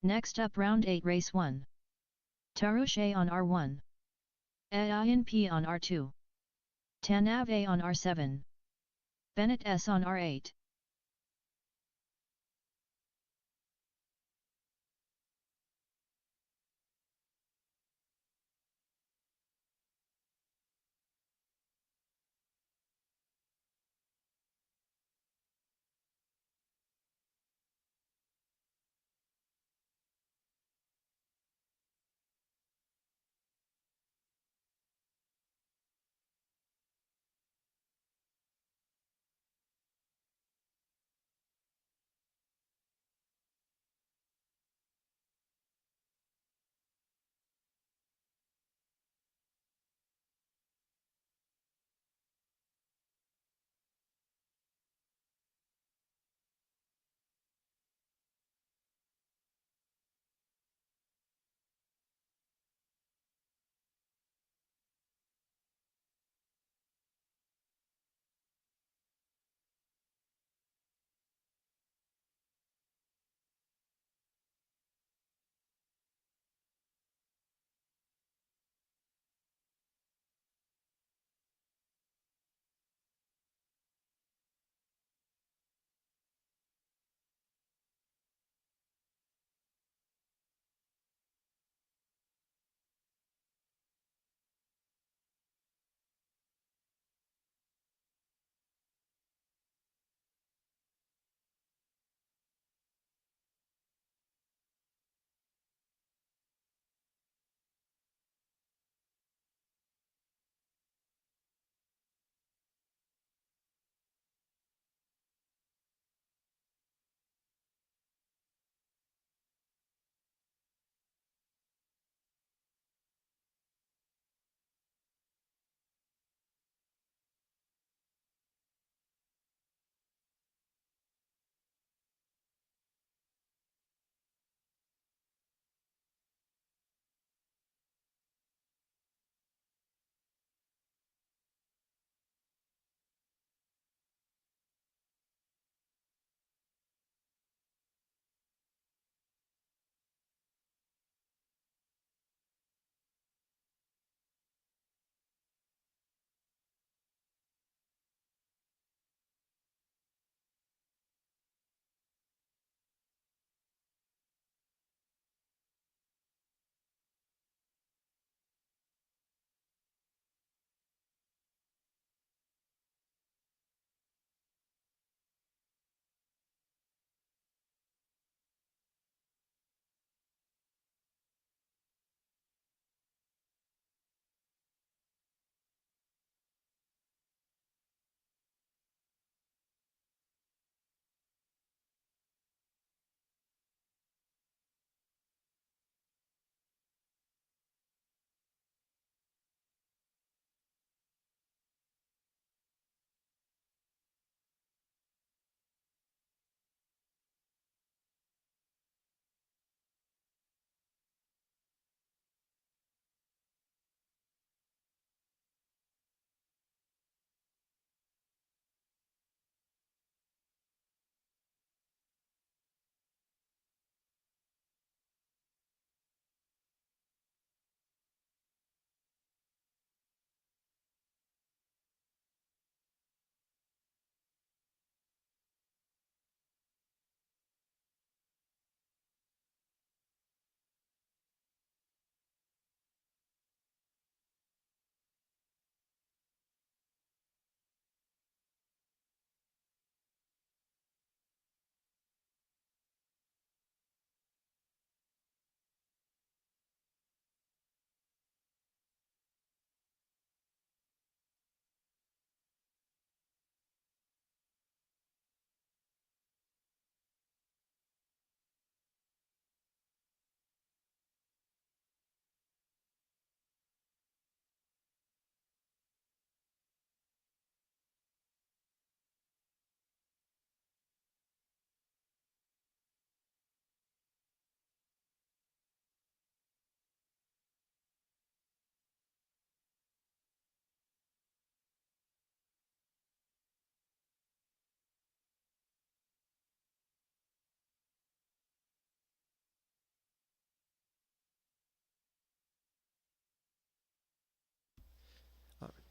Next up round 8 race 1. Tarouche on R1. Ayin P on R2. Tanav A on R7. Bennett S on R8.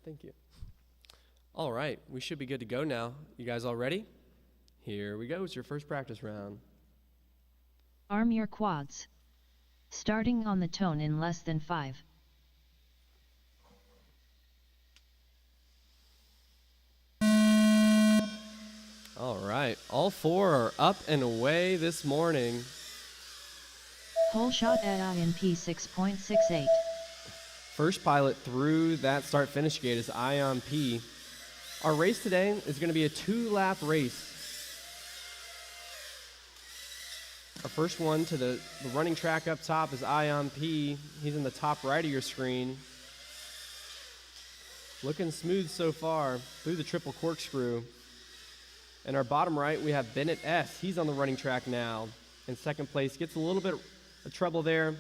Thank you. All right, we should be good to go now. You guys all ready? Here we go. It's your first practice round. Arm your quads. Starting on the tone in less than 5. All right, all 4 are up and away this morning. Hole shot at INP 6.68. First pilot through that start-finish gate is Ion P. Our race today is going to be a 2-lap race. Our first one to the running track up top is Ion P. He's in the top right of your screen. Looking smooth so far through the triple corkscrew. In our bottom right, we have Bennett S. He's on the running track now. In second place, gets a little bit of trouble there.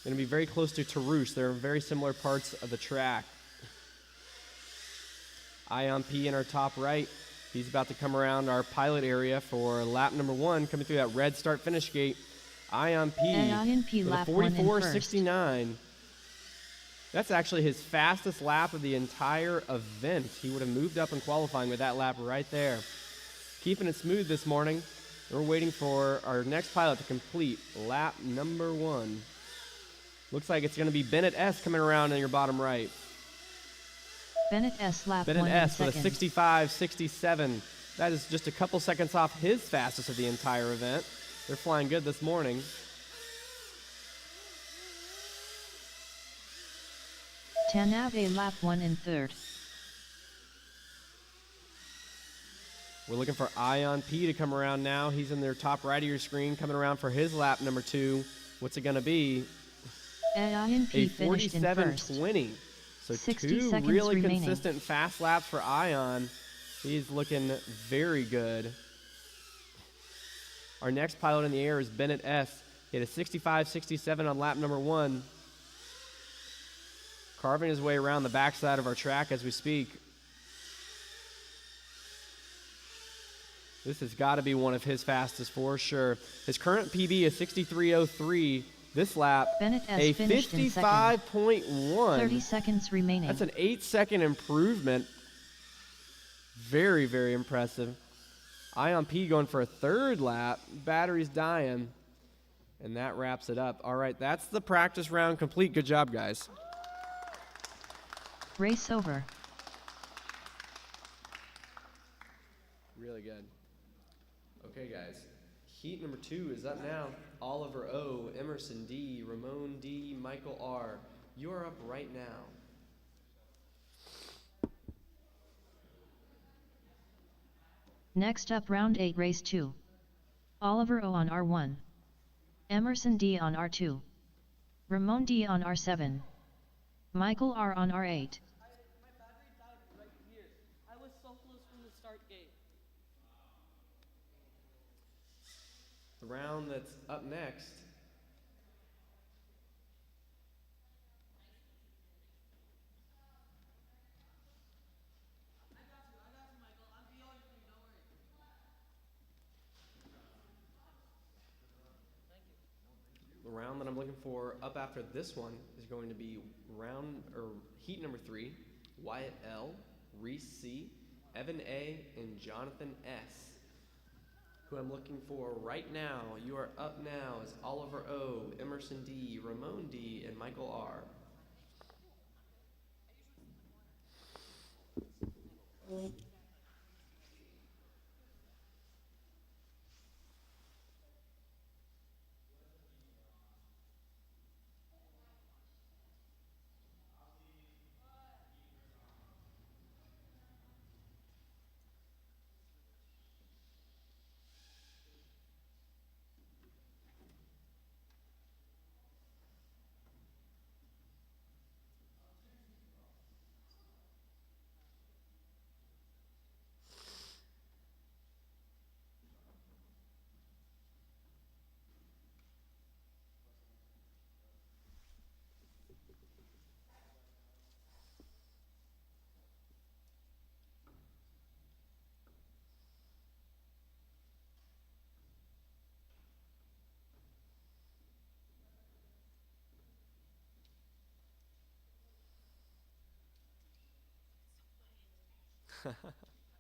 Going to be very close to Toulouse. They're in very similar parts of the track. Ion P in our top right. He's about to come around our pilot area for lap number 1, coming through that red start-finish gate. Ion P with a 44.69. That's actually his fastest lap of the entire event. He would have moved up in qualifying with that lap right there. Keeping it smooth this morning. We're waiting for our next pilot to complete lap number 1. Looks like it's going to be Bennett S coming around in your bottom right. Bennett S lap Bennett 1 S in with a 65.67. That is just a couple seconds off his fastest of the entire event. They're flying good this morning. Tanave lap 1 in third. We're looking for Ion P to come around now. He's in their top right of your screen, coming around for his lap number 2. What's it going to be? Ion P A finished in first. 47.20. So 60 2 seconds really remaining. consistent fast laps for Ion. He's looking very good. Our next pilot in the air is Bennett S. He had a 65.67 on lap number 1. Carving his way around the backside of our track as we speak. This has got to be one of his fastest for sure. His current PB is 63.03. This lap, Bennett S a finished in second. 55.1. 30 seconds remaining. That's an 8-second improvement. Very, very impressive. Ion P going for a third lap. Battery's dying. And that wraps it up. All right, that's the practice round complete. Good job, guys. Race over. Really good. Okay, guys. Heat number 2 is up now. Oliver O, Emerson D, Ramon D, Michael R. You are up right now. Next up, round 8, race 2. Oliver O on R1. Emerson D on R2. Ramon D on R7. Michael R on R8. My battery died right here. I was so close from the start gate. The round that's up next. I got you, Michael. I'll be on for you, don't worry. Thank you. The round that I'm looking for up after this one is going to be heat number 3. Wyatt L, Reese C, Evan A, and Jonathan S. Who I'm looking for right now. You are up now is Oliver O, Emerson D, Ramon D, and Michael R.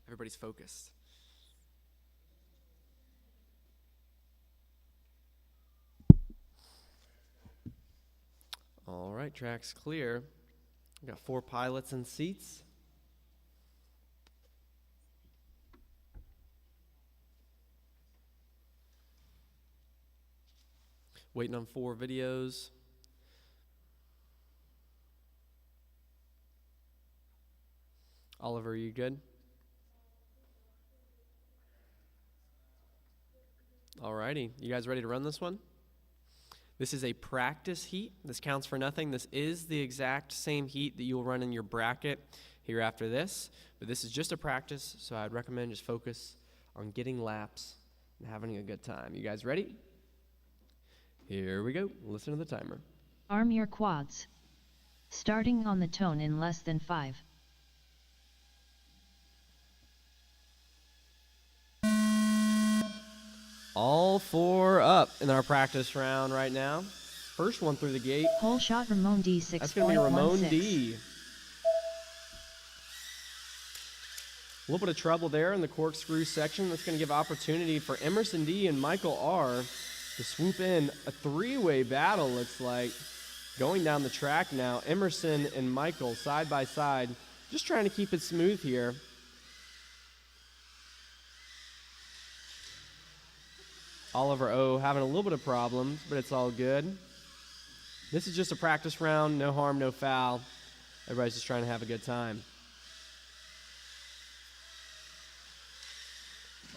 Everybody's focused. All right, track's clear. We've got 4 pilots in seats. Waiting on 4 videos. Oliver, are you good? All righty. You guys ready to run this one? This is a practice heat. This counts for nothing. This is the exact same heat that you will run in your bracket here after this, but this is just a practice, so I'd recommend just focus on getting laps and having a good time. You guys ready? Here we go. Listen to the timer. Arm your quads. Starting on the tone in less than 5. All 4 up in our practice round right now. First one through the gate. Hole shot Ramon D 6.16. That's going to be Ramon D. A little bit of trouble there in the corkscrew section. That's going to give opportunity for Emerson D and Michael R to swoop in. A 3-way battle, looks like, going down the track now. Emerson and Michael side by side, just trying to keep it smooth here. Oliver O having a little bit of problems, but it's all good. This is just a practice round, no harm, no foul. Everybody's just trying to have a good time.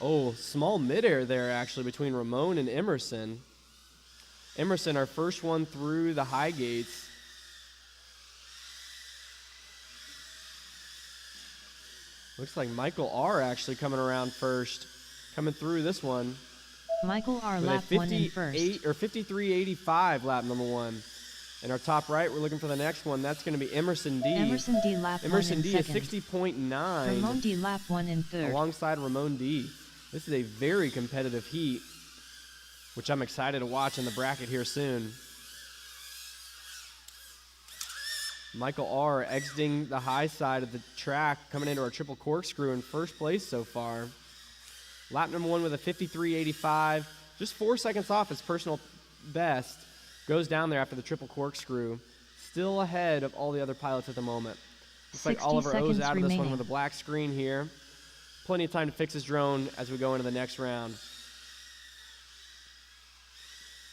Oh, small midair there actually between Ramon and Emerson. Emerson, our first one through the high gates. Looks like Michael R actually coming around first, coming through this one. Michael R lap 1 in first. Or 53.85 lap number 1. In our top right, we're looking for the next one. That's going to be Emerson D. Emerson D lap 1 in second. Emerson D is 60.9. Ramon D lap 1 in third. Alongside Ramon D. This is a very competitive heat, which I'm excited to watch in the bracket here soon. Michael R exiting the high side of the track, coming into our triple corkscrew in first place so far. Lap number 1 with a 53.85, just 4 seconds off his personal best. Goes down there after the triple corkscrew. Still ahead of all the other pilots at the moment. Looks like Oliver O's out of this one with a black screen here. Plenty of time to fix his drone as we go into the next round.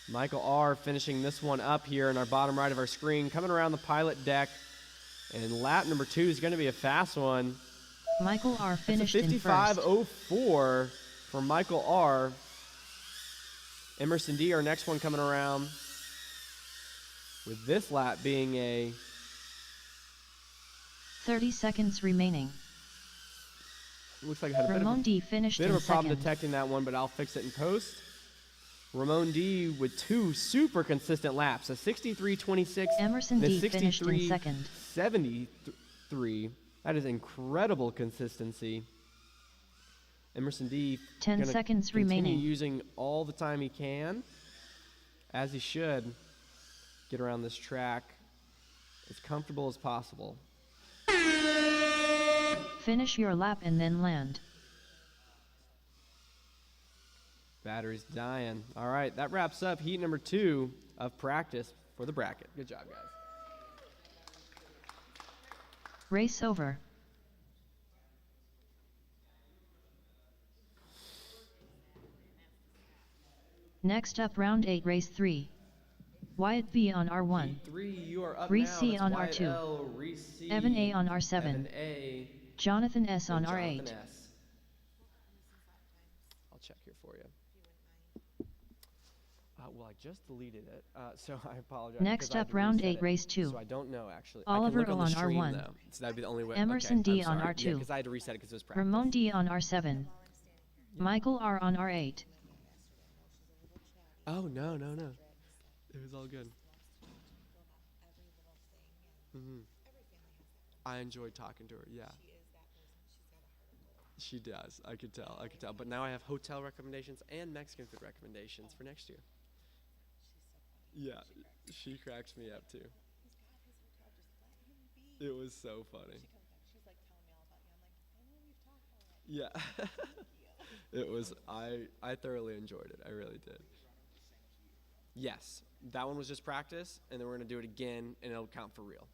Michael R finishing this one up here in our bottom right of our screen, coming around the pilot deck. And lap number 2 is going to be a fast one. Michael R finished in first. 55.04 for Michael R. Emerson D, our next one coming around, with this lap being a 30 seconds remaining. Looks like I had a Ramon D finished bit of a problem second. detecting that one, but I'll fix it in post. Ramon D with 2 super consistent laps, a 63.26 Emerson and a D finished in second. 73. That is incredible consistency. Emerson D 10 seconds remaining. Using all the time he can, as he should, get around this track as comfortable as possible. Finish your lap and then land. Battery's dying. All right, that wraps up heat number 2 of practice for the bracket. Good job, guys. Race over. Next up, round 8, race 3. Wyatt B on R1. Heat 3, you are up Reese now. C That's on Wyatt R2. L, Reese C, Evan A on R7. Evan A, Jonathan S on and R8. Jonathan S. I'll check here for you. Well, I just deleted it, so I apologize. Next up, round 8, race 2. So I don't know, actually. Oliver I can O look on the stream, R1. though. So that'd be the only way. Emerson okay, D I'm on sorry. R2. Yeah, because I had to reset it because it was practice. Ramon D on R7. Michael R on R8. Oh, no. It was all good. I enjoyed talking to her, yeah. She does. I could tell. But now I have hotel recommendations and Mexican food recommendations for next year. Yeah, she cracks me up too. It was so funny. Yeah. It was, I thoroughly enjoyed it. I really did. Yes. That one was just practice, and then we're going to do it again, and it'll count for real.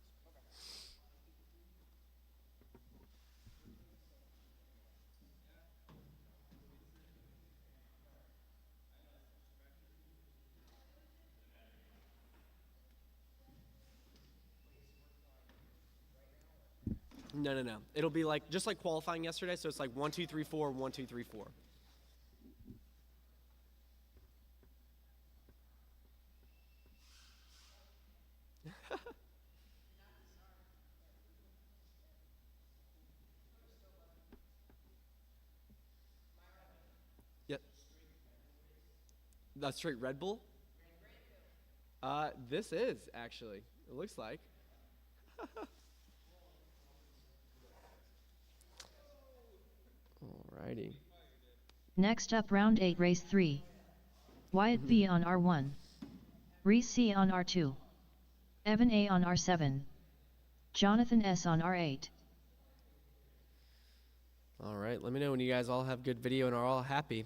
No, no, no. It'll be like, just like qualifying yesterday, so it's like 1, 2, 3, 4, 1, 2, 3, 4. Yep. That's straight Red Bull? This is, actually. It looks like. Alrighty. Next up, round 8, race 3. Wyatt B on R1. Reese C on R2. Evan A on R7. Jonathan S on R8. All right, let me know when you guys all have good video and are all happy.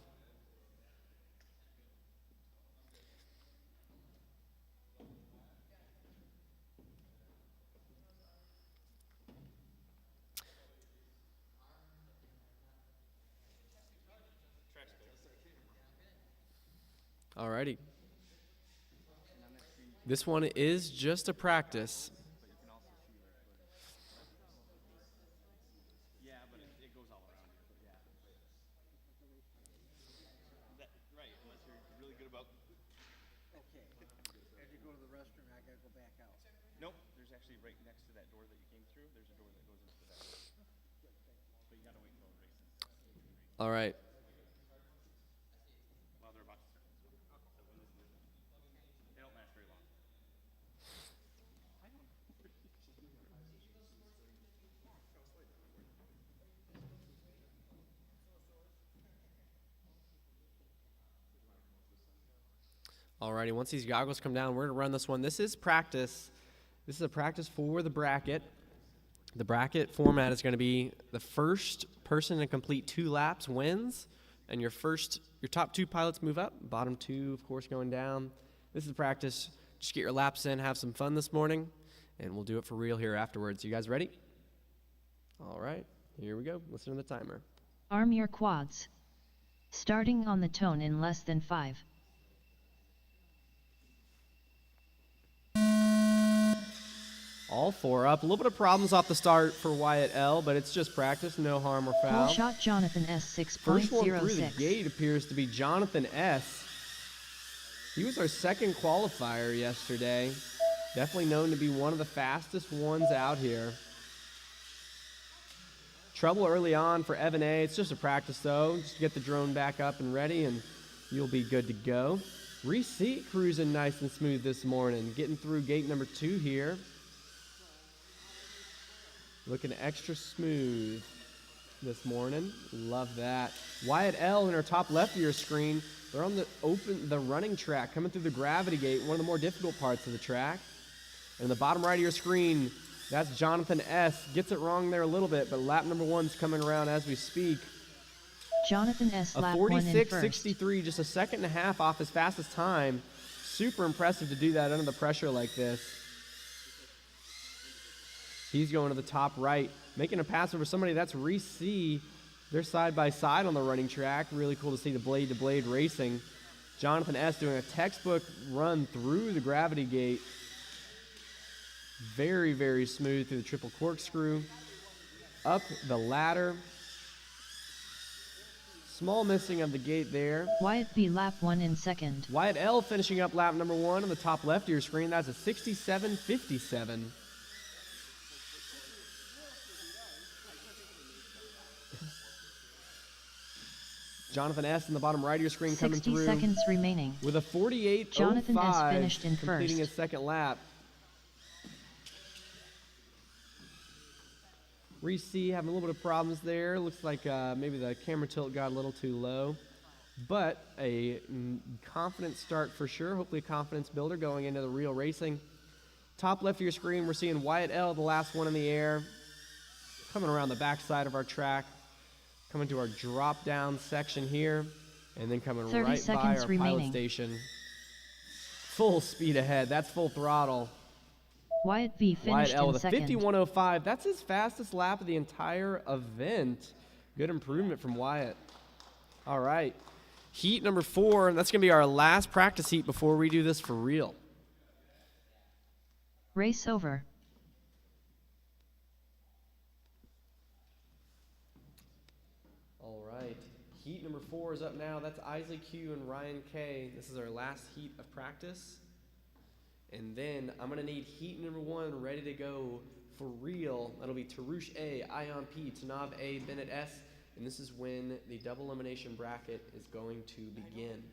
All righty. This one is just a practice. Nope, there's actually right next to that door that you came through, there's a door that goes into the back. But you gotta wait until the race is. All right. While they're about to start. They don't last very long. All righty, once these goggles come down, we're going to run this one. This is practice. This is a practice for the bracket. The bracket format is going to be the first person to complete 2 laps wins, and your top 2 pilots move up, bottom 2, of course, going down. This is practice. Just get your laps in, have some fun this morning, and we'll do it for real here afterwards. You guys ready? All right, here we go. Listen to the timer. Arm your quads. Starting on the tone in less than 5. All 4 up. A little bit of problems off the start for Wyatt L, but it's just practice, no harm or foul. Pole shot Jonathan S 6.06. First one through the gate appears to be Jonathan S. He was our second qualifier yesterday. Definitely known to be one of the fastest ones out here. Trouble early on for Evan A. It's just a practice though. Just get the drone back up and ready and you'll be good to go. Reese C cruising nice and smooth this morning. Getting through gate number 2 here. Looking extra smooth this morning. Love that. Wyatt L in our top left of your screen. They're on the running track, coming through the gravity gate, one of the more difficult parts of the track. And the bottom right of your screen, that's Jonathan S. Gets it wrong there a little bit, but lap number 1's coming around as we speak. Jonathan S. lap 1 in first. 46.63, just a second and a half off his fastest time. Super impressive to do that under the pressure like this. He's going to the top right, making a pass over somebody. That's Reese C. They're side by side on the running track. Really cool to see the blade-to-blade racing. Jonathan S. doing a textbook run through the gravity gate. Very, very smooth through the triple corkscrew. Up the ladder. Small missing of the gate there. Wyatt B lap 1 in second. Wyatt L finishing up lap number 1 on the top left of your screen. That's a 67.57. Jonathan S. in the bottom right of your screen coming through. 60 seconds remaining. With a 48.05. Jonathan S. finished in completing first. his second lap. Reese C. having a little bit of problems there. Looks like maybe the camera tilt got a little too low. But a confident start for sure. Hopefully a confidence builder going into the real racing. Top left of your screen, we're seeing Wyatt L., the last one in the air. Coming around the backside of our track. coming to our drop down section here, and then coming 30 right by our remaining. pilot station. Full speed ahead. That's full throttle. Wyatt B finished Wyatt L in with a second. 51.05. That's his fastest lap of the entire event. Good improvement from Wyatt. All right. Heat number 4, and that's going to be our last practice heat before we do this for real. Race over. All right. Heat number 4 is up now. That's Isley Q and Ryan K. This is our last heat of practice. And then I'm going to need heat number 1 ready to go for real. That'll be Tarush A, Ion P, Tanav A, Bennett S. And this is when the double elimination bracket is going to begin.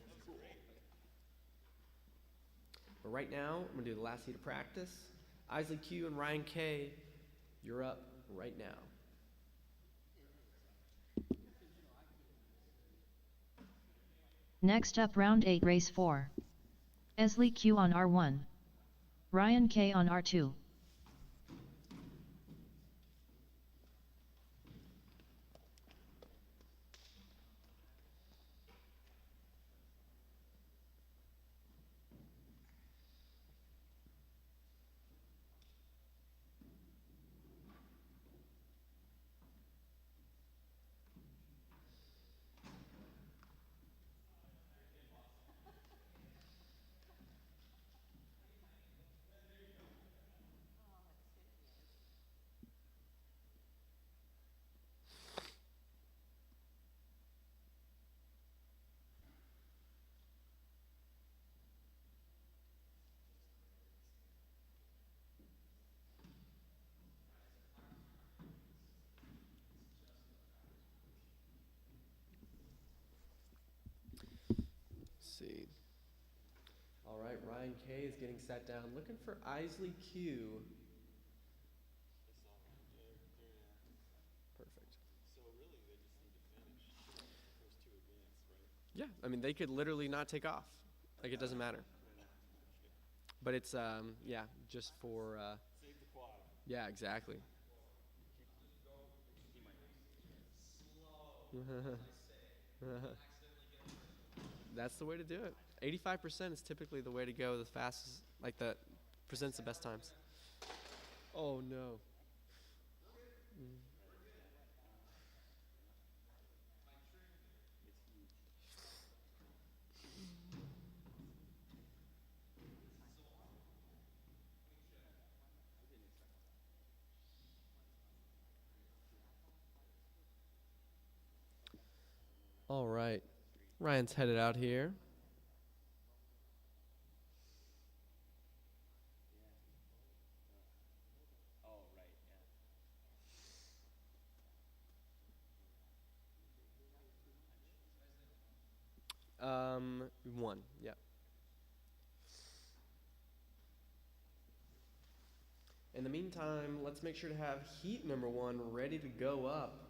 But right now, I'm going to do the last heat of practice. Isley Q and Ryan K, you're up right now. Next up, round 8, race 4. Isley Q on R1. Ryan K on R2. See. All right, Ryan K is getting sat down. Looking for Isley Q. Perfect. So really, they just need to finish the first 2 events, right? Yeah, I mean, they could literally not take off. Like, it doesn't matter. But it's, yeah, just for, Save the quad. yeah, exactly. That's the way to do it. 85% is typically the way to go, the fastest, like that presents the best times. Oh no. All right. Ryan's headed out here. Oh, right, yeah. 1, yeah. In the meantime, let's make sure to have heat number 1 ready to go up.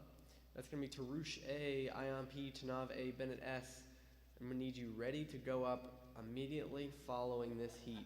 That's going to be Tarush A, Ion P, Tanav A, Bennett S. I'm going to need you ready to go up immediately following this heat.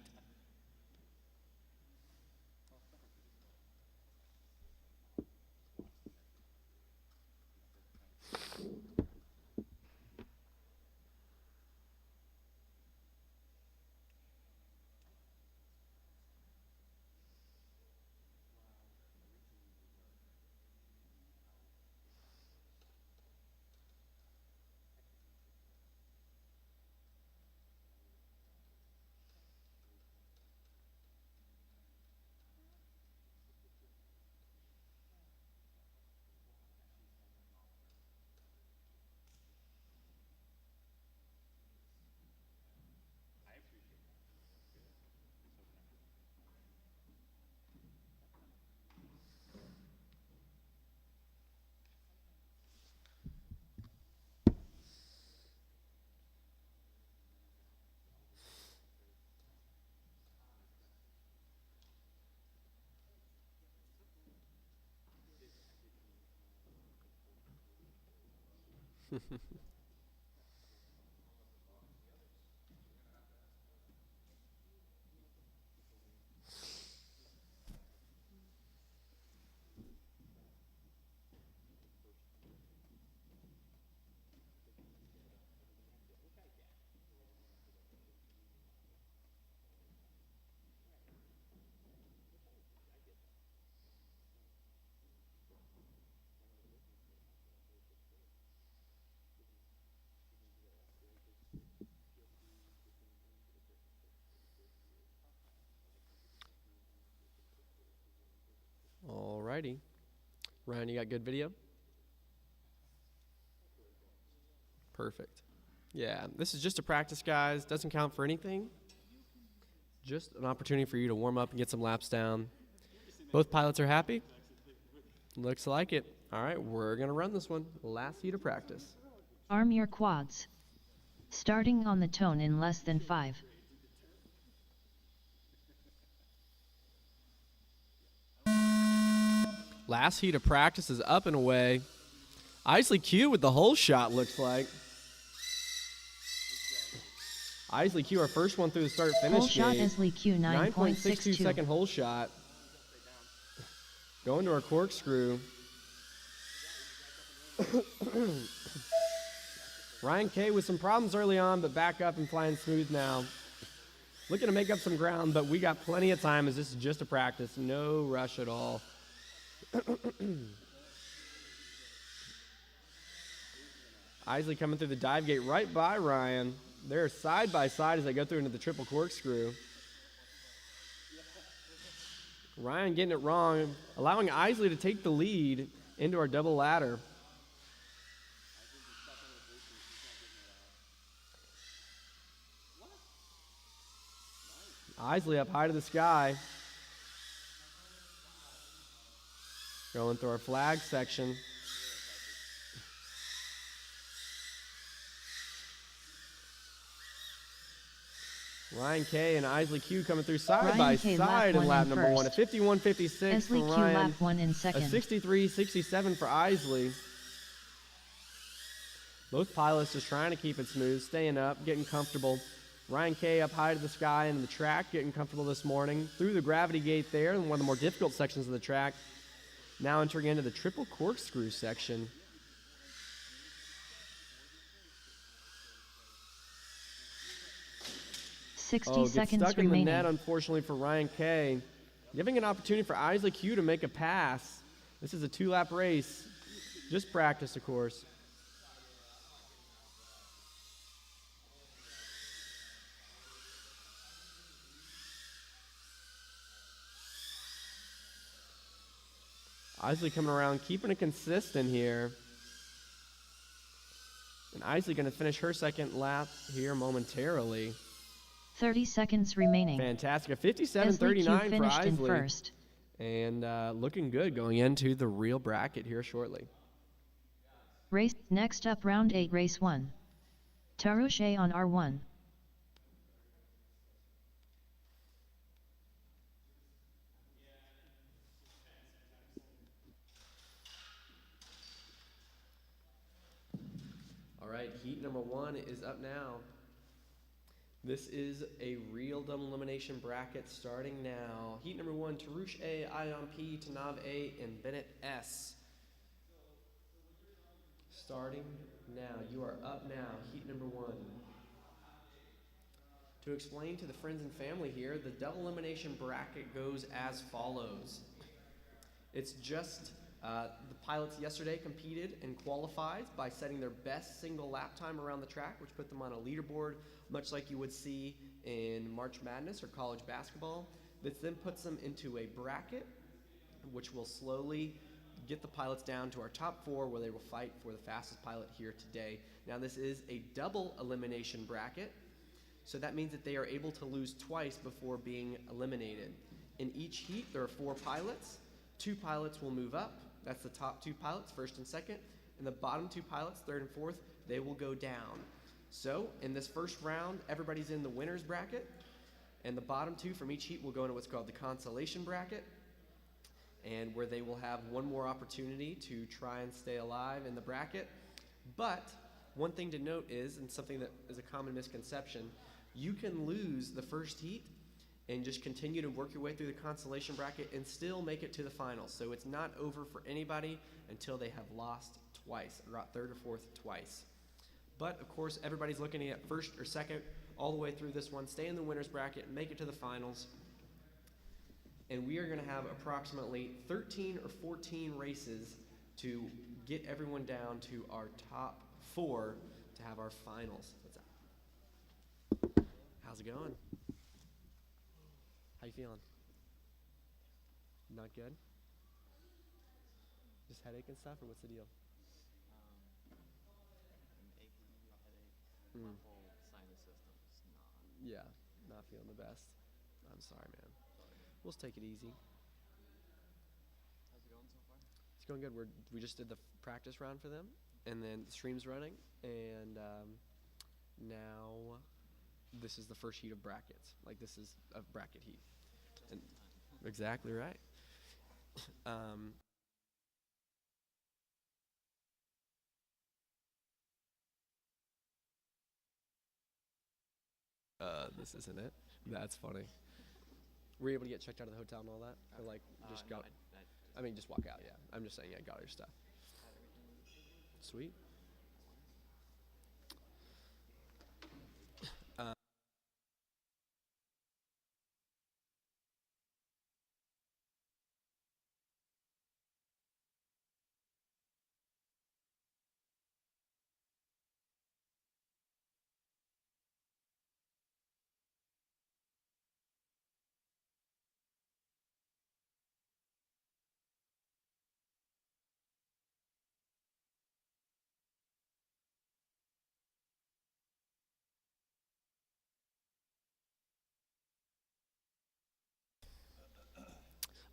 righty. Ryan, you got good video? Perfect. Yeah, this is just a practice, guys. Doesn't count for anything. Just an opportunity for you to warm up and get some laps down. Both pilots are happy? Looks like it. All right, we're going to run this one. Last heat of practice. Arm your quads. Starting on the tone in less than 5. Last heat of practice is up and away. Isley Q with the hole shot, looks like. Isley Q, our first one through the start-finish Hole shot gate. Isley Q 9.62 9.62. second hole shot. Going to our corkscrew. Ryan K with some problems early on, but back up and flying smooth now. Looking to make up some ground, but we got plenty of time as this is just a practice. No rush at all. Isley coming through the dive gate right by Ryan. They're side by side as they go through into the triple corkscrew. Ryan getting it wrong, allowing Isley to take the lead into our double ladder. Isley up high to the sky. Going through our flag section. Ryan K and Isley Q coming through side Ryan by K side in lap number first. 1. A 51.56 Isley for Q Ryan. lap 1 in A second. 63.67 for Isley. Both pilots just trying to keep it smooth, staying up, getting comfortable. Ryan K up high to the sky into the track, getting comfortable this morning. Through the gravity gate there in one of the more difficult sections of the track. Now entering into the triple corkscrew section. 60 seconds stuck remaining. in the net, unfortunately, for Ryan K. Giving an opportunity for Isley Q to make a pass. This is a 2-lap race. Just practice, of course. Isley coming around, keeping it consistent here. And Isley going to finish her second lap here momentarily. 30 seconds remaining. Fantastic. A 57.39 for finished Isley. in first. And looking good going into the real bracket here shortly. Race next up, round 8, race 1. Tarouche on R1. All right, heat number 1 is up now. This is a real double elimination bracket starting now. Heat number 1, Tarouche A, Ion P, Tanab A, and Bennett S. Starting now. You are up now. Heat number 1. To explain to the friends and family here, the double elimination bracket goes as follows. It's just the pilots yesterday competed and qualified by setting their best single lap time around the track, which put them on a leaderboard, much like you would see in March Madness or college basketball. This then puts them into a bracket, which will slowly get the pilots down to our top 4, where they will fight for the fastest pilot here today. Now, this is a double elimination bracket, so that means that they are able to lose twice before being eliminated. In each heat, there are 4 pilots. 2 pilots will move up. That's the top 2 pilots, first and second. And the bottom 2 pilots, third and fourth, they will go down. So, in this first round, everybody's in the winner's bracket. And the bottom 2 from each heat will go into what's called the Consolation bracket, and where they will have one more opportunity to try and stay alive in the bracket. But one thing to note is, and something that is a common misconception, you can lose the first heat and just continue to work your way through the Consolation bracket and still make it to the finals. So it's not over for anybody until they have lost twice, or got third or fourth twice. But of course, everybody's looking at first or second all the way through this one, stay in the winner's bracket and make it to the finals. And we are going to have approximately 13 or 14 races to get everyone down to our top 4 to have our finals. What's up? How's it going? How you feeling? Not good? just headache and stuff, or what's the deal? An achy headache. My whole sinus system is not. Yeah, not feeling the best. I'm sorry, man. We'll just take it easy. How's it going so far? It's going good. We just did the practice round for them, and then the stream's running, and now this is the first heat of brackets. Like, this is a bracket heat. And exactly right. This isn't it. That's funny. Were you able to get checked out of the hotel and all that? Or like just No, got? I mean, just walk out. Yeah. I'm just saying. Yeah, got all your stuff. Sweet.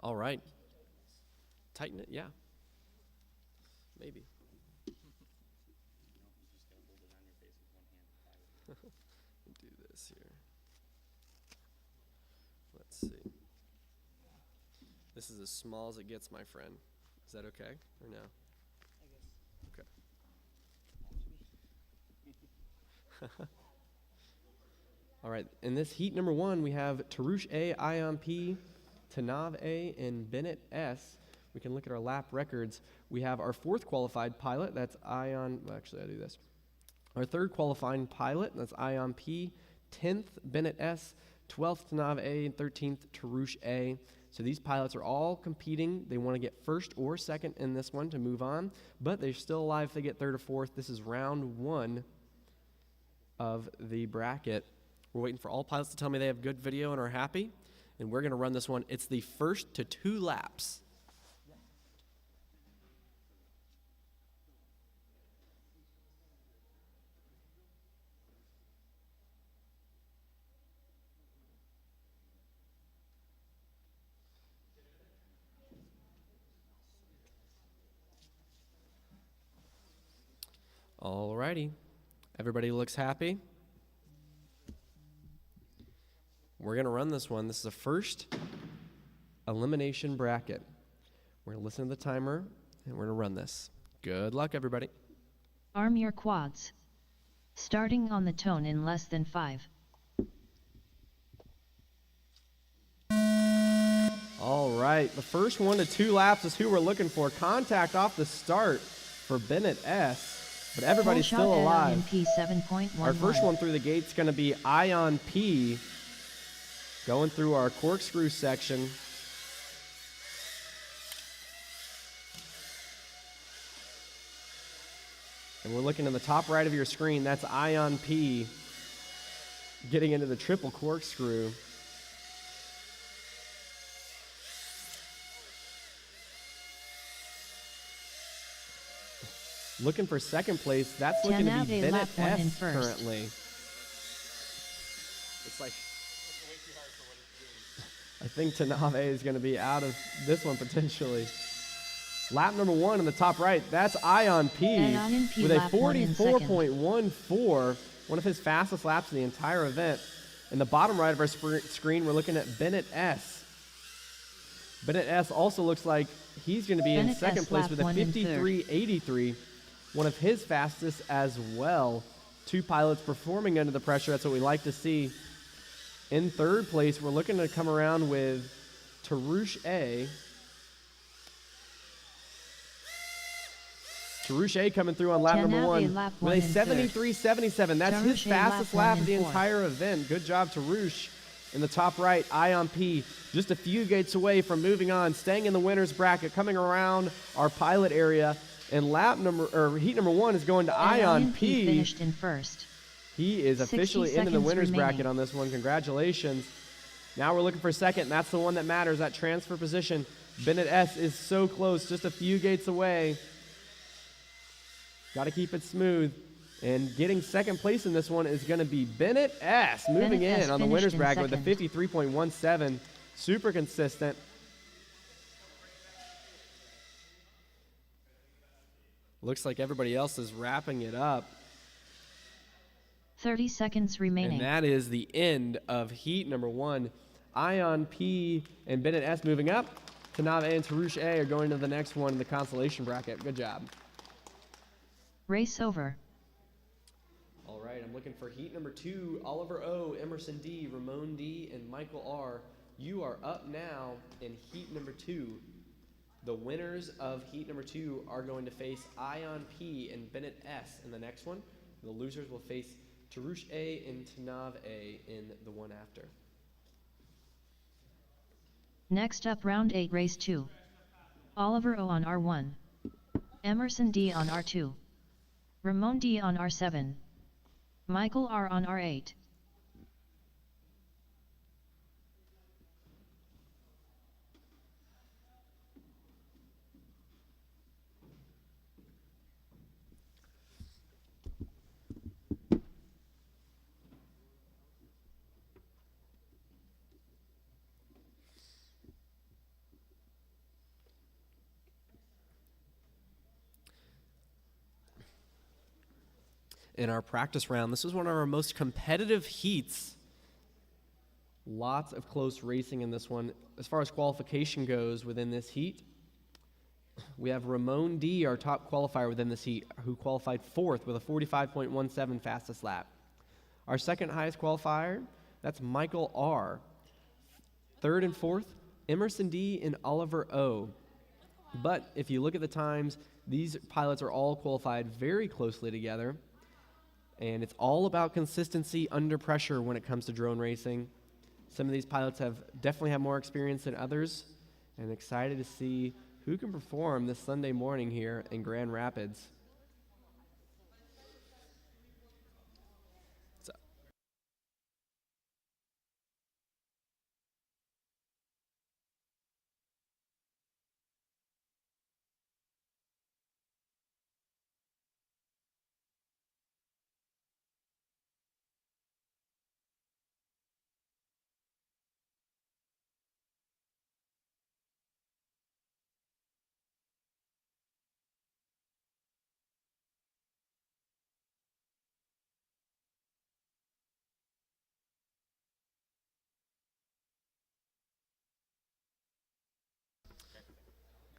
All right. Tighten it. Yeah. Maybe. You just gotta hold it on your face with one hand. Do this here. Let's see. This is as small as it gets, my friend. Is that okay or no? I guess. Okay. All right. In this heat number 1, we have Tarush A, Ion P, Tanav A, and Bennett S. We can look at our lap records. We have our 4th qualified pilot. That's Ion. Well, actually, I'll do this. Our 3rd qualifying pilot. That's Ion P. 10th, Bennett S. 12th, Tanav A. And 13th, Tarush A. So these pilots are all competing. They want to get 1st or 2nd in this one to move on, but they're still alive if they get 3rd or 4th. This is round 1 of the bracket. We're waiting for all pilots to tell me they have good video and are happy, and we're going to run this one. It's the first to 2 laps. All righty. Everybody looks happy. We're going to run this one. This is the first elimination bracket. We're going to listen to the timer, and we're going to run this. Good luck, everybody. Arm your quads. Starting on the tone in less than 5. All right. The first 1 to 2 laps is who we're looking for. Contact off the start for Bennett S. But everybody's still alive. Our first one through the gate's going to be Ion P. Going through our corkscrew section. And we're looking in the top right of your screen. That's Ion P getting into the triple corkscrew. Looking for 2nd place. That's looking to be Bennett S currently. It's like, I think Tanave is going to be out of this one potentially. Lap number 1 in the top right, that's Ion P with a 44.14, one of his fastest laps of the entire event. In the bottom right of our screen, we're looking at Bennett S. Bennett S also looks like he's going to be in 2nd place with a 53.83, one of his fastest as well. 2 pilots performing under the pressure. That's what we like to see. In 3rd place, we're looking to come around with Tarush A. Tarush A coming through on lap number 1 with a 73.77. That's his fastest lap of the entire event. Good job, Tarush. In the top right, Ion P just a few gates away from moving on, staying in the winner's bracket, coming around our pilot area. And heat number 1 is going to Ion P. Finished in 1st. He is officially into the winner's bracket on this one. Congratulations. Now we're looking for 2nd, and that's the one that matters, that transfer position. Bennett S is so close, just a few gates away. Got to keep it smooth. And getting second place in this one is going to be Bennett S. Moving Bennett in S on the winner's bracket with a second. 53.17. Super consistent. Looks like everybody else is wrapping it up. 30 seconds remaining. And that is the end of heat number 1. Ion P and Bennett S moving up. Tanava A and Tarush A are going to the next one in the consolation bracket. Good job. Race over. All right, I'm looking for heat number 2. Oliver O, Emerson D, Ramon D, and Michael R. You are up now in heat number 2. The winners of heat number 2 are going to face Ion P and Bennett S in the next one. The losers will face Tarush A and Tanav A in the one after. Next up, round 8, race 2. Oliver O on R1. Emerson D on R2. Ramon D on R7. Michael R on R8. In our practice round, this was one of our most competitive heats. Lots of close racing in this one. As far as qualification goes within this heat, we have Ramon D, our top qualifier within this heat, who qualified 4th with a 45.17 fastest lap. Our second highest qualifier, that's Michael R. 3rd and 4th, Emerson D and Oliver O. But if you look at the times, these pilots are all qualified very closely together. And it's all about consistency under pressure when it comes to drone racing. Some of these pilots definitely have more experience than others, and excited to see who can perform this Sunday morning here in Grand Rapids.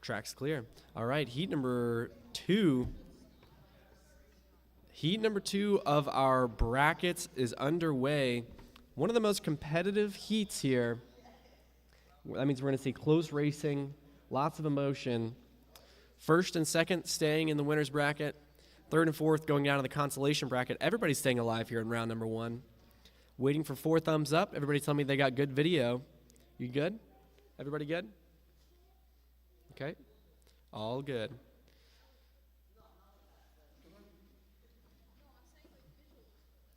Track's clear. All right, heat number 2. Heat number 2 of our brackets is underway. One of the most competitive heats here. That means we're going to see close racing, lots of emotion. First and second staying in the winner's bracket. Third and fourth going down to the consolation bracket. Everybody's staying alive here in round number 1. Waiting for 4 thumbs up. Everybody tell me they got good video. You good? Everybody good? Okay, all good.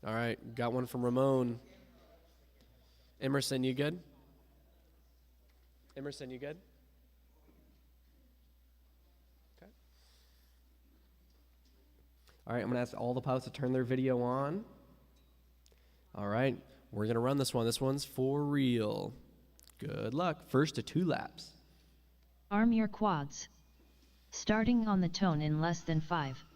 All right, got one from Ramon. Emerson, you good? Emerson, you good? Okay. All right, I'm going to ask all the pilots to turn their video on. All right, we're going to run this one. This one's for real. Good luck. First to 2 laps. Arm your quads. Starting on the tone in less than 5.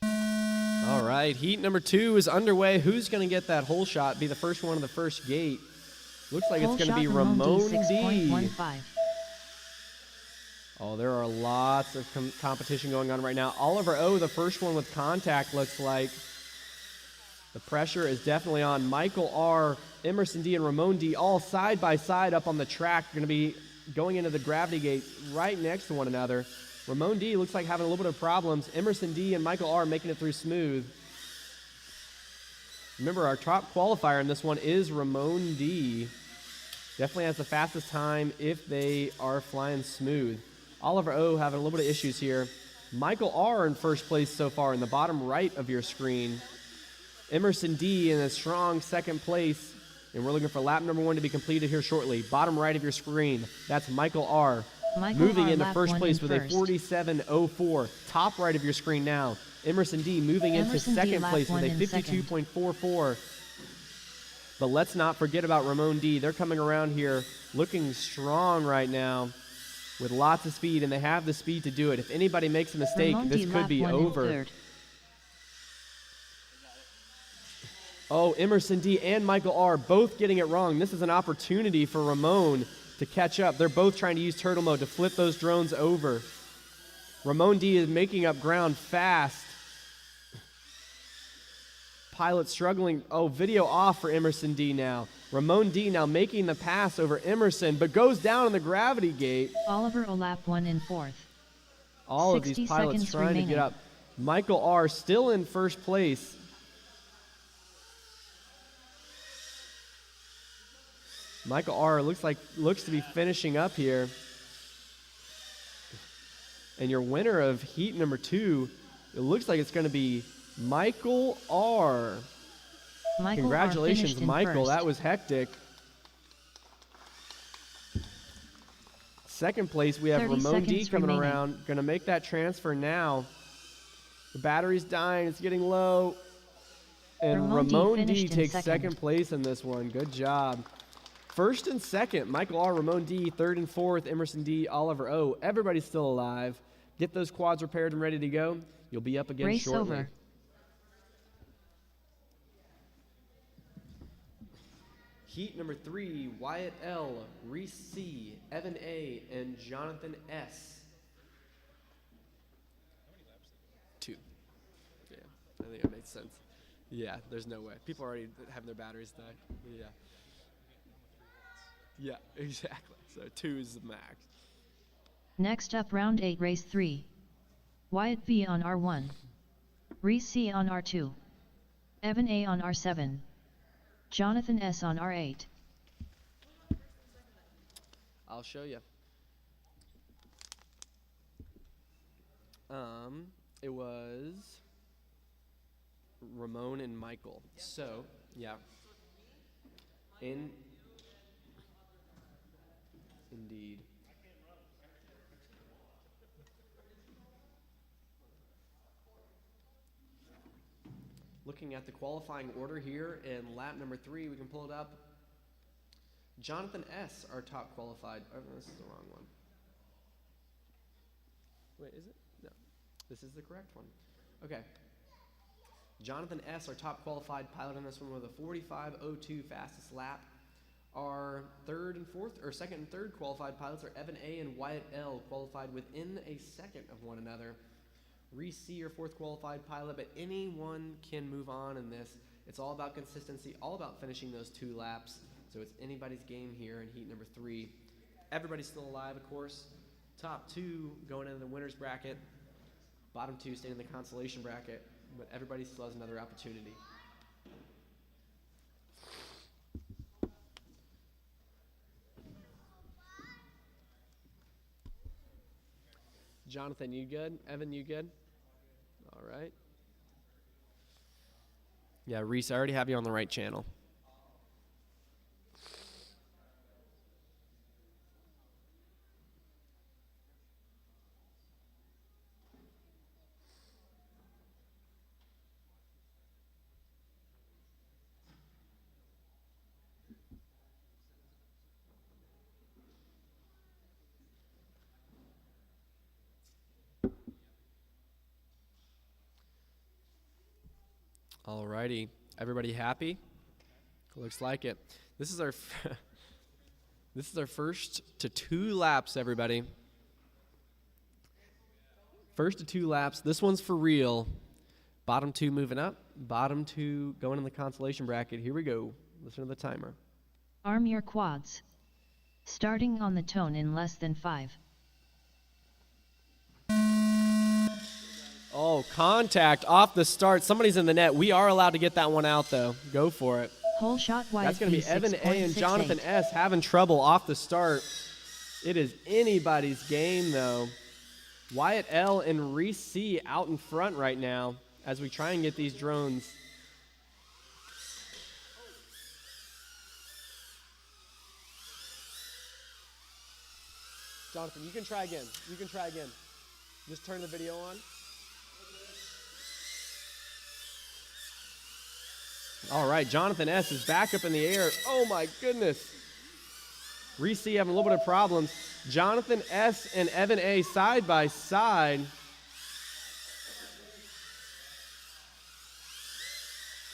All right, heat number 2 is underway. Who's going to get that hole shot, be the first one of the first gate? Looks like Hole it's going to be shot Ramon D. 6.15. Oh, there are lots of competition going on right now. Oliver O, the first one with contact, looks like. The pressure is definitely on. Michael R., Emerson D., and Ramon D. all side by side up on the track. Going to be going into the gravity gate right next to one another. Ramon D. looks like having a little bit of problems. Emerson D. and Michael R. making it through smooth. Remember, our top qualifier in this one is Ramon D. Definitely has the fastest time if they are flying smooth. Oliver O. having a little bit of issues here. Michael R. in first place so far in the bottom right of your screen. Emerson D. in a strong second place. And we're looking for lap number 1 to be completed here shortly. Bottom right of your screen, that's Michael R. Michael moving R. into lap first one place in with first. a 47.04. Top right of your screen now, Emerson D moving into Emerson D. second lap place with one a in second. 52.44. But let's not forget about Ramon D. They're coming around here looking strong right now with lots of speed, and they have the speed to do it. If anybody makes a mistake, Ramon this D. could lap be one in over. third. Oh, Emerson D. and Michael R. both getting it wrong. This is an opportunity for Ramon to catch up. They're both trying to use turtle mode to flip those drones over. Ramon D. is making up ground fast. Pilot struggling. Oh, video off for Emerson D. now. Ramon D. now making the pass over Emerson, but goes down in the gravity gate. Oliver O. lap one in fourth. All of these 60 pilots seconds trying remaining. to get up. Michael R. still in first place. Michael R. looks to be finishing up here. And your winner of heat number 2, it looks like it's going to be Michael R. Michael Congratulations, R. finished in Michael. first. That was hectic. Second place, we have 30 Ramon D seconds coming remaining. around. Going to make that transfer now. The battery's dying. It's getting low. And Ramon D Ramon D finished in takes second. second place in this one. Good job. First and second, Michael R., Ramon D. Third and fourth, Emerson D., Oliver O. Everybody's still alive. Get those quads repaired and ready to go. You'll be up again Race shortly. over. Heat number 3, Wyatt L., Reese C., Evan A., and Jonathan S. 2. Yeah, I think that makes sense. Yeah, there's no way. People already have their batteries die. Yeah. Yeah, exactly. So 2 is the max. Next up, round 8, race 3. Wyatt B on R1. Reese C on R2. Evan A on R7. Jonathan S on R8. I'll show you. It was Ramon and Michael. So, yeah. Indeed. Looking at the qualifying order here in lap number 3, we can pull it up. Jonathan S., our top qualified. Oh, no, this is the wrong one. Wait, is it? No. This is the correct one. Okay. Jonathan S., our top qualified pilot in this one with a 45.02 fastest lap. Our second and third qualified pilots are Evan A. and Wyatt L., qualified within a second of one another. Reese C., your fourth qualified pilot, but anyone can move on in this. It's all about consistency, all about finishing those 2 laps. So it's anybody's game here in heat number 3. Everybody's still alive, of course. Top 2 going into the winner's bracket. Bottom 2 staying in the consolation bracket. But everybody still has another opportunity. Jonathan, you good? Evan, you good? All right. Yeah, Reese, I already have you on the right channel. All righty. Everybody happy? Looks like it. This is our this is our first to 2 laps, everybody. First to 2 laps. This one's for real. Bottom 2 moving up. Bottom 2 going in the consolation bracket. Here we go. Listen to the timer. Arm your quads. Starting on the tone in less than 5. Oh, contact off the start. Somebody's in the net. We are allowed to get that one out, though. Go for it. Whole shot Wyatt That's going to B be Evan A. and 6.68. Jonathan S. having trouble off the start. It is anybody's game, though. Wyatt L. and Reese C. out in front right now as we try and get these drones. Jonathan, you can try again. You can try again. Just turn the video on. All right, Jonathan S. is back up in the air. Oh, my goodness. Reese having a little bit of problems. Jonathan S. and Evan A. side by side.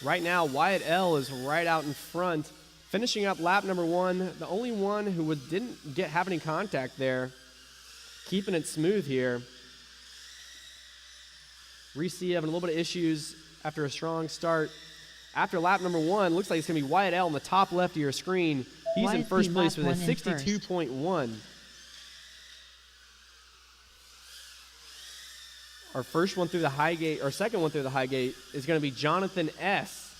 Right now, Wyatt L. is right out in front, finishing up lap number 1. The only one who didn't have any contact there. Keeping it smooth here. Reese having a little bit of issues after a strong start. After lap number 1, looks like it's going to be Wyatt L. on the top left of your screen. He's Wyatt in first place with a 62.1. 62.1. Our first one through the high gate, or second one through the high gate, is going to be Jonathan S.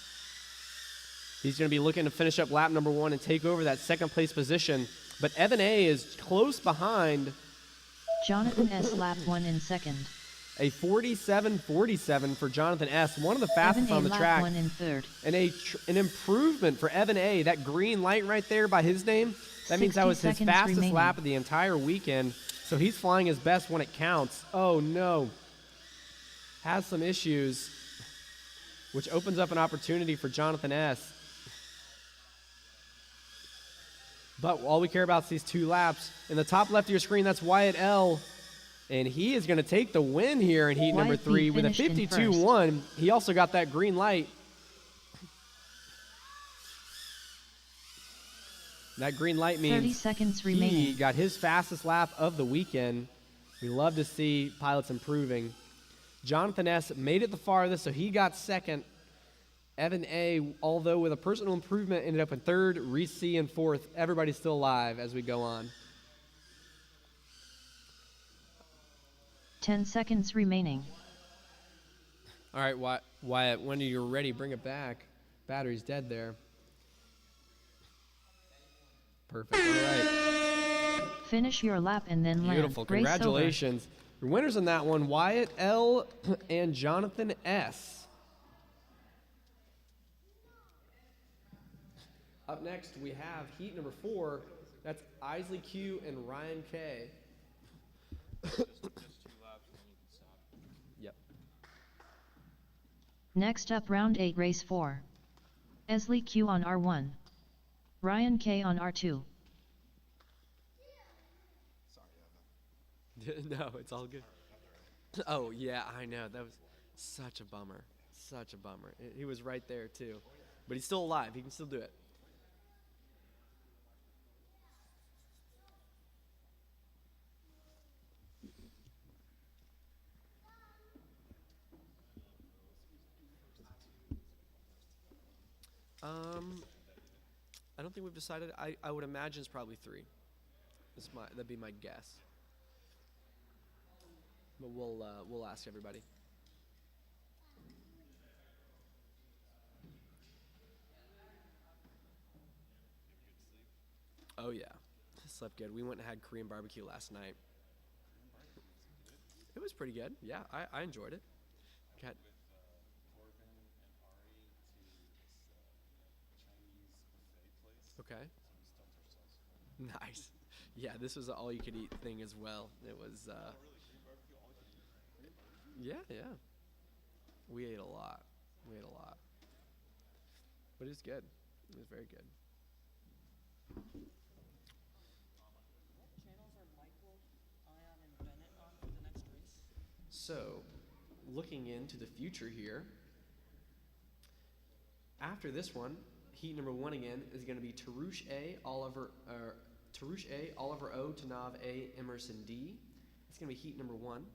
He's going to be looking to finish up lap number 1 and take over that second place position. But Evan A. is close behind. Jonathan S. lap 1 in second. A 47.47 for Jonathan S., one of the fastest Evan A. on the lap track. 1 in third. And an improvement for Evan A. That green light right there by his name, that means that was his 60 seconds fastest remaining. lap of the entire weekend. So he's flying his best when it counts. Oh, no. Has some issues, which opens up an opportunity for Jonathan S. But all we care about is these 2 laps. In the top left of your screen, that's Wyatt L., and he is going to take the win here in heat number Wyatt B 3 with a finished in 52.1. He also got that green light. That green light means 30 seconds he remaining. got his fastest lap of the weekend. We love to see pilots improving. Jonathan S. made it the farthest, so he got second. Evan A., although with a personal improvement, ended up in third. Reese C. in fourth. Everybody's still alive as we go on. 10 seconds remaining. All right, Wyatt, when you're ready, bring it back. Battery's dead there. Perfect. All right. Finish your lap and then land. Beautiful. Race over. Congratulations. Your winners in that one, Wyatt L. and Jonathan S. Up next, we have heat number 4. That's Isley Q and Ryan K. Yep. Next up, round 8, race 4. Esley Q on R1. Ryan K on R2. No, it's all good. Oh, yeah, I know. That was such a bummer. Such a bummer. He was right there, too. But he's still alive. He can still do it. I don't think we've decided. I would imagine it's probably 3. That'd be my guess. But we'll ask everybody. Oh yeah, slept good. We went and had Korean barbecue last night. It was pretty good. Yeah, I enjoyed it. Got okay. Nice. Yeah, this was an all-you-could-eat thing as well. It was. Yeah. We ate a lot. But it was good. It was very good. What channels are Michael, Ion, and Bennett on for the next race? So, looking into the future here, after this one, heat number 1 again is going to be Tarush A, Oliver O, Tanav A, Emerson D. It's going to be heat number 1.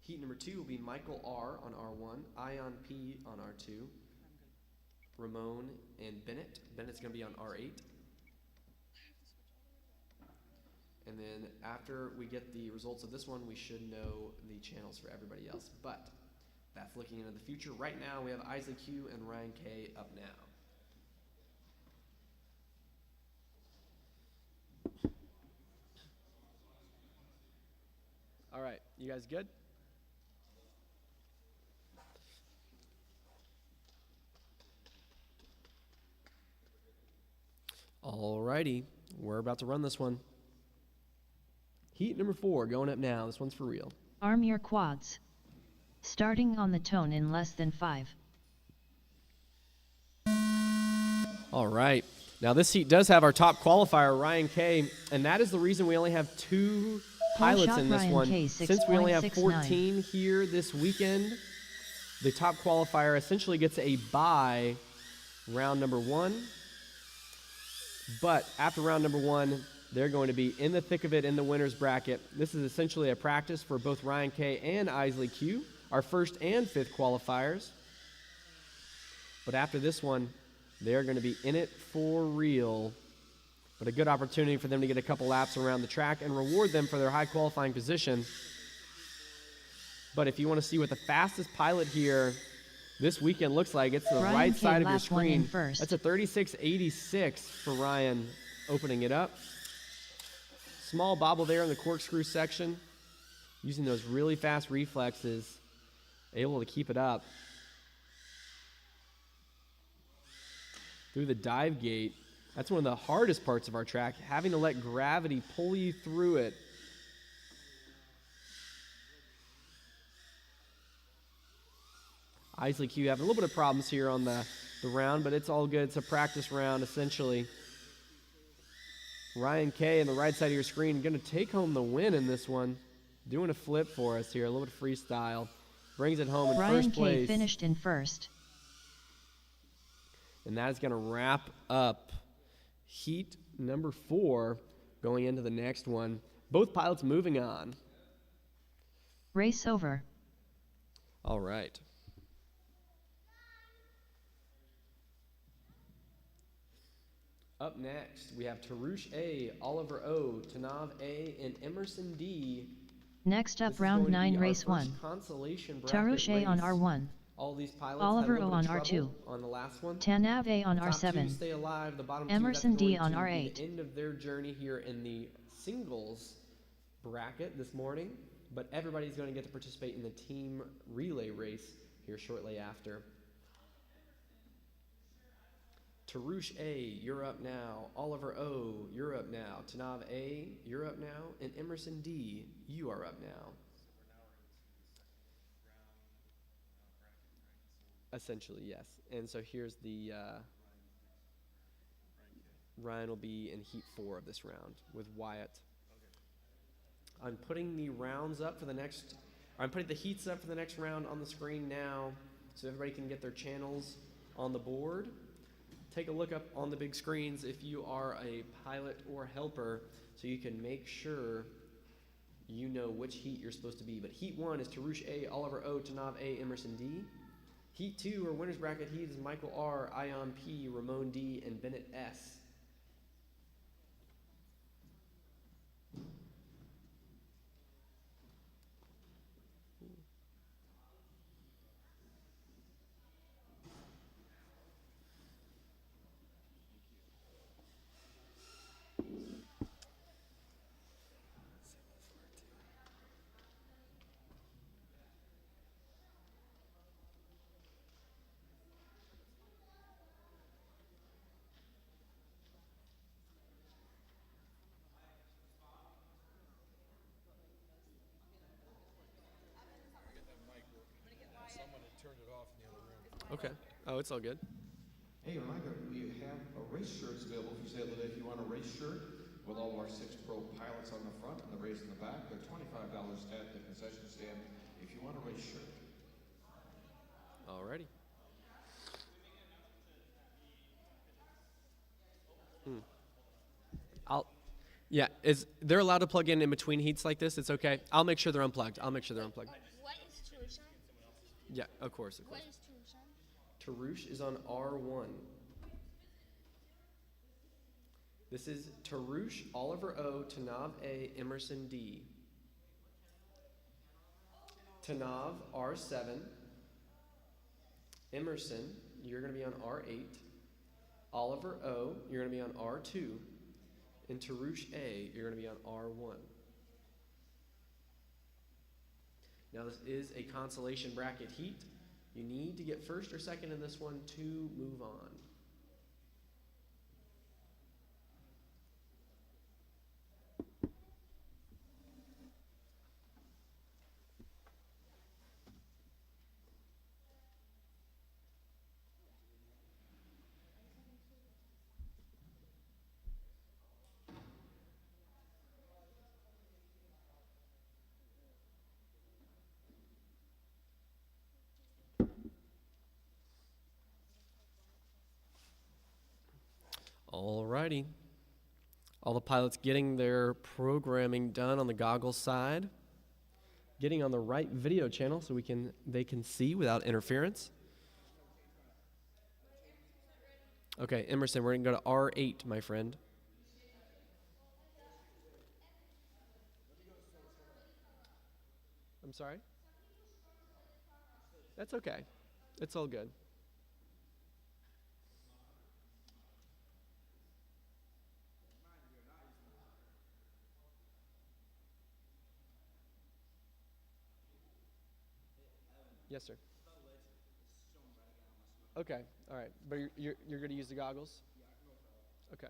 Heat number 2 will be Michael R on R1, Ion P on R2, Ramon and Bennett. Bennett's going to be on R8. And then after we get the results of this one, we should know the channels for everybody else. But that's looking into the future. Right now, we have Isley Q and Ryan K up now. All right, you guys good? All righty, we're about to run this one. Heat number 4 going up now. This one's for real. Arm your quads. Starting on the tone in less than 5. All right. Now this heat does have our top qualifier, Ryan K, and that is the reason we only have 2 pilots in this Ryan one. K, Since we only have 6.69. 14 here this weekend, the top qualifier essentially gets a bye round number 1. But after round number 1, they're going to be in the thick of it in the winner's bracket. This is essentially a practice for both Ryan K and Isley Q, our first and fifth qualifiers. But after this one, they're going to be in it for real. But a good opportunity for them to get a couple laps around the track and reward them for their high qualifying position. But if you want to see what the fastest pilot here this weekend looks like, it's the Ryan right K side of your lap one in screen. first. That's a 36.86 for Ryan opening it up. Small bobble there in the corkscrew section. Using those really fast reflexes, able to keep it up. Through the dive gate. That's one of the hardest parts of our track, having to let gravity pull you through it. Isley Q having a little bit of problems here on the round, but it's all good. It's a practice round, essentially. Ryan K on the right side of your screen going to take home the win in this one. Doing a flip for us here, a little bit of freestyle. Brings it home in Ryan first place. K finished in first. And that is going to wrap up heat number 4 going into the next one. Both pilots moving on. Race over. All right. Up next, we have Tarush A, Oliver O, Tanav A, and Emerson D. Next up, This is round going to 9, be our race first 1. Consolation bracket Tarush A on race. R1. All these pilots Oliver had a O little on bit of trouble R2. on the last one. Tanav A on The top 2 R7. stay alive. The bottom Emerson 2, D that's on going to be R8. the end of their journey here in the singles bracket this morning. But everybody's going to get to participate in the team relay race here shortly after. Tarush A, you're up now. Oliver O, you're up now. Tanav A, you're up now. And Emerson D, you are up now. Essentially, yes. And so here's the Ryan will be in heat 4 of this round with Wyatt. I'm putting the rounds up for the next. I'm putting the heats up for the next round on the screen now, so everybody can get their channels on the board. Take a look up on the big screens if you are a pilot or helper, so you can make sure you know which heat you're supposed to be. But heat 1 is Tarush A, Oliver O, Tanav A, Emerson D. Heat 2, or winner's bracket heat, is Michael R, Ion P, Ramon D, and Bennett S. Someone had turned it off in the other room. Okay. Oh, it's all good. Hey, reminder, we have race shirts available if you say that if you want a race shirt with all of our 6 pro pilots on the front and the race in the back. They're $25 at the concession stand if you want a race shirt. Alrighty. They're allowed to plug in between heats like this? It's okay. I'll make sure they're unplugged. What is Tarush on? Yeah, of course. What is Tarush on? Tarush is on R1. This is Tarush, Oliver O, Tanav A, Emerson D. Tanav, R7. Emerson, you're going to be on R8. Oliver O, you're going to be on R2. And Tarush A, you're going to be on R1. Now this is a consolation bracket heat. You need to get first or second in this one to move on. Alrighty. All the pilots getting their programming done on the goggles side. Getting on the right video channel so they can see without interference. Okay, Emerson, we're going to go to R8, my friend. I'm sorry? That's okay. It's all good. Yes, sir. Okay, all right. But you're going to use the goggles? Okay.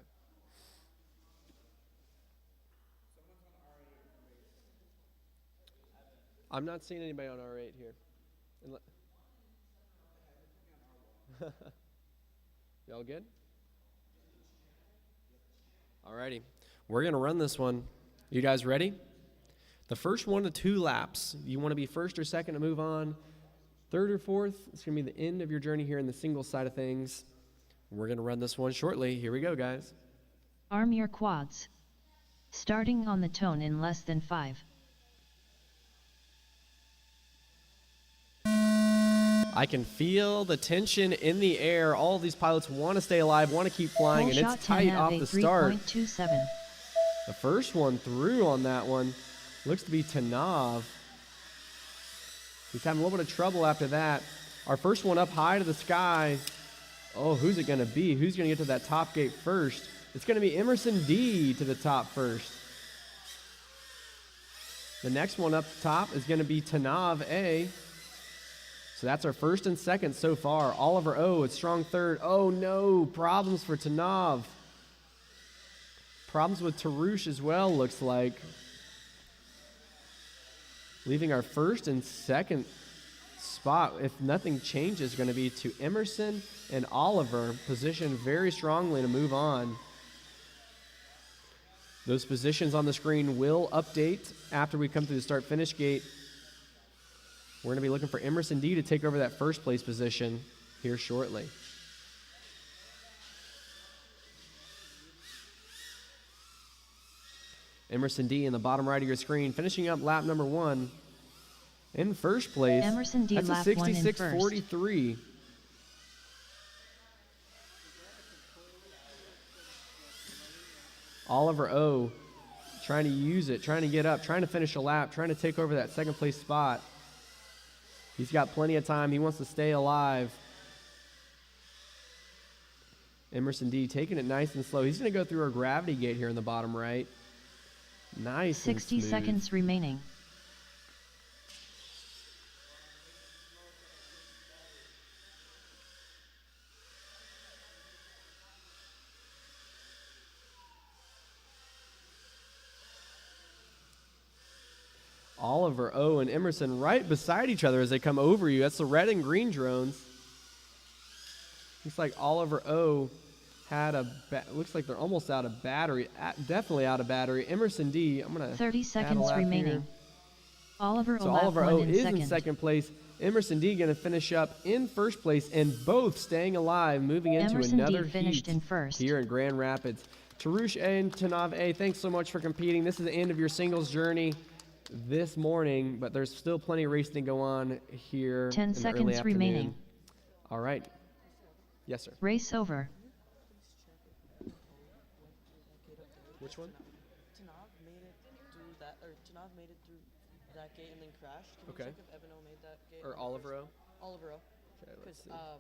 I'm not seeing anybody on R8 here. Y'all good? Alrighty. We're going to run this one. You guys ready? The first 1 to 2 laps, you want to be first or second to move on. Third or fourth, it's going to be the end of your journey here in the single side of things. We're going to run this one shortly. Here we go, guys. Arm your quads. Starting on the tone in less than 5. I can feel the tension in the air. All of these pilots want to stay alive, want to keep flying, and it's tight off the start. 3.27. The first one through on that one looks to be Tanav. He's having a little bit of trouble after that. Our first one up high to the sky. Oh, who's it going to be? Who's going to get to that top gate first? It's going to be Emerson D to the top first. The next one up top is going to be Tanav A. So that's our first and second so far. Oliver O, it's strong third. Oh no, problems for Tanav. Problems with Tarush as well, looks like. Leaving our first and second spot, if nothing changes, going to be to Emerson and Oliver, positioned very strongly to move on. Those positions on the screen will update after we come through the start-finish gate. We're going to be looking for Emerson D to take over that first place position here shortly. Emerson D in the bottom right of your screen, finishing up lap number 1 in first place. Emerson D that's lap a 66.43. Oliver O trying to use it, trying to get up, trying to finish a lap, trying to take over that second place spot. He's got plenty of time. He wants to stay alive. Emerson D taking it nice and slow. He's going to go through our gravity gate here in the bottom right. Nice 60 and smooth. seconds remaining. Oliver O and Emerson right beside each other as they come over you. That's the red and green drones. Looks like Oliver O had looks like they're almost out of battery. Definitely out of battery. Emerson D, I'm going to 30 seconds remaining. Here. Oliver O, so Oliver O is second. in second place. Emerson D going to finish up in first place, and both staying alive, moving into Emerson another D finished heat in first. here in Grand Rapids. Tarush A and Tanav A, thanks so much for competing. This is the end of your singles journey this morning, but there's still plenty of racing to go on here. 10 seconds remaining. All right. Yes, sir. Race over. Which one? Tanav made it through that gate and then crashed. Can Okay. you check if Evan O made that gate? Or Oliver O? Oliver O. Okay, let's see. I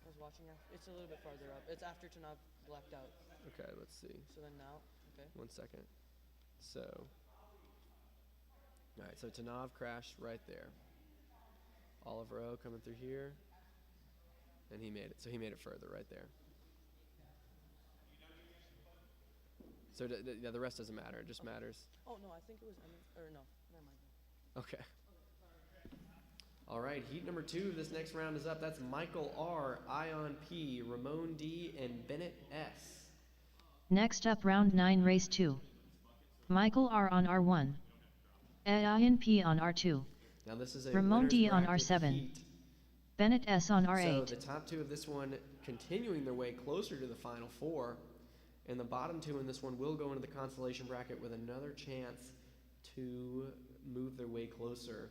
was watching her. It's a little bit farther up. It's after Tanav blacked out. Okay, let's see. So then now, okay. 1 second. So, all right, so Tanav crashed right there. Oliver O coming through here. And he made it. So he made it further right there. So yeah, the rest doesn't matter. It just matters. Oh, no, I think it was Evan. Or no, never mind. Okay. All right, heat number 2 of this next round is up. That's Michael R, Ion P, Ramon D, and Bennett S. Next up, round 9, race 2. Michael R on R1. Ion P on R2. Now this is a Ramon D on bracket R7. heat. Bennett S on So R8. the top two of this one continuing their way closer to the final four, and the bottom two in this one will go into the consolation bracket with another chance to move their way closer.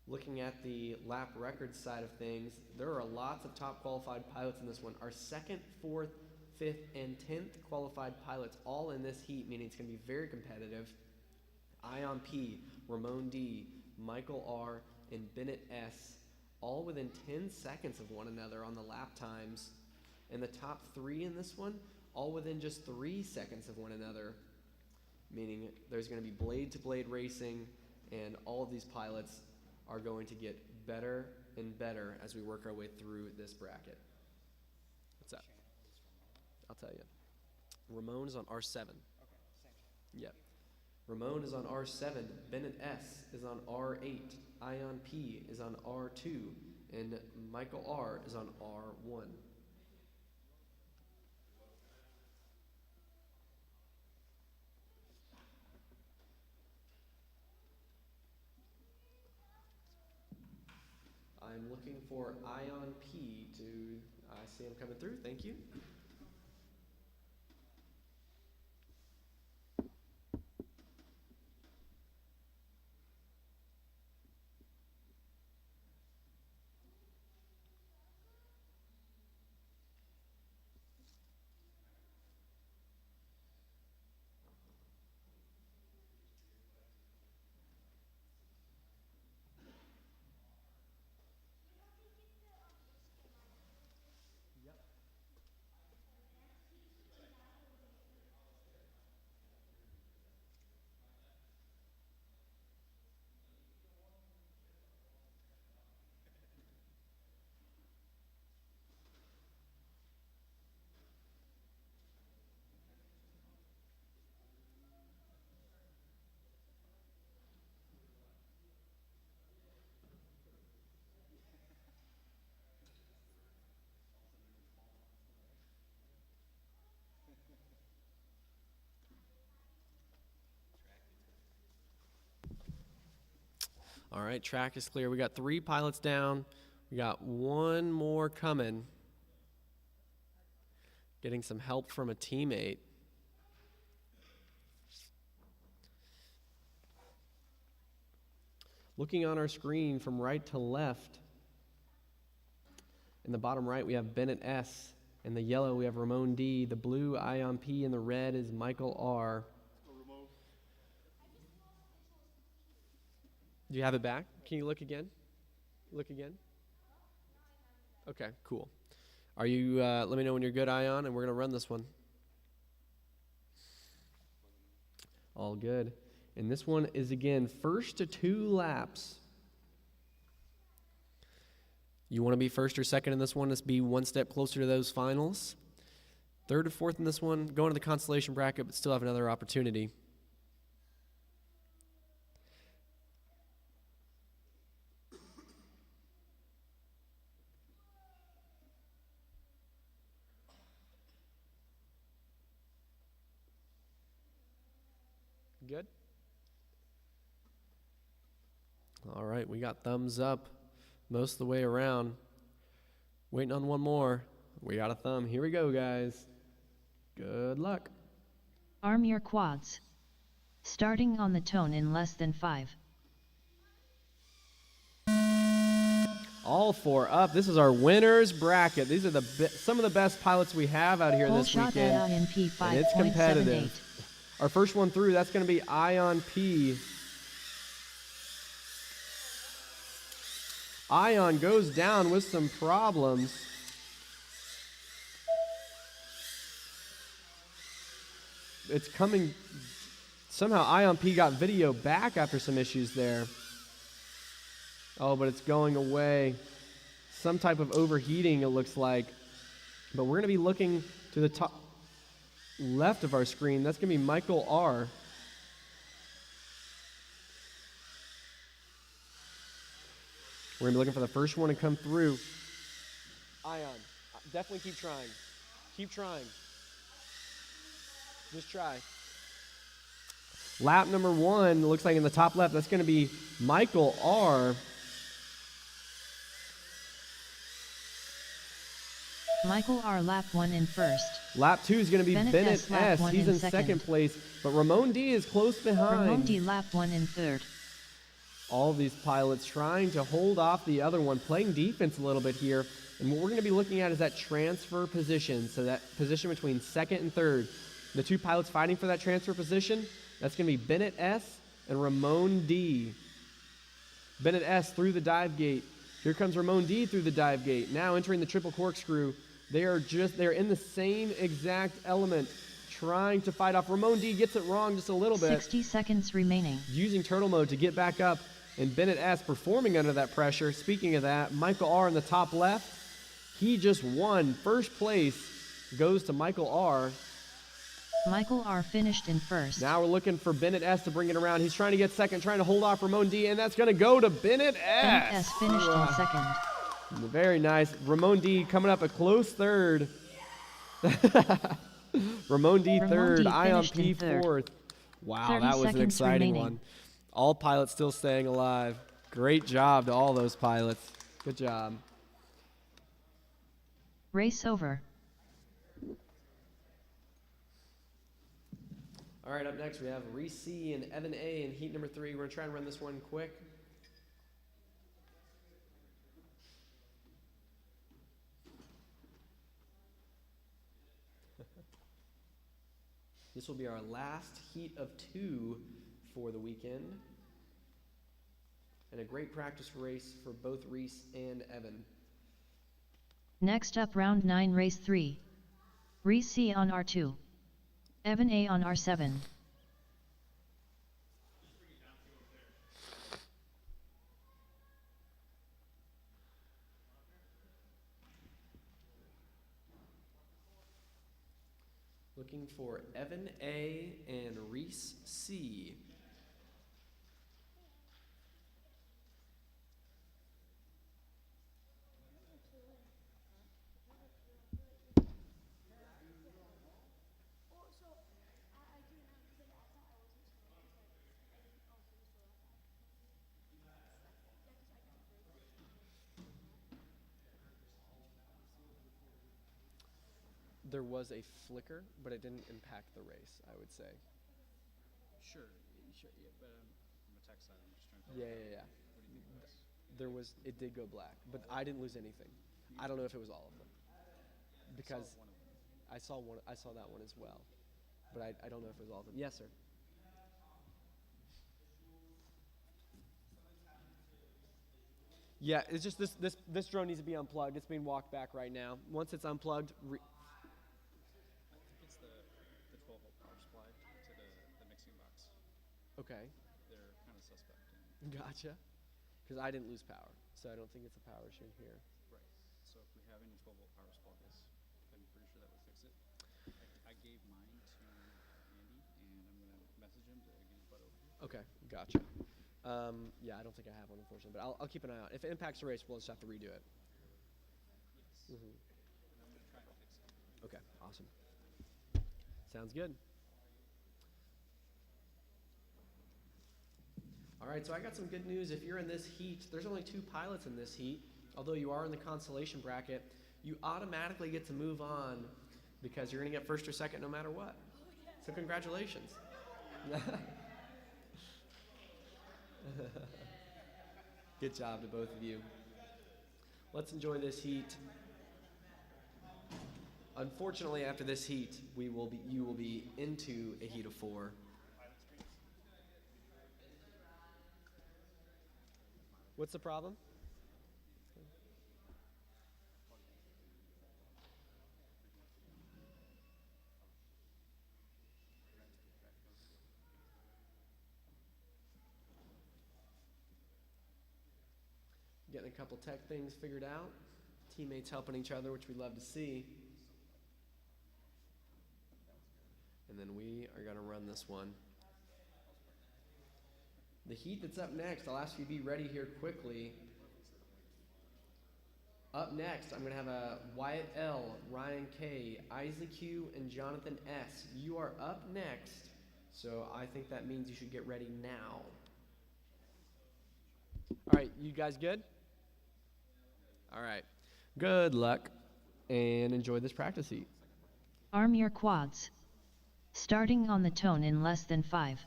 Looking at the lap record side of things, there are lots of top qualified pilots in this one. Our 2nd, 4th, 5th, and 10th qualified pilots all in this heat, meaning it's going to be very competitive. Ion P, Ramon D, Michael R, and Bennett S, all within 10 seconds of one another on the lap times. And the top 3 in this one, all within just 3 seconds of one another, meaning there's going to be blade-to-blade racing, and all of these pilots are going to get better and better as we work our way through this bracket. What's that? I'll tell you. Ramon is on R7. Okay, same channel. Yep. Ramon is on R7. Bennett S is on R8. Ion P is on R2. And Michael R is on R1. I'm looking for Ion P to, I see him coming through, thank you. All right, track is clear. We got 3 pilots down. We got 1 more coming. Getting some help from a teammate. Looking on our screen from right to left, in the bottom right we have Bennett S. In the yellow we have Ramon D. The blue Ion P, and the red is Michael R. Do you have it back? Can you look again? Look again? Okay, cool. Are you, let me know when you're good, Ion, and we're going to run this one. All good. And this one is, again, first to 2 laps. You want to be first or second in this one, let's be 1 step closer to those finals. 3rd or 4th in this one, going to the consolation bracket, but still have another opportunity. Good? All right, we got thumbs up most of the way around. Waiting on 1 more. We got a thumb. Here we go, guys. Good luck. Arm your quads. Starting on the tone in less than 5. All 4 up. This is our winners bracket. These are some of the best pilots we have out here this weekend. And it's competitive. Our first one through, that's going to be Ion P. Ion goes down with some problems. It's coming. Somehow Ion P got video back after some issues there. Oh, but it's going away. Some type of overheating, it looks like. But we're going to be looking to the top left of our screen. That's going to be Michael R. We're going to be looking for the first one to come through. Ion, definitely keep trying. Keep trying. Just try. Lap number 1, looks like in the top left, that's going to be Michael R. Michael R. lap 1 in first. Lap 2 is going to be Bennett S. He's in second place, but Ramon D is close behind. Ramon D lap 1 in third. All of these pilots trying to hold off the other one, playing defense a little bit here. And what we're going to be looking at is that transfer position, so that position between second and third. The two pilots fighting for that transfer position, that's going to be Bennett S. and Ramon D. Bennett S. through the dive gate. Here comes Ramon D. through the dive gate. Now entering the triple corkscrew. They're in the same exact element, trying to fight off. Ramon D. gets it wrong just a little bit. 60 seconds remaining. Using turtle mode to get back up, and Bennett S. performing under that pressure. Speaking of that, Michael R. in the top left, he just won. First place goes to Michael R. Michael R. finished in first. Now we're looking for Bennett S. to bring it around. He's trying to get second, trying to hold off Ramon D., and that's going to go to Bennett S. Bennett S. finished in second. Very nice. Ramon D. coming up a close third. Ramon D. third. Ion P. fourth. Wow, that was an exciting one. All pilots still staying alive. Great job to all those pilots. Good job. Race over. All right, up next we have Reese C. and Evan A. in heat number 3. We're going to try and run this one quick. This will be our last heat of 2 for the weekend. And a great practice race for both Reese and Evan. Next up, round 9, race 3. Reese C on R2. Evan A on R7. Looking for Evan A and Reese C. There was a flicker, but it didn't impact the race, I would say. Sure, yeah, but from a tech side, I'm just trying to. Yeah. What do you think it was? There was, it did go black, but I didn't lose anything. I don't know if it was all of them, because I saw that one as well, but I don't know if it was all of them. Yes, sir. Yeah, it's just this drone needs to be unplugged. It's being walked back right now. Once it's unplugged. It's the 12-volt power supply to the mixing box. Okay. They're kind of suspect. Gotcha. Because I didn't lose power, so I don't think it's a power issue in here. Right. So if we have any 12-volt power supplies, I'm pretty sure that would fix it. I gave mine to Andy, and I'm going to message him to get his butt over here. Okay, gotcha. Yeah, I don't think I have one, unfortunately, but I'll keep an eye out. If it impacts the race, we'll just have to redo it. Yes. Mm-hmm. And I'm going to try and fix it. Okay, awesome. Sounds good. All right, so I got some good news. If you're in this heat, there's only 2 pilots in this heat. Although you are in the consolation bracket, you automatically get to move on because you're going to get first or second no matter what. So congratulations. Good job to both of you. Let's enjoy this heat. Unfortunately, after this heat, you will be into a heat of 4. What's the problem? Getting a couple tech things figured out. Teammates helping each other, which we love to see. And then we are going to run this one. The heat that's up next, I'll ask you to be ready here quickly. Up next, I'm going to have a Wyatt L, Ryan K, Isaac Q, and Jonathan S. You are up next, so I think that means you should get ready now. All right, you guys good? All right. Good luck. and enjoy this practice heat. Arm your quads. Starting on the tone in less than 5.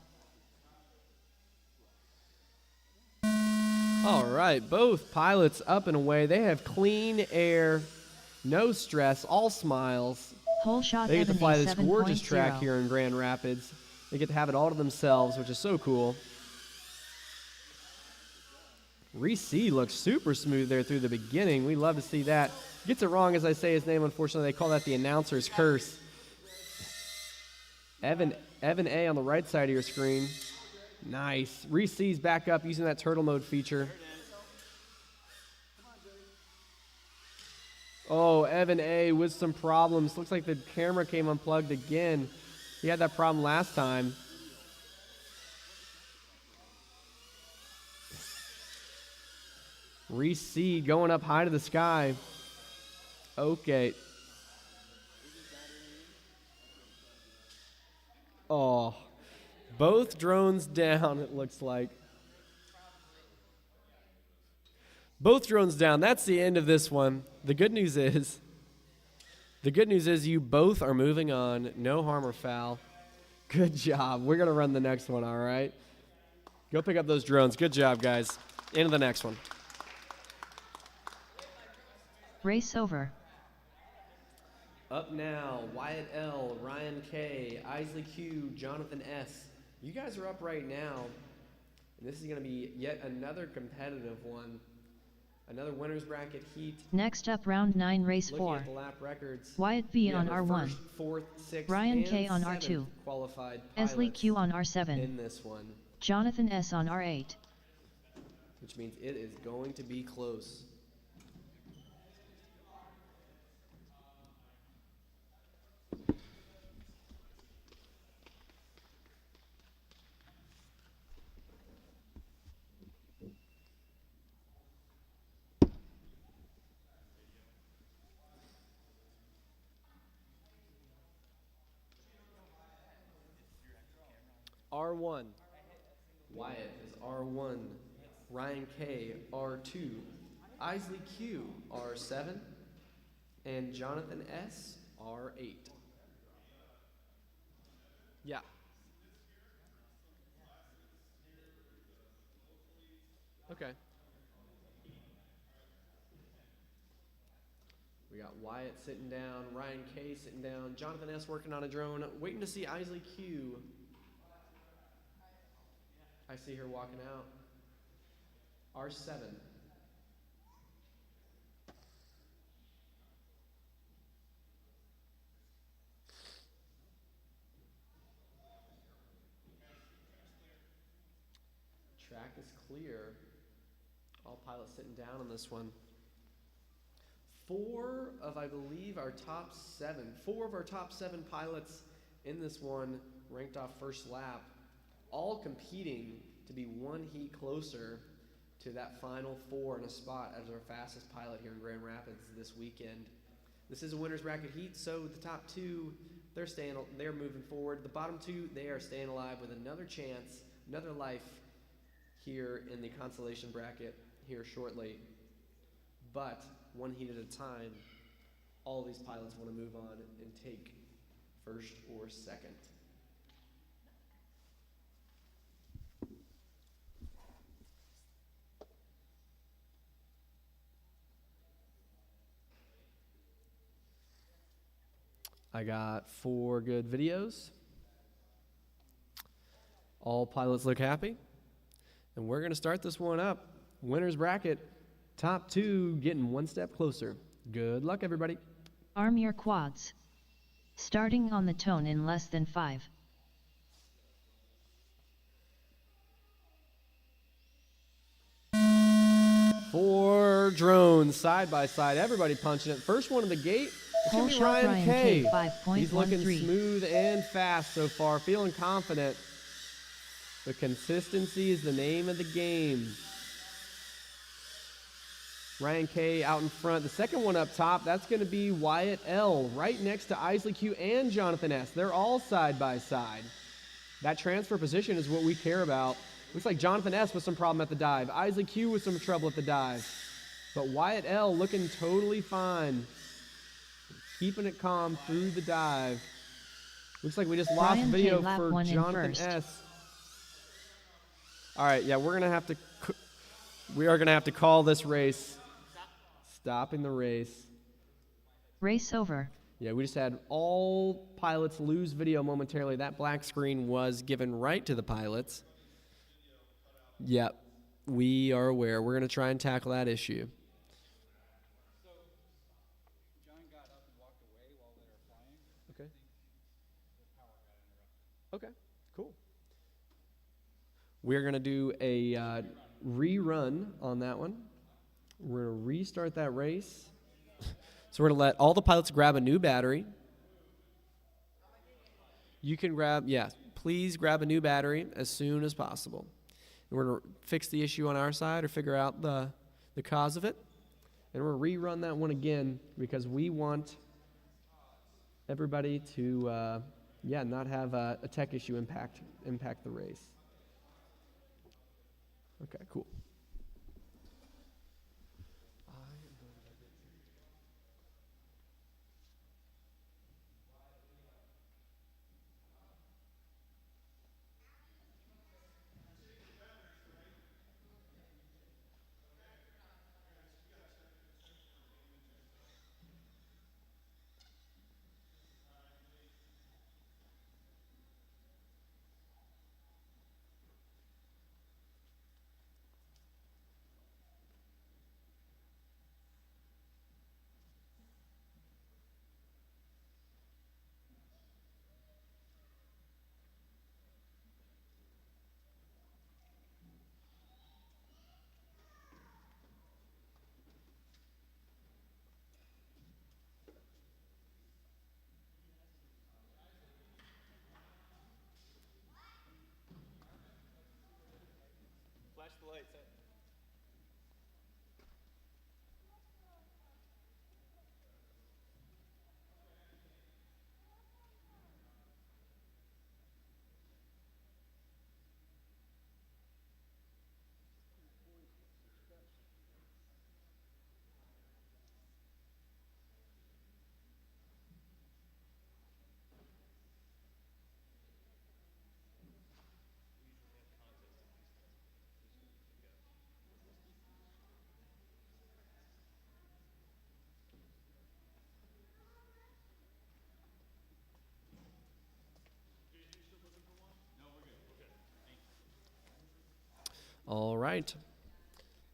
All right, both pilots up and away. They have clean air, no stress, all smiles. Hole shot. They get to Evan fly A this gorgeous 7.0. track here in Grand Rapids. They get to have it all to themselves, which is so cool. Reese looks super smooth there through the beginning. We love to see that. Gets it wrong as I say his name, unfortunately. They call that the announcer's curse. Evan A on the right side of your screen. Nice. Reese's back up using that turtle mode feature. Oh, Evan A with some problems. Looks like the camera came unplugged again. He had that problem last time. Reese going up high to the sky. Okay. Oh, both drones down, it looks like. Both drones down. That's the end of this one. The good news is you both are moving on. No harm or foul. Good job. We're going to run the next one, all right? Go pick up those drones. Good job, guys. Into the next one. Race over. Up now, Wyatt L., Ryan K., Isley Q., Jonathan S. You guys are up right now, and this is going to be yet another competitive one. Another winner's bracket heat. Next up, round 9, race Looking 4. at the lap records, Wyatt B on R1. First, fourth, sixth, Ryan and K on seventh R2. qualified Esley pilots Q on R7. in this one, Jonathan S on R8. which means it is going to be close. R1. Wyatt is R1. Ryan K, R2. Isley Q, R7. And Jonathan S, R8. Yeah. Okay. We got Wyatt sitting down, Ryan K sitting down, Jonathan S working on a drone, waiting to see Isley Q. I see her walking out. R7. Track is clear. All pilots sitting down on this one. Four of our top seven pilots in this one ranked off first lap, all competing to be one heat closer to that final 4 in a spot as our fastest pilot here in Grand Rapids this weekend. This is a winner's bracket heat, so the top 2, they're moving forward. The bottom 2, they are staying alive with another chance, another life here in the Consolation bracket here shortly. But one heat at a time, all these pilots want to move on and take first or second. I got 4 good videos. All pilots look happy. And we're going to start this one up. Winner's bracket, top 2 getting one step closer. Good luck, everybody. Arm your quads. Starting on the tone in less than 5. Four drones side by side. Everybody punching it. First one in the gate. It's going to be Ryan K. He's looking smooth and fast so far. Feeling confident. But consistency is the name of the game. Ryan K out in front. The second one up top, that's going to be Wyatt L. right next to Isley Q and Jonathan S. They're all side by side. That transfer position is what we care about. Looks like Jonathan S with some problem at the dive. Isley Q with some trouble at the dive. But Wyatt L looking totally fine. keeping it calm through the dive. Looks like we just lost Brian video K. lap for 1 in Jonathan first. S. All right, yeah, we are gonna have to call this race. Stopping the race. Race over. Yeah, we just had all pilots lose video momentarily. That black screen was given right to the pilots. Yep, we are aware. We're going to try and tackle that issue. So, John got up and walked away while they were flying. Okay. I think the power got interrupted. Okay, cool. We're going to do a rerun on that one. We're going to restart that race. So we're going to let all the pilots grab a new battery. You can please grab a new battery as soon as possible. And we're going to fix the issue on our side or figure out the cause of it. And we're going to rerun that one again because we want everybody to, not have a tech issue impact the race. Okay, cool. Flash the lights. All right.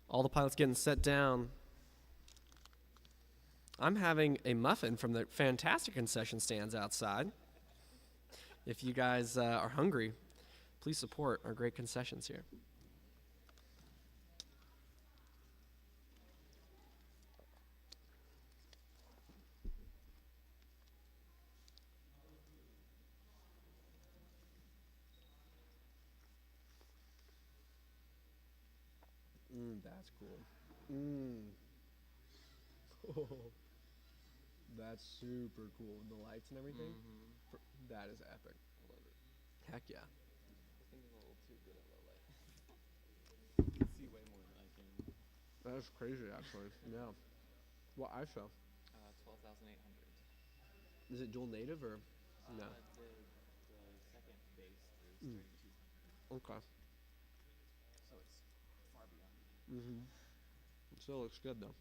All the pilots getting set down. I'm having a muffin from the fantastic concession stands outside. If you guys are hungry, please support our great concessions here. That's cool. Oh, that's super cool. The lights and everything. That is epic. I love it. Heck yeah. This thing is a little too good at low light. You can see way more than I can. That's crazy, actually. Yeah. What ISO? 12,800. Is it dual native or no? The second base is 3200. Okay. So it's far beyond. It still looks good though.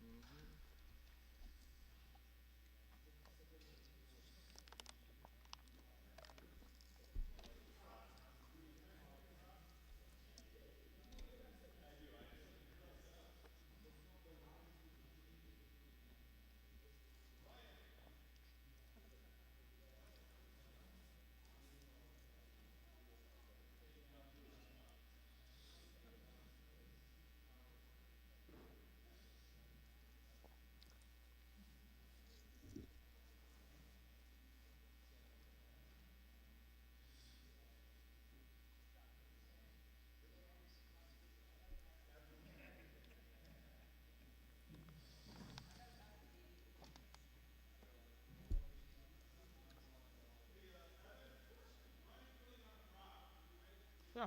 Yeah,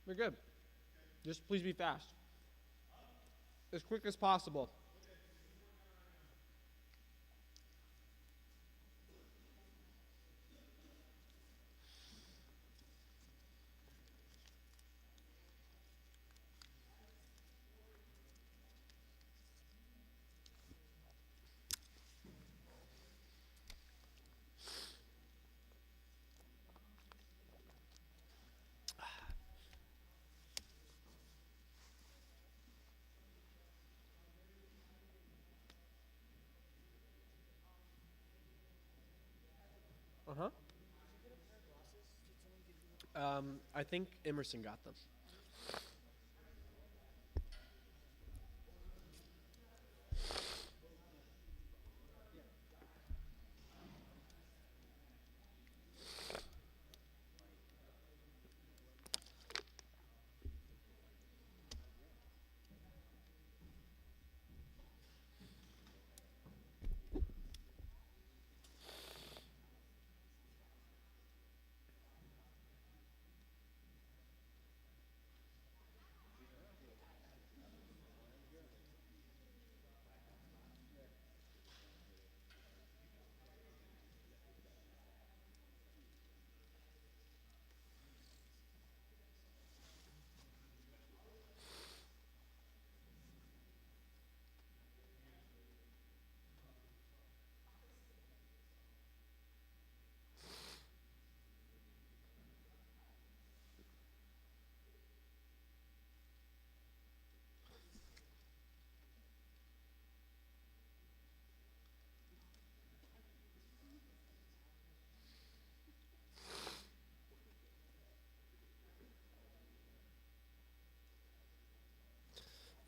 we're good. Just please be fast. As quick as possible. Uh-huh. I think Emerson got them.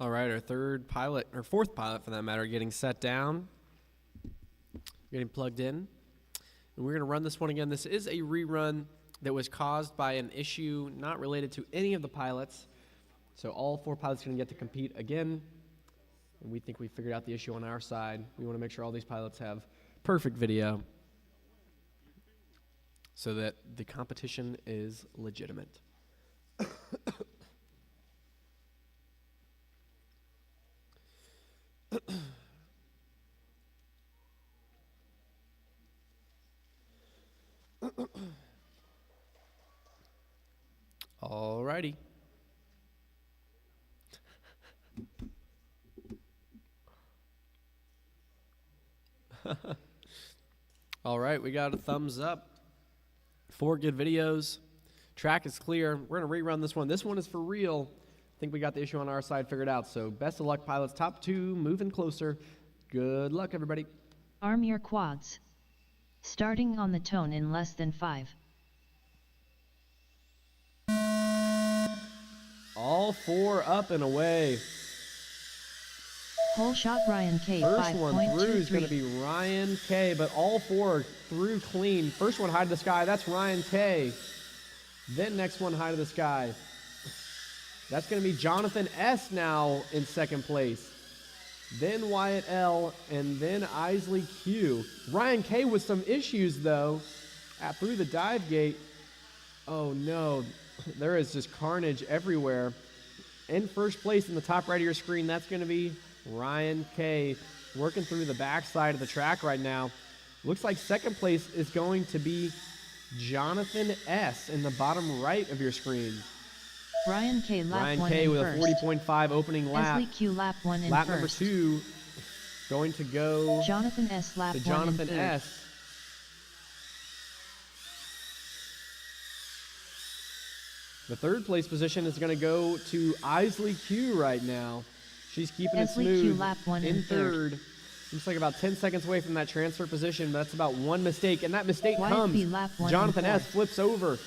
All right, our third pilot, or fourth pilot for that matter, getting set down, getting plugged in. And we're going to run this one again. This is a rerun that was caused by an issue not related to any of the pilots. So all 4 pilots are going to get to compete again. And we think we figured out the issue on our side. We want to make sure all these pilots have perfect video so that the competition is legitimate. All righty. All right, we got a thumbs up. 4 good videos. Track is clear. We're going to rerun this one. This one is for real. I think we got the issue on our side figured out. So best of luck, pilots. Top 2 moving closer. Good luck, everybody. Arm your quads. Starting on the tone in less than 5. All 4 up and away. Hole shot Ryan K. First one through is going to be Ryan K, but all 4 are through clean. First one high to the sky, that's Ryan K. Then next one high to the sky. That's going to be Jonathan S. now in second place. Then Wyatt L. and then Isley Q. Ryan K with some issues though through the dive gate. Oh no, there is just carnage everywhere. In first place in the top right of your screen, that's going to be Ryan K. working through the backside of the track right now. Looks like second place is going to be Jonathan S. in the bottom right of your screen. Ryan K. lap Ryan 1 K. in with first. a 40.5 opening lap. Isley Q lap 1 in lap first. number 2 going to go Jonathan S. lap to 1 Jonathan in third. S. The third place position is going to go to Isley Q right now. She's keeping Isley it Q smooth lap 1 in in third. Looks like about 10 seconds away from that transfer position, but that's about one mistake, and that mistake Wyatt comes. B lap 1 Jonathan in S. fourth. flips over.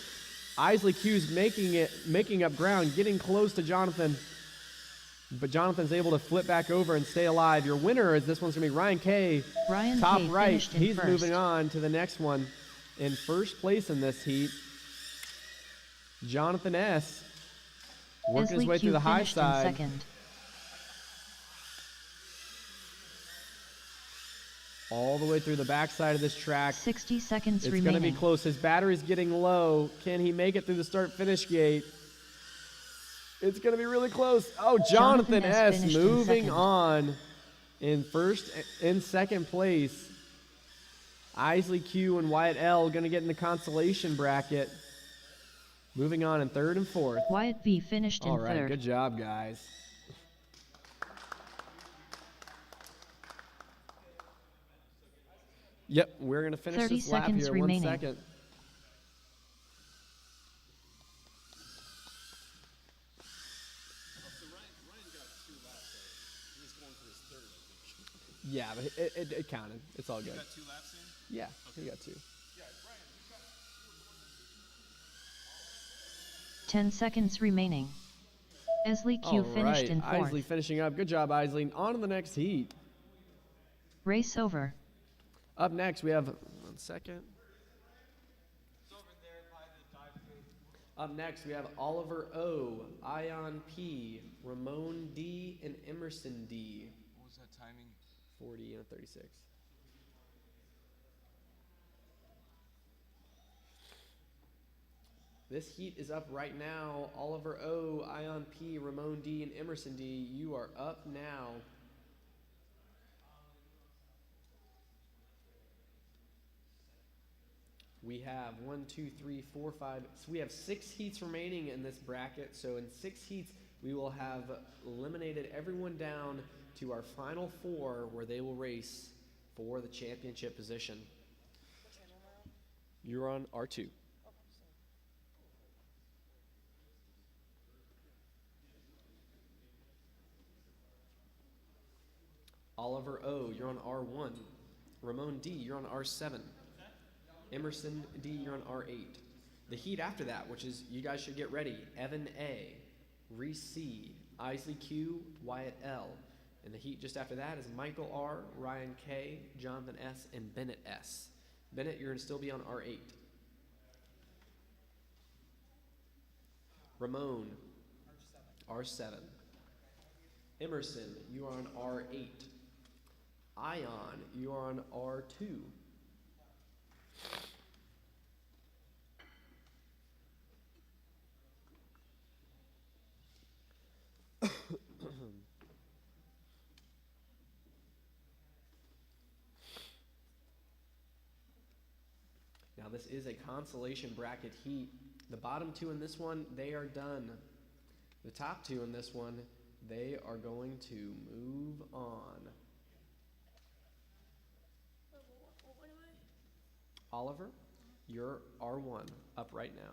Isley Q's making up ground, getting close to Jonathan, but Jonathan's able to flip back over and stay alive. Your winner is this one's going to be Ryan K. Ryan Top K. right. finished in He's first. moving on to the next one. In first place in this heat, Jonathan S. working Isley his way Q through the high finished in side. second. All the way through the backside of this track. 60 seconds It's remaining. going to be close. His battery's getting low. Can he make it through the start-finish gate? It's going to be really close. Oh, Jonathan S. finished in moving second. on in second place. Isley Q and Wyatt L. going to get in the consolation bracket. Moving on in third and fourth. Wyatt B finished in All right, third. good job, guys. Yep, we're going to finish 30 this lap seconds here. remaining. 1 second. So Ryan got 2 laps though. He was going for his third, I think. Yeah, but it counted. It's all You good. got 2 laps in? Yeah, he got 2. Yeah, Ryan 10 seconds remaining. Isley Q finished in fourth. Isley finishing up. Good job, Isley. On to the next heat. Race over. Up next, we have, 1 second. Up next, we have Oliver O, Ion P, Ramon D, and Emerson D. What was that timing? 40 and 36. This heat is up right now. Oliver O, Ion P, Ramon D, and Emerson D. You are up now. We have 1, 2, 3, 4, 5. So we have 6 heats remaining in this bracket. So in 6 heats, we will have eliminated everyone down to our final 4, where they will race for the championship position. What channel am I on? You're on R2. Oliver O, you're on R1. Ramon D, you're on R7. Emerson D, you're on R8. The heat after that, which is, you guys should get ready, Evan A, Reese C, Isley Q, Wyatt L. And the heat just after that is Michael R, Ryan K, Jonathan S, and Bennett S. Bennett, you're going to still be on R8. Ramon, R7. Emerson, you are on R8. Ion, you are on R2. Now this is a consolation bracket heat. The bottom 2 in this one, they are done. The top 2 in this one, they are going to move on. What am I? Oliver, you're R1, up right now.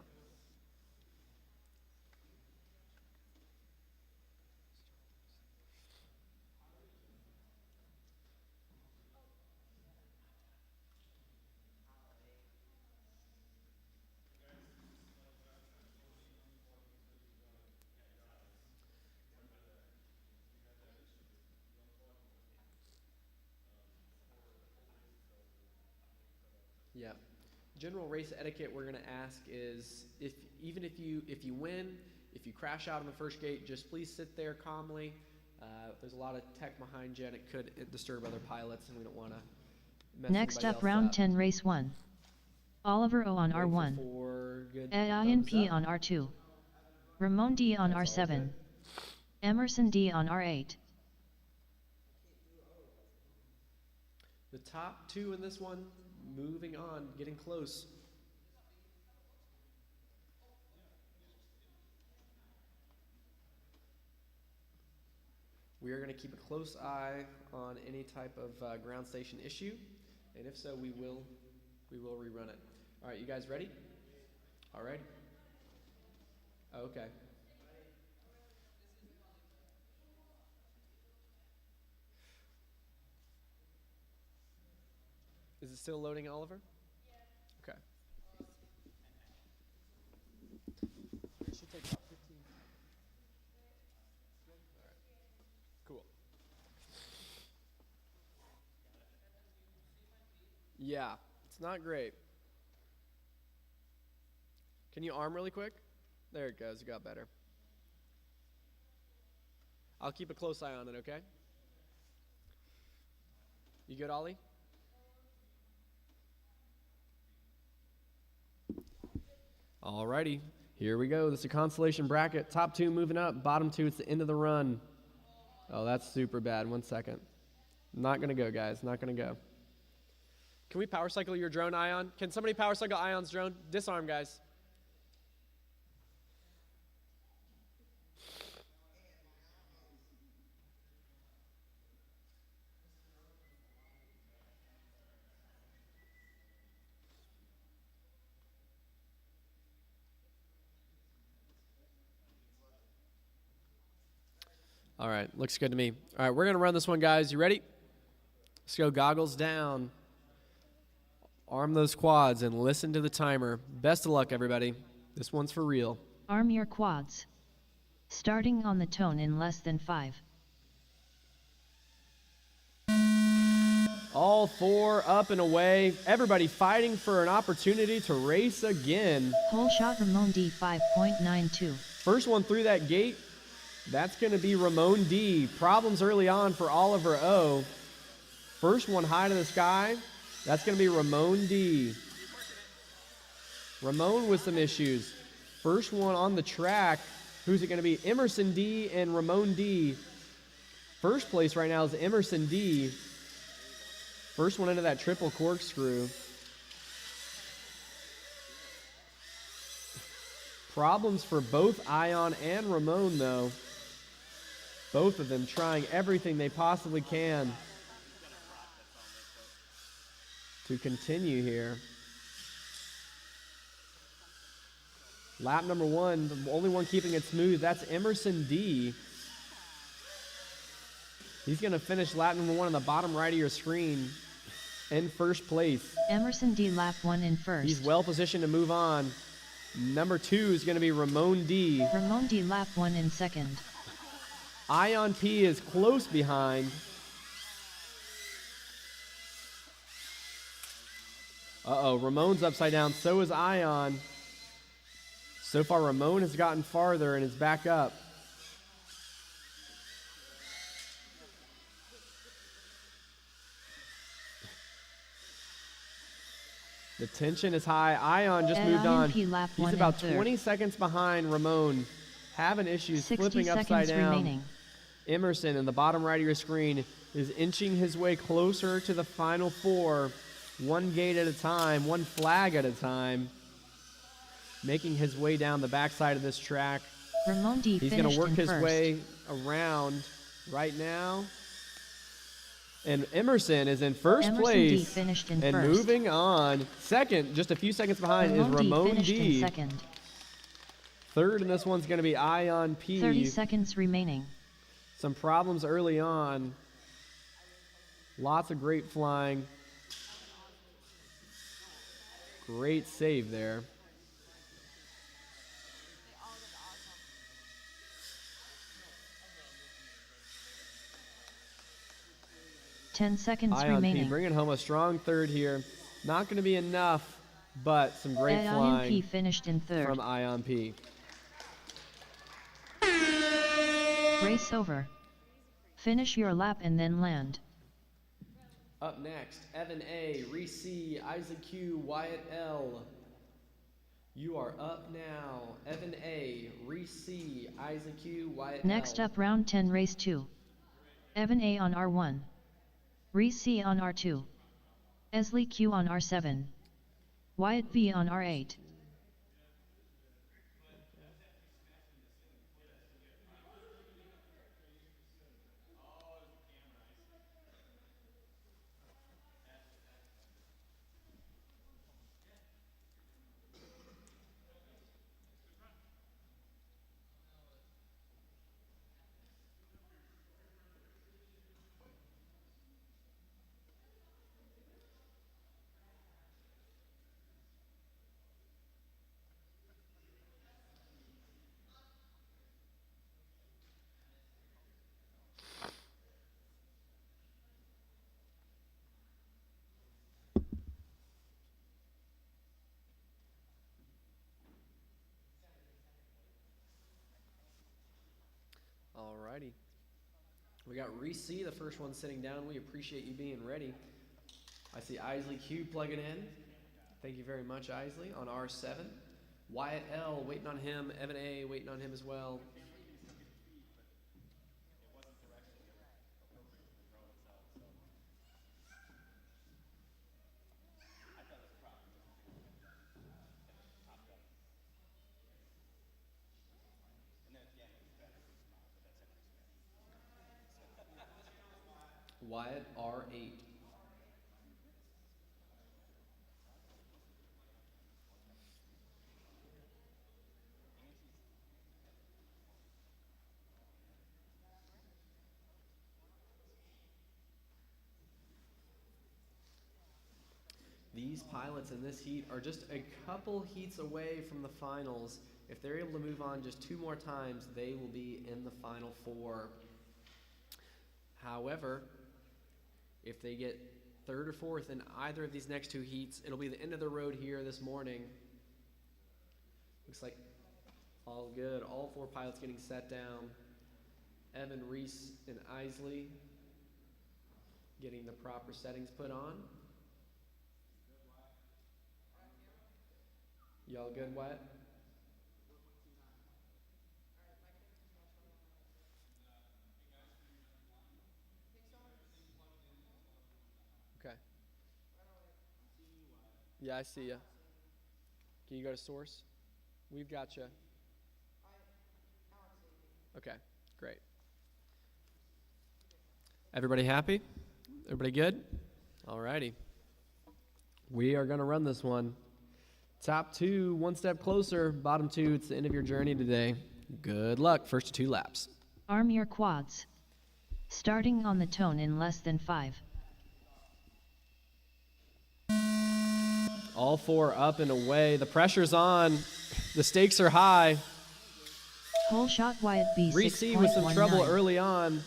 Yeah. General race etiquette we're going to ask is, if you win, if you crash out on the first gate, just please sit there calmly. There's a lot of tech behind you, and it could disturb other pilots, and we don't want to mess Next anybody up, else round up. 10, race 1. Oliver O on Wait R1. for good Ian thumbs P up. on R2. Ramon D on That's all R7. good. Emerson D on R8. The top 2 in this one, moving on, getting close. We are going to keep a close eye on any type of ground station issue, and if so, we will rerun it. All right, you guys ready? All right. Okay. Is it still loading, Oliver? Yeah. Okay. It should take about 15. All right. Cool. Yeah, it's not great. Can you arm really quick? There it goes. It got better. I'll keep a close eye on it, okay? You good, Ollie? Alrighty, here we go. This is a consolation bracket. Top 2 moving up. Bottom 2, it's the end of the run. Oh, that's super bad. 1 second. Not going to go, guys. Not going to go. Can we power cycle your drone, Ion? Can somebody power cycle Ion's drone? Disarm, guys. All right, looks good to me. All right, we're going to run this one, guys. You ready? Let's go goggles down. Arm those quads and listen to the timer. Best of luck, everybody. This one's for real. Arm your quads. Starting on the tone in less than 5. All 4 up and away. Everybody fighting for an opportunity to race again. Hole shot Ramon D 5.92. First one through that gate, that's going to be Ramon D. Problems early on for Oliver O. First one high to the sky, that's going to be Ramon D. Ramon with some issues. First one on the track, who's it going to be? Emerson D and Ramon D. First place right now is Emerson D. First one into that triple corkscrew. Problems for both Ion and Ramon, though. Both of them trying everything they possibly can to continue here. Lap number 1, the only one keeping it smooth, that's Emerson D. He's going to finish lap number 1 on the bottom right of your screen in first place. Emerson D lap 1 in first. He's well positioned to move on. Number 2 is going to be Ramon D. Ramon D lap 1 in second. Ion P is close behind. Uh-oh, Ramon's upside down, so is Ion. So far, Ramon has gotten farther and is back up. The tension is high. Ion just moved on. He's about 20 seconds behind Ramon. Having issues flipping upside down. Remaining. Emerson in the bottom right of your screen is inching his way closer to the final 4. One gate at a time, one flag at a time. Making his way down the backside of this track. Ramon D He's going to work his way around right now. And Emerson is in first place and moving on. Second, just a few seconds behind, is Ramon D. Second. Third in this one's going to be Ion P. 30 seconds remaining. Some problems early on. Lots of great flying. Great save there. Ten seconds Ion remaining. P bringing home a strong third here. Not going to be enough, but some great flying P finished in third. from Ion P. Race over. Finish your lap and then land. Up next, Evan A, Reese C, Isaac Q, Wyatt L. You are up now. Evan A, Reese C, Isaac Q, Wyatt L. Next up, round 10, race 2. Evan A on R1. Reese C on R2. Esley Q on R7. Wyatt B on R8. Alrighty. We got Reese C, the first one sitting down. We appreciate you being ready. I see Isley Q plugging in. Thank you very much, Isley, on R7. Wyatt L waiting on him. Evan A waiting on him as well. Wyatt R8. These pilots in this heat are just a couple heats away from the finals. If they're able to move on just 2 more times, they will be in the Final Four. However, if they get 3rd or 4th in either of these next 2 heats, it'll be the end of the road here this morning. Looks like all good. All 4 pilots getting set down. Evan, Reese, and Isley getting the proper settings put on. Y'all good, Wyatt? Okay. Yeah, I see ya. Can you go to source? We've got you. Okay, great. Everybody happy? Everybody good? All righty. We are going to run this one. Top 2, 1 step closer. Bottom 2, it's the end of your journey today. Good luck. First 2 laps. Arm your quads. Starting on the tone in less than 5. All 4 up and away. The pressure's on. The stakes are high. Whole shot Wyatt B 6.19. Reese with some trouble early on.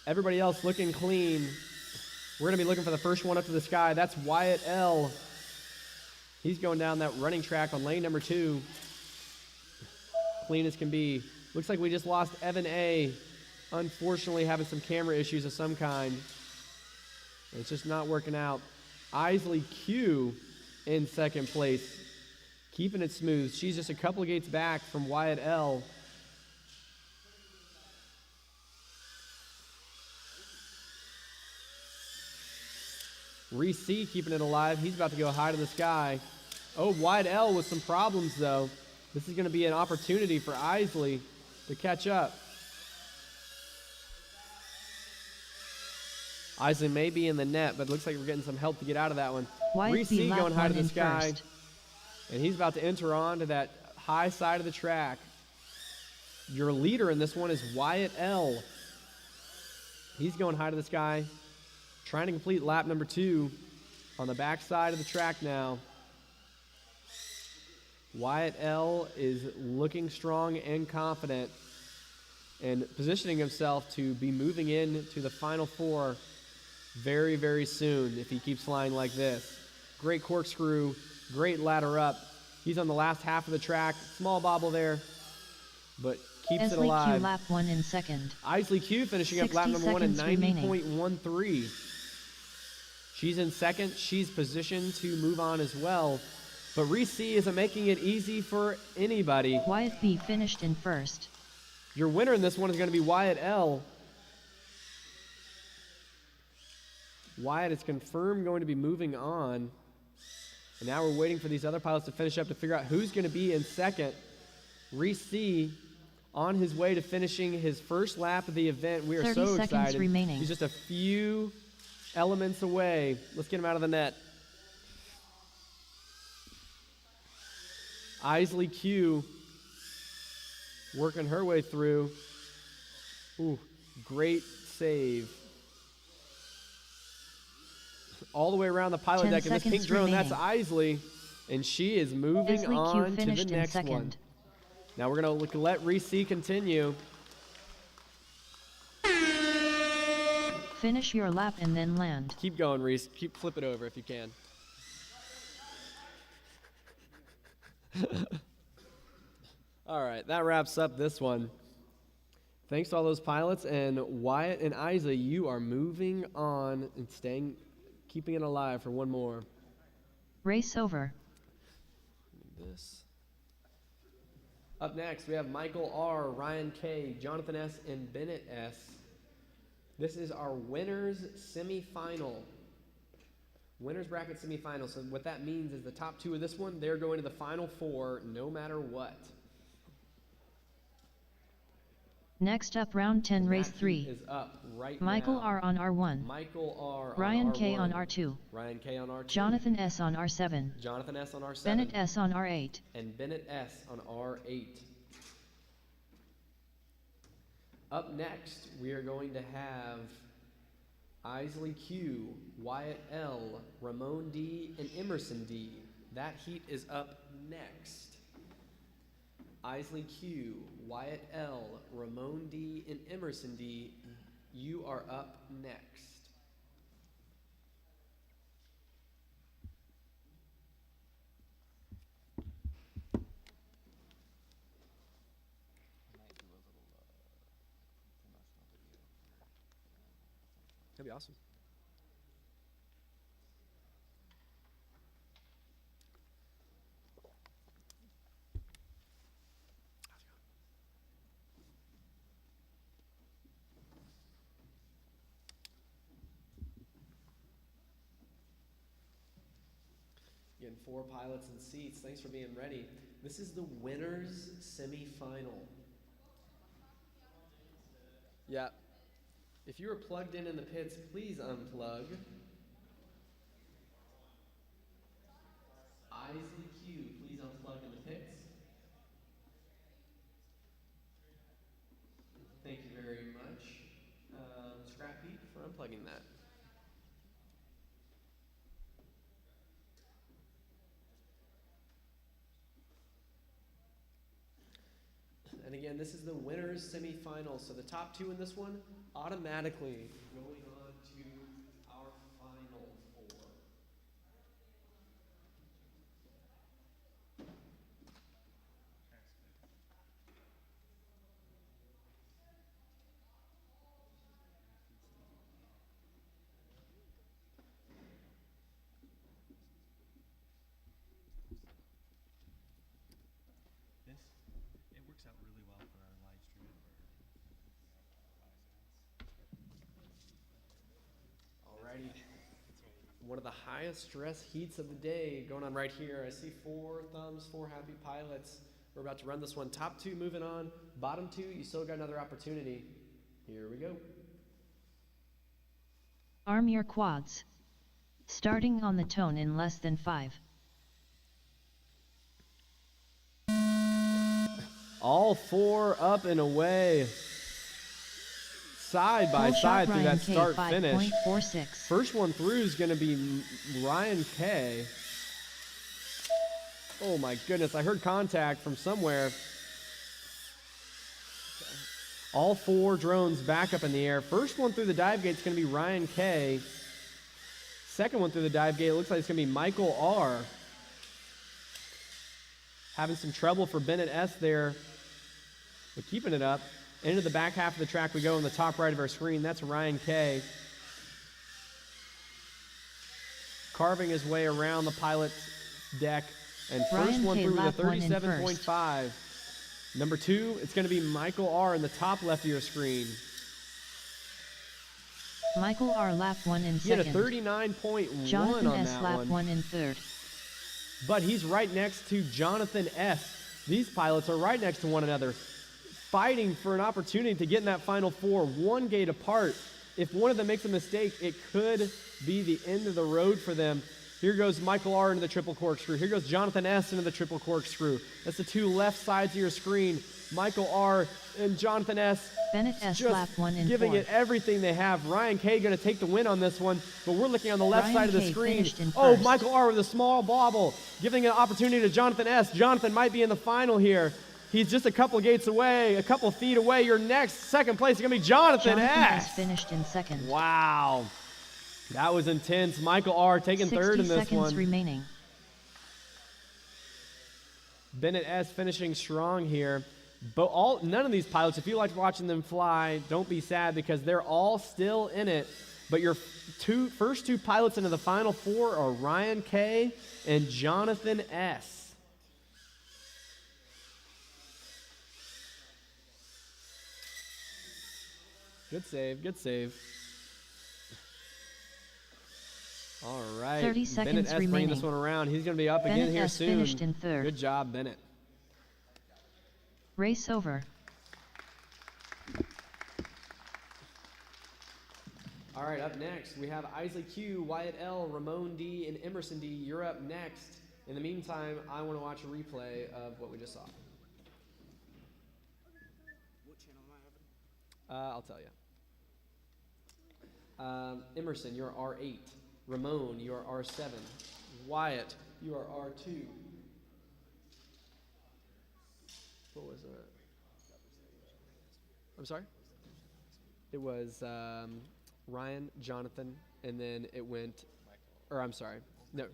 Everybody else looking clean. We're going to be looking for the first one up to the sky. That's Wyatt L. He's going down that running track on lane number 2. Clean as can be. Looks like we just lost Evan A. Unfortunately, having some camera issues of some kind. It's just not working out. Isley Q in 2nd place. Keeping it smooth. She's just a couple of gates back from Wyatt L. Reese C keeping it alive. He's about to go high to the sky. Oh, Wyatt L with some problems, though. This is going to be an opportunity for Isley to catch up. Isley may be in the net, but it looks like we're getting some help to get out of that one. Reese C going high to the sky. First. And he's about to enter on to that high side of the track. Your leader in this one is Wyatt L. He's going high to the sky, trying to complete lap number 2 on the back side of the track now. Wyatt L is looking strong and confident and positioning himself to be moving into the Final Four very, very soon if he keeps flying like this. Great corkscrew, great ladder up. He's on the last half of the track. Small bobble there, but keeps it alive. Q lap 1 in 2nd. Isley Q finishing up lap number 1 in 90.13. She's in 2nd. She's positioned to move on as well. But Reese C isn't making it easy for anybody. Wyatt B finished in 1st. Your winner in this one is going to be Wyatt L. Wyatt is confirmed going to be moving on. And now we're waiting for these other pilots to finish up to figure out who's going to be in 2nd. Reese C on his way to finishing his first lap of the event. We are 30 so seconds excited. remaining. He's just a few elements away. Let's get him out of the net. Isley Q working her way through. Ooh, great save. All the way around the pilot deck in this pink drone. That's Isley, and she is moving on to the next one. Now we're going to let Reese C continue. Finish your lap and then land. Keep going, Reese. Flip it over if you can. All right, that wraps up this one. Thanks to all those pilots, and Wyatt and Isley, you are moving on and keeping it alive for one more. Race over. This. Up next, we have Michael R., Ryan K., Jonathan S., and Bennett S. This is our winners semifinal. Winners bracket semifinal. So what that means is the top 2 of this one, they're going to the Final Four no matter what. Next up, round 10, race 3. Is up right Michael now. R on R1. Michael R on Ryan R1. K on R2. Ryan K on R2. Jonathan S on R7. Jonathan S on R7. Bennett S on R8. And Bennett S on R8. Up next, we are going to have Isley Q, Wyatt L, Ramon D, and Emerson D. That heat is up next. Isley Q, Wyatt L, Ramon D, and Emerson D, you are up next. That'd be awesome. Getting 4 pilots and seats. Thanks for being ready. This is the winners semifinal. Yeah. If you were plugged in the pits, please unplug. Isley Q, please unplug in the pits. Thank you very much. Scrap Pete for unplugging that. And again, this is the winners semifinal. So the top 2 in this one automatically going on to our final 4. It works out really well for our live stream Alrighty. One of the highest stress heats of the day going on right here. I see 4 thumbs, 4 happy pilots. We're about to run this one. Top 2 moving on. Bottom 2, you still got another opportunity. Here we go. Arm your quads. Starting on the tone in less than 5. All 4 up and away. Side by side through that start finish. First one through is going to be Ryan K. Oh my goodness, I heard contact from somewhere. All 4 drones back up in the air. First one through the dive gate is going to be Ryan K. Second one through the dive gate, it looks like it's going to be Michael R. Having some trouble for Bennett S there, but keeping it up. Into the back half of the track we go on the top right of our screen. That's Ryan K. Carving his way around the pilot's deck. And first one through with a 37.5. Number 2, it's going to be Michael R. in the top left of your screen. Michael R. lap 1 in second. He had a 39.1 Jonathan on S. that lap one. 1 in third. But he's right next to Jonathan S. These pilots are right next to one another, fighting for an opportunity to get in that final 4, 1 gate apart. If one of them makes a mistake, it could be the end of the road for them. Here goes Michael R. into the triple corkscrew. Here goes Jonathan S. into the triple corkscrew. That's the 2 left sides of your screen. Michael R. and Jonathan S. Bennett S. just lap 1 in giving fourth. it everything they have. Ryan K. going to take the win on this one, but we're looking on the left Ryan side of the K. screen. Oh, Michael R. with a small bobble, giving an opportunity to Jonathan S. Jonathan might be in the final here. He's just a couple gates away, a couple feet away. Your next second place is going to be Jonathan S. finished in second. Wow. That was intense. Michael R. taking third in this 60 seconds one. remaining. Bennett S. finishing strong here. But none of these pilots, if you like watching them fly, don't be sad because they're all still in it. But your first 2 pilots into the final 4 are Ryan K. and Jonathan S. Good save, good save. All right. 30 seconds Bennett S. bringing remaining. this one around. He's going to be up again Bennett here S. soon. finished in third. Good job, Bennett. Race over. All right, up next, we have Isley Q, Wyatt L, Ramon D, and Emerson D. You're up next. In the meantime, I want to watch a replay of what we just saw. What channel am I having? I'll tell you. Emerson, you're R8. Ramon, you are R7. Wyatt, you are R2. What was it? I'm sorry? It was Ryan, Jonathan, and then it went, or I'm sorry. No.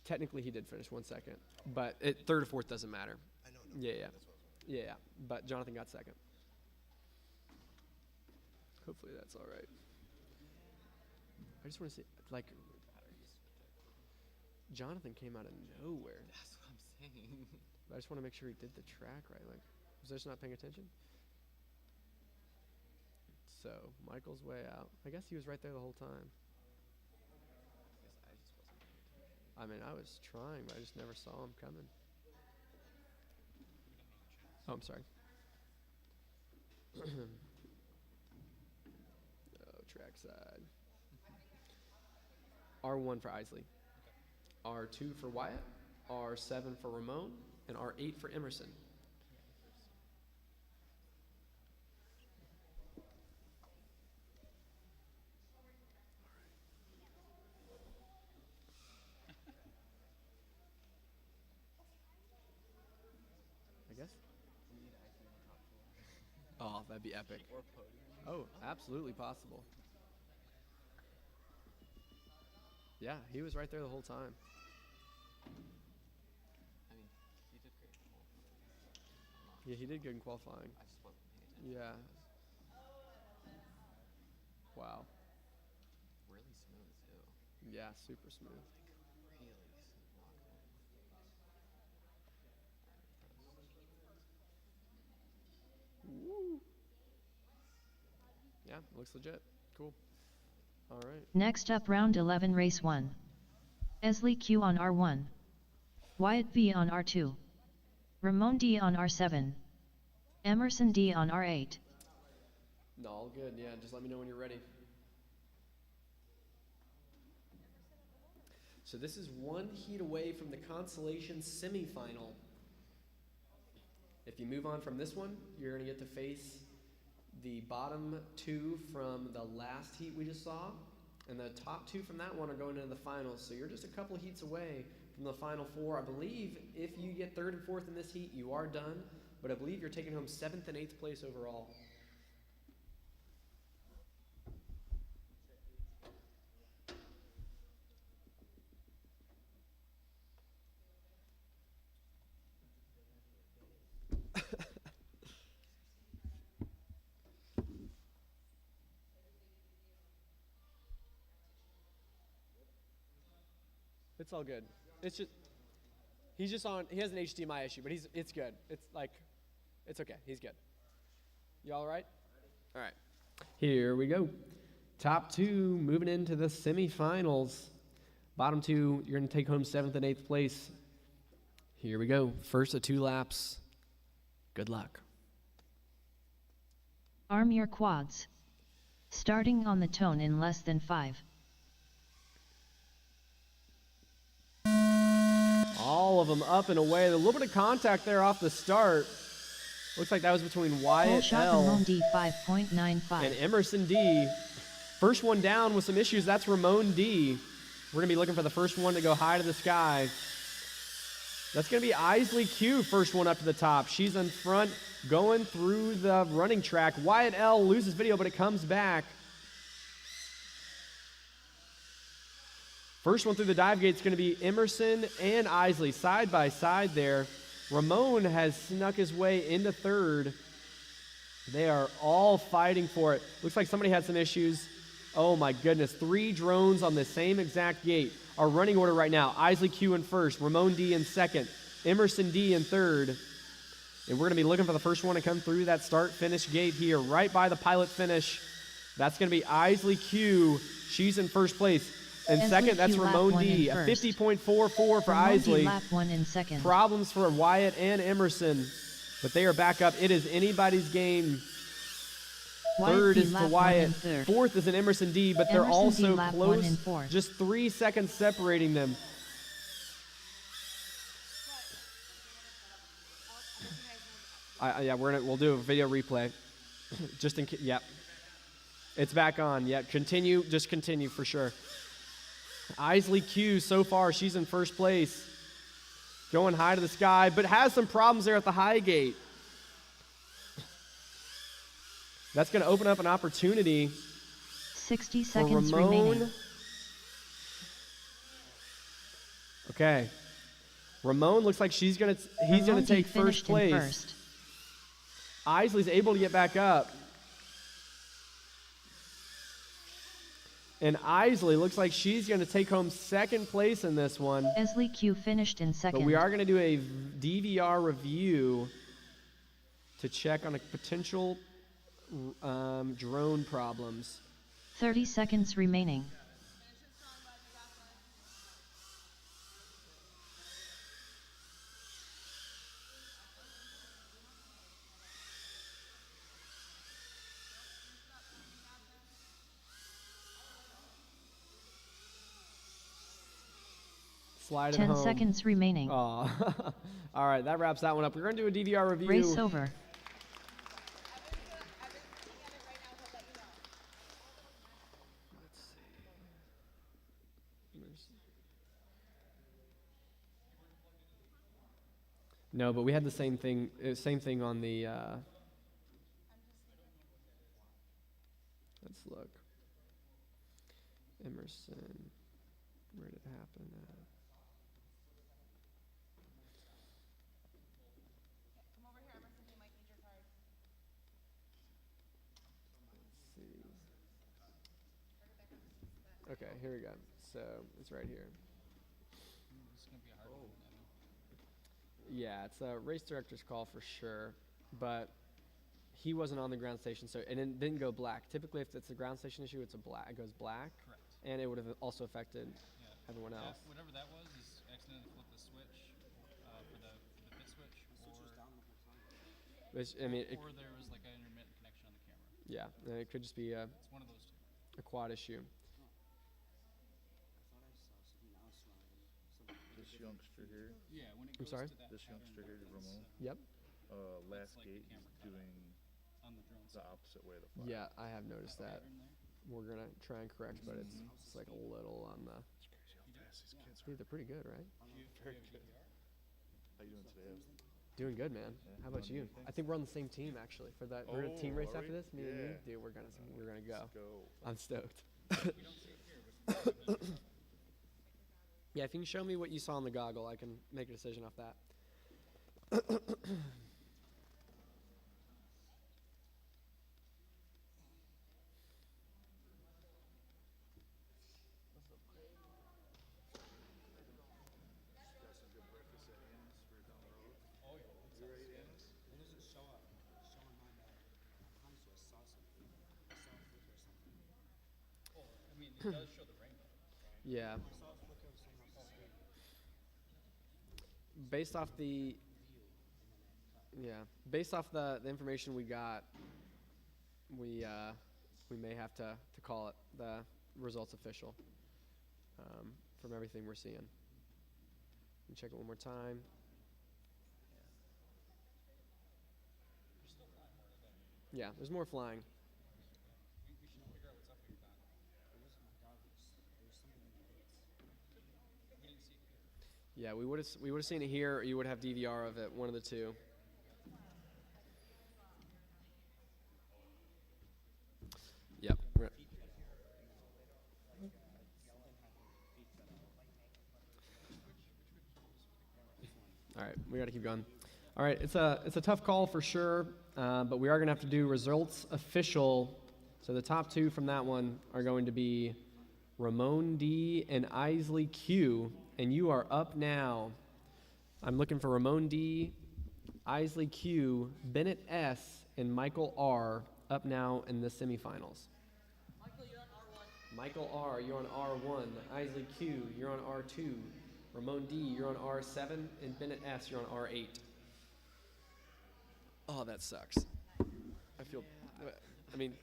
Technically, he did finish 1 second, but third or fourth doesn't matter. I know. Yeah. But Jonathan got second. Hopefully that's all right. I just want to see, like, Jonathan came out of nowhere. That's what I'm saying. But I just want to make sure he did the track right. Like, was I just not paying attention? So Michael's way out. I guess he was right there the whole time. I mean, I was trying, but I just never saw him coming. Oh, I'm sorry. Trackside. R1 for Isley. R2 for Wyatt. R7 for Ramon. And R8 for Emerson. I guess. Oh, that'd be epic. Or podium. Oh, absolutely possible. Yeah, he was right there the whole time. I mean, he did great. Yeah, he did good in qualifying. I just wasn't paying attention. Yeah. Wow. Really smooth too. Yeah, super smooth. Really Woo. Yeah, looks legit. Cool. All right. Next up, round 11, race 1. Esley Q on R1. Wyatt B on R2. Ramon D on R7. Emerson D on R8. No, all good. Yeah, just let me know when you're ready. So this is one heat away from the Consolation semifinal. If you move on from this one, you're going to get to face the bottom two from the last heat we just saw, and the top two from that one are going into the finals. So you're just a couple heats away from the final four. I believe if you get third and fourth in this heat, you are done, but I believe you're taking home 7th and 8th place overall. It's all good. It's just, he has an HDMI issue, but it's good. It's okay. He's good. You all right? All right. Here we go. Top two moving into the semifinals. Bottom two, you're going to take home 7th and 8th place. Here we go. First of 2 laps. Good luck. Arm your quads. Starting on the tone in less than 5. All of them up and away. A little bit of contact there off the start. Looks like that was between Wyatt L. Ramon D 5.95 and Emerson D. First one down with some issues. That's Ramon D. We're going to be looking for the first one to go high to the sky. That's going to be Isley Q, first one up to the top. She's in front going through the running track. Wyatt L. loses video, but it comes back. First one through the dive gate is going to be Emerson and Isley side by side there. Ramon has snuck his way into third. They are all fighting for it. Looks like somebody had some issues. Oh my goodness, 3 drones on the same exact gate. Our running order right now, Isley Q in first, Ramon D in second, Emerson D in third. And we're going to be looking for the first one to come through that start-finish gate here, right by the pilot finish. That's going to be Isley Q. She's in first place. And second, that's Ramon D, a 50.44 for Isley. Lap 1 in second. Problems for Wyatt and Emerson, but they are back up. It is anybody's game. Third is to Wyatt. Fourth is an Emerson D, but they're also close. Just 3 seconds separating them. Yeah, we'll do a video replay. Just in case. Yep. It's back on. Yeah, just continue for sure. Isley Q, so far, she's in first place. going high to the sky, but has some problems there at the high gate. That's going to open up an opportunity 60 for seconds Ramon. remaining. Okay. Ramon looks like he's going to take first place. First. Isley's able to get back up. And Isley looks like she's going to take home second place in this one. Isley Q finished in second. But we are going to do a DVR review to check on a potential drone problems. 30 seconds remaining. Slide 10 it home. seconds remaining. All right, that wraps that one up. We're going to do a DVR review. Race over. No, but we had the same thing. Same thing on the. Let's look. Emerson. Where did it happen? Come over here, Emerson. You might need your card. Let's see. Okay, here we go. So it's right here. This is gonna be a hard one. Yeah, it's a race director's call for sure, but he wasn't on the ground station, so and it didn't go black. Typically, if it's a ground station issue, it goes black. Correct. And it would have also affected Yeah. everyone else. Whatever that was is accidentally flipped the switch for the pit switch, Which, I mean, or there was like an intermittent connection on the camera. yeah, and it could just be It's one of those two. a quad issue. This youngster here, Yeah, when it I'm goes sorry? to that this pattern, youngster here, Ramon, Yep. last like the gate, he's camera doing on the drone the side. opposite way of the flag. Yeah, I have noticed that. Pattern there. We're gonna try and correct, but it's like a little on the. It's crazy how fast these kids Dude, they're pretty good, right? are. Very good. How you doing today? Doing good, man. How about you? I think we're on the same team actually for that. We're a team Oh, race are after we? this. Me and you, Yeah. dude. We're gonna go. Let's go. I'm stoked. Yeah, if you can show me what you saw in the goggle, I can make a decision off that. I mean, it does show the rainbow. Yeah. Based off the the information we got, we may have to call it the results official from everything we're seeing. Let me check it one more time. Yeah, there's more flying. We should figure out what's up here, Don. We didn't see it here. Yeah, we would have seen it here, or you would have DVR of it, one of the two. Yep. All right, we got to keep going. All right, it's a tough call for sure, but we are going to have to do results official. So the top two from that one are going to be Ramon D and Isley Q, and you are up now. I'm looking for Ramon D, Isley Q, Bennett S, and Michael R up now in the semifinals. Michael, you're on R1. Michael R, you're on R1. Isley Q, you're on R2. Ramon D, you're on R7. And Bennett S, you're on R8. Oh, that sucks. I mean,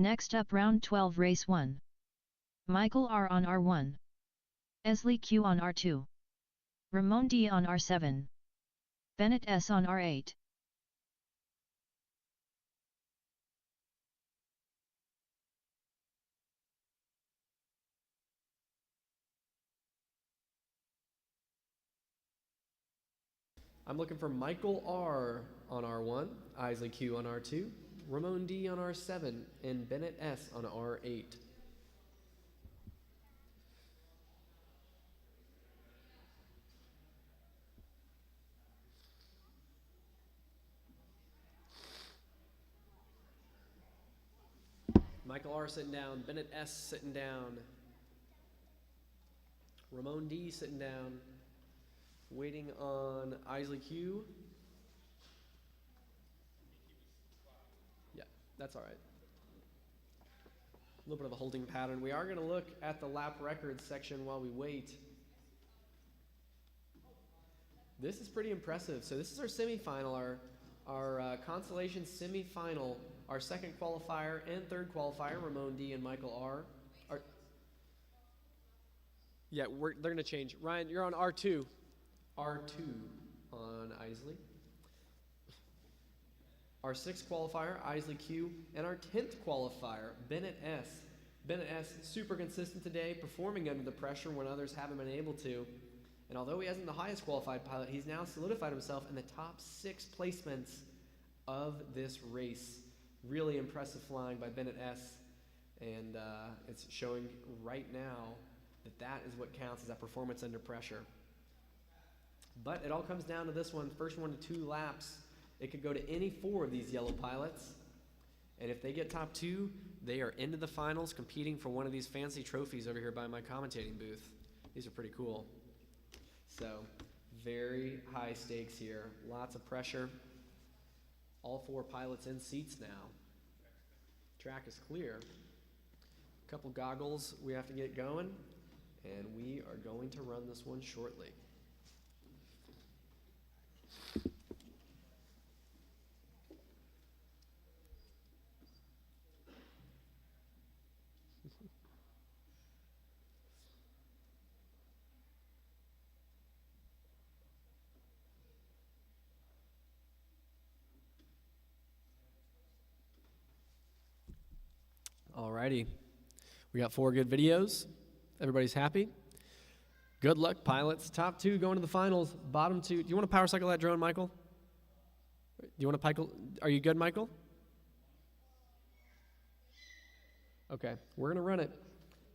Next up round 12 race 1. Michael R on R1. Esley Q on R2. Ramon D on R7. Bennett S on R8. I'm looking for Michael R on R1, Isley Q on R2, Ramon D on R7, and Bennett S on R8. Michael R sitting down, Bennett S sitting down, Ramon D sitting down, waiting on Isley Q. Yeah, that's all right. A little bit of a holding pattern. We are going to look at the lap records section while we wait. This is pretty impressive. So this is our semifinal, our Consolation semifinal, our second qualifier and third qualifier, Ramon D and Michael R. Yeah, they're going to change. Ryan, you're on R2. R2 on Isley. Our sixth qualifier, Isley Q, and our 10th qualifier, Bennett S. Bennett S, super consistent today, performing under the pressure when others haven't been able to. And although he hasn't the highest qualified pilot, he's now solidified himself in the top 6 placements of this race. Really impressive flying by Bennett S. And it's showing right now that that is what counts as that performance under pressure. But it all comes down to this one, first 1 to 2 laps. It could go to any 4 of these yellow pilots. And if they get top 2, they are into the finals competing for one of these fancy trophies over here by my commentating booth. These are pretty cool. So, very high stakes here. Lots of pressure. All 4 pilots in seats now. Track is clear. A couple goggles we have to get going. And we are going to run this one shortly. Alrighty, we got 4 good videos. Everybody's happy. Good luck, pilots. Top 2 going to the finals. Bottom 2. Do you want to power cycle that drone, Michael? Do you want to cycle? Are you good, Michael? Okay, we're going to run it.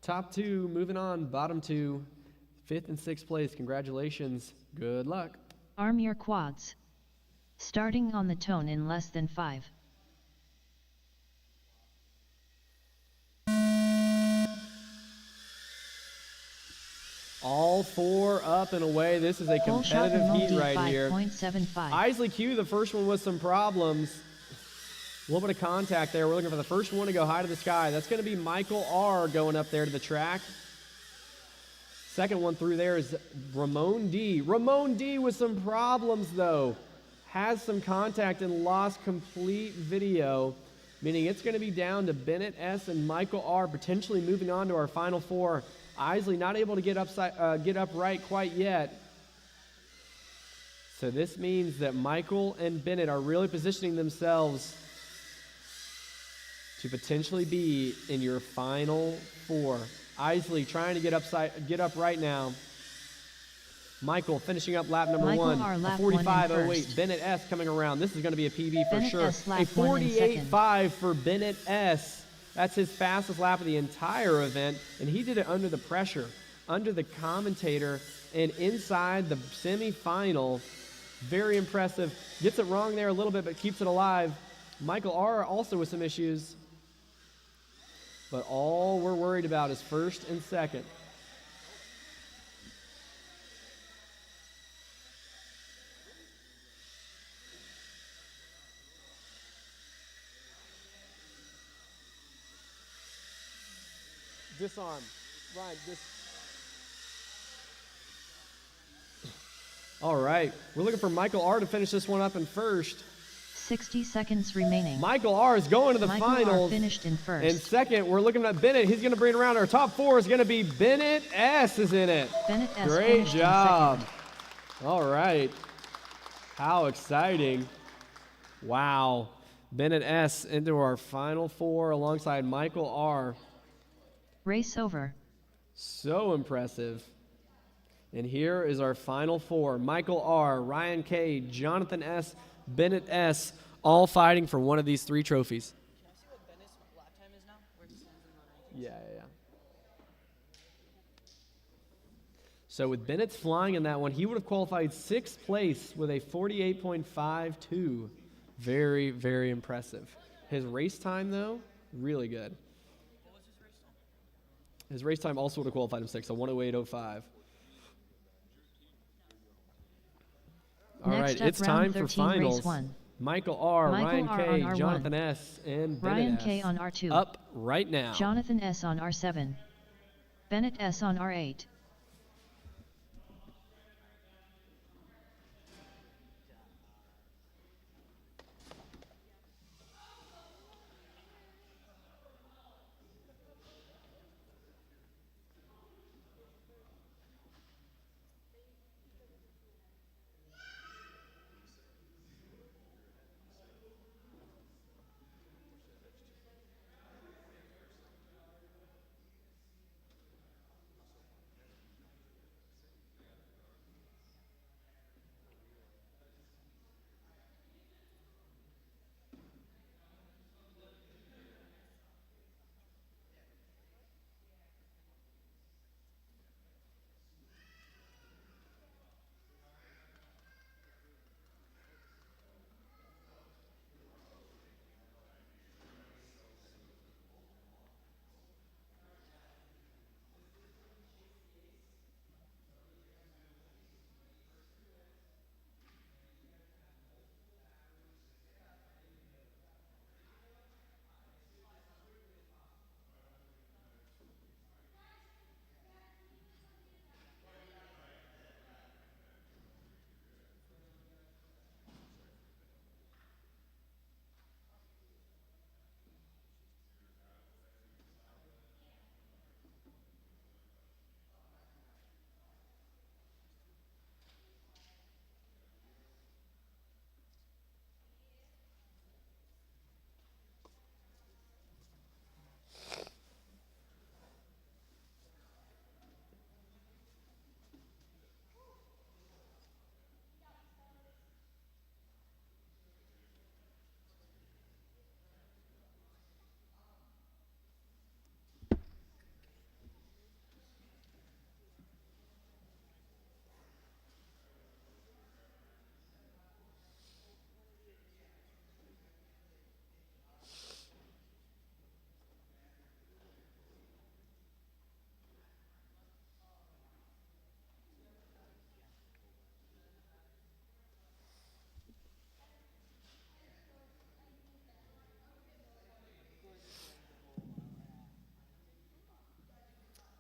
Top 2 moving on. Bottom 2, 5th and 6th place. Congratulations. Good luck. Arm your quads. Starting on the tone in less than 5. All 4 up and away. This is a competitive heat right here. 5.75. Isley Q, the first one with some problems. A little bit of contact there. We're looking for the first one to go high to the sky. That's going to be Michael R going up there to the track. Second one through there is Ramon D. Ramon D with some problems, though. Has some contact and lost complete video, meaning it's going to be down to Bennett S and Michael R potentially moving on to our final 4. Isley not able to get upright quite yet. So this means that Michael and Bennett are really positioning themselves to potentially be in your final 4. Isley trying to get upright now. Michael finishing up lap number 1, a 45.08. Bennett S coming around. This is going to be a PB for Bennett sure. S, A 48.5 for Bennett S. That's his fastest lap of the entire event, and he did it under the pressure, under the commentator, and inside the semifinal. Very impressive. Gets it wrong there a little bit, but keeps it alive. Michael R also with some issues. But all we're worried about is first and second. Disarm. Ryan, All right. We're looking for Michael R to finish this one up in first. 60 seconds remaining. Michael R. is going to the Michael finals. R. finished in first. And second, we're looking at Bennett. He's going to bring it around. Our top 4 is going to be Bennett S. is in it. Bennett S. Great finished job. in second. All right. How exciting. Wow. Bennett S. into our final 4 alongside Michael R. Race over. So impressive. And here is our final 4. Michael R., Ryan K., Jonathan S., Bennett S., all fighting for one of these 3 trophies. Can I see what Bennett's lap time is now? Where he stands in the rankings? Yeah. So with Bennett's flying in that one, he would have qualified 6th place with a 48.52. Very, very impressive. His race time, though, really good. What was his race time? His race time also would have qualified him 6th, so 108.05. All right, it's time for finals. Michael R., Ryan K., Jonathan S., and Bennett Ryan K. on R2. Up right now. Jonathan S. on R7. Bennett S. on R8.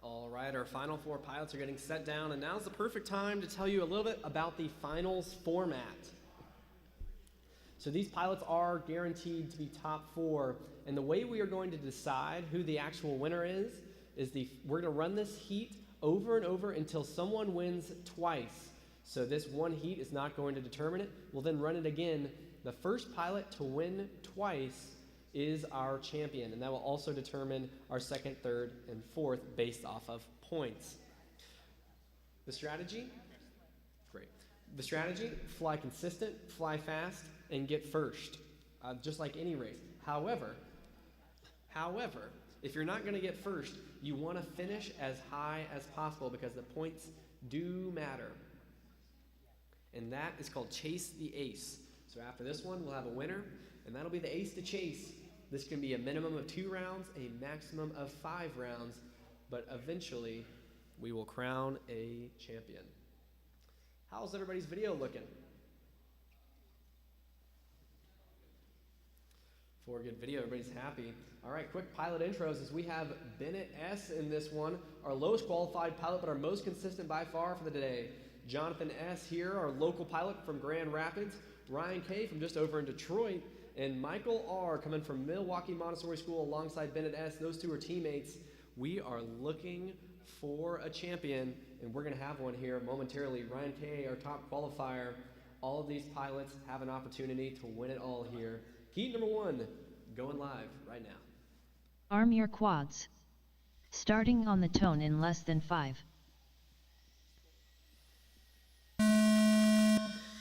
All right, our final 4 pilots are getting set down, and now's the perfect time to tell you a little bit about the finals format. So these pilots are guaranteed to be top 4, and the way we are going to decide who the actual winner is we're going to run this heat over and over until someone wins twice. So this one heat is not going to determine it. We'll then run it again. The first pilot to win twice is our champion, and that will also determine our 2nd, 3rd, and 4th based off of points. The strategy? Great. The strategy, fly consistent, fly fast, and get first, just like any race. However, if you're not going to get first, you want to finish as high as possible because the points do matter. And that is called Chase the Ace. So after this one, we'll have a winner, and that'll be the ace to chase. This can be a minimum of 2 rounds, a maximum of 5 rounds, but eventually we will crown a champion. How's everybody's video looking? For a good video, everybody's happy. All right, quick pilot intros as we have Bennett S. in this one, our lowest qualified pilot, but our most consistent by far for the day. Jonathan S. here, our local pilot from Grand Rapids. Ryan K. from just over in Detroit, and Michael R. coming from Milwaukee Montessori School alongside Bennett S. Those two are teammates. We are looking for a champion, and we're going to have one here momentarily. Ryan K., our top qualifier. All of these pilots have an opportunity to win it all here. Heat number 1 going live right now. Arm your quads. Starting on the tone in less than 5.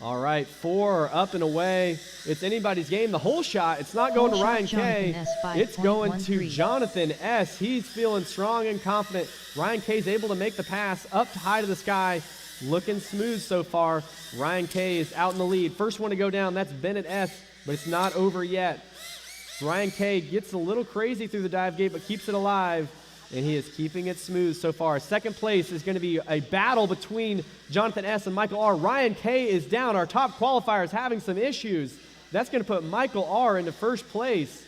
All right, 4 up and away. It's anybody's game. The whole shot, it's not going to Ryan K. It's going to Jonathan S. He's feeling strong and confident. Ryan K.'s able to make the pass up high to the sky. Looking smooth so far. Ryan K. is out in the lead. First one to go down, that's Bennett S., but it's not over yet. Ryan K. gets a little crazy through the dive gate, but keeps it alive. And he is keeping it smooth so far. Second place is going to be a battle between Jonathan S. and Michael R. Ryan K. is down. Our top qualifier is having some issues. That's going to put Michael R. into first place.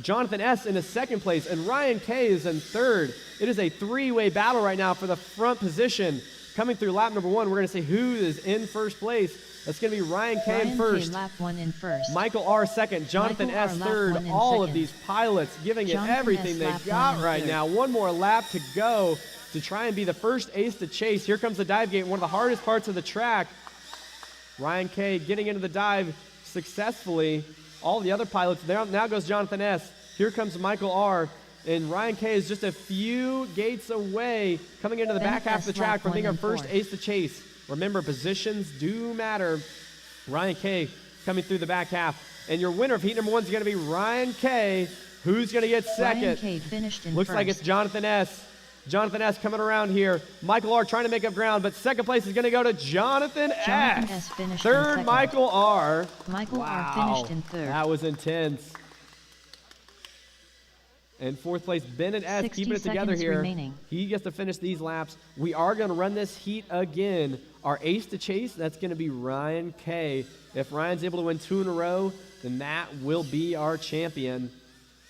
Jonathan S. into second place, and Ryan K. is in third. It is a 3-way battle right now for the front position. Coming through lap number 1, we're going to see who is in first place. That's going to be Ryan K. in first. Lap 1 in first. Michael R. second. Jonathan Michael S. R. third. All second. of these pilots giving Jonathan it everything S. they lap got 1 right third. now. One more lap to go to try and be the first ace to chase. Here comes the dive gate, one of the hardest parts of the track. Ryan K. getting into the dive successfully. All the other pilots, now goes Jonathan S. Here comes Michael R. And Ryan K. is just a few gates away, coming into the back half of the track from being our first ace to chase. Remember, positions do matter. Ryan K. coming through the back half. And your winner of heat number 1 is going to be Ryan K. Who's going to get second? Ryan K. finished in Looks first. like it's Jonathan S. Jonathan S. coming around here. Michael R. trying to make up ground, but second place is going to go to Jonathan S. Finished Third, in second. Michael R. Michael Wow. R. finished in third. That was intense. And fourth place, Bennett S. 60 keeping it together seconds here. remaining. He gets to finish these laps. We are going to run this heat again. Our ace to chase, that's going to be Ryan K. If Ryan's able to win 2 in a row, then that will be our champion.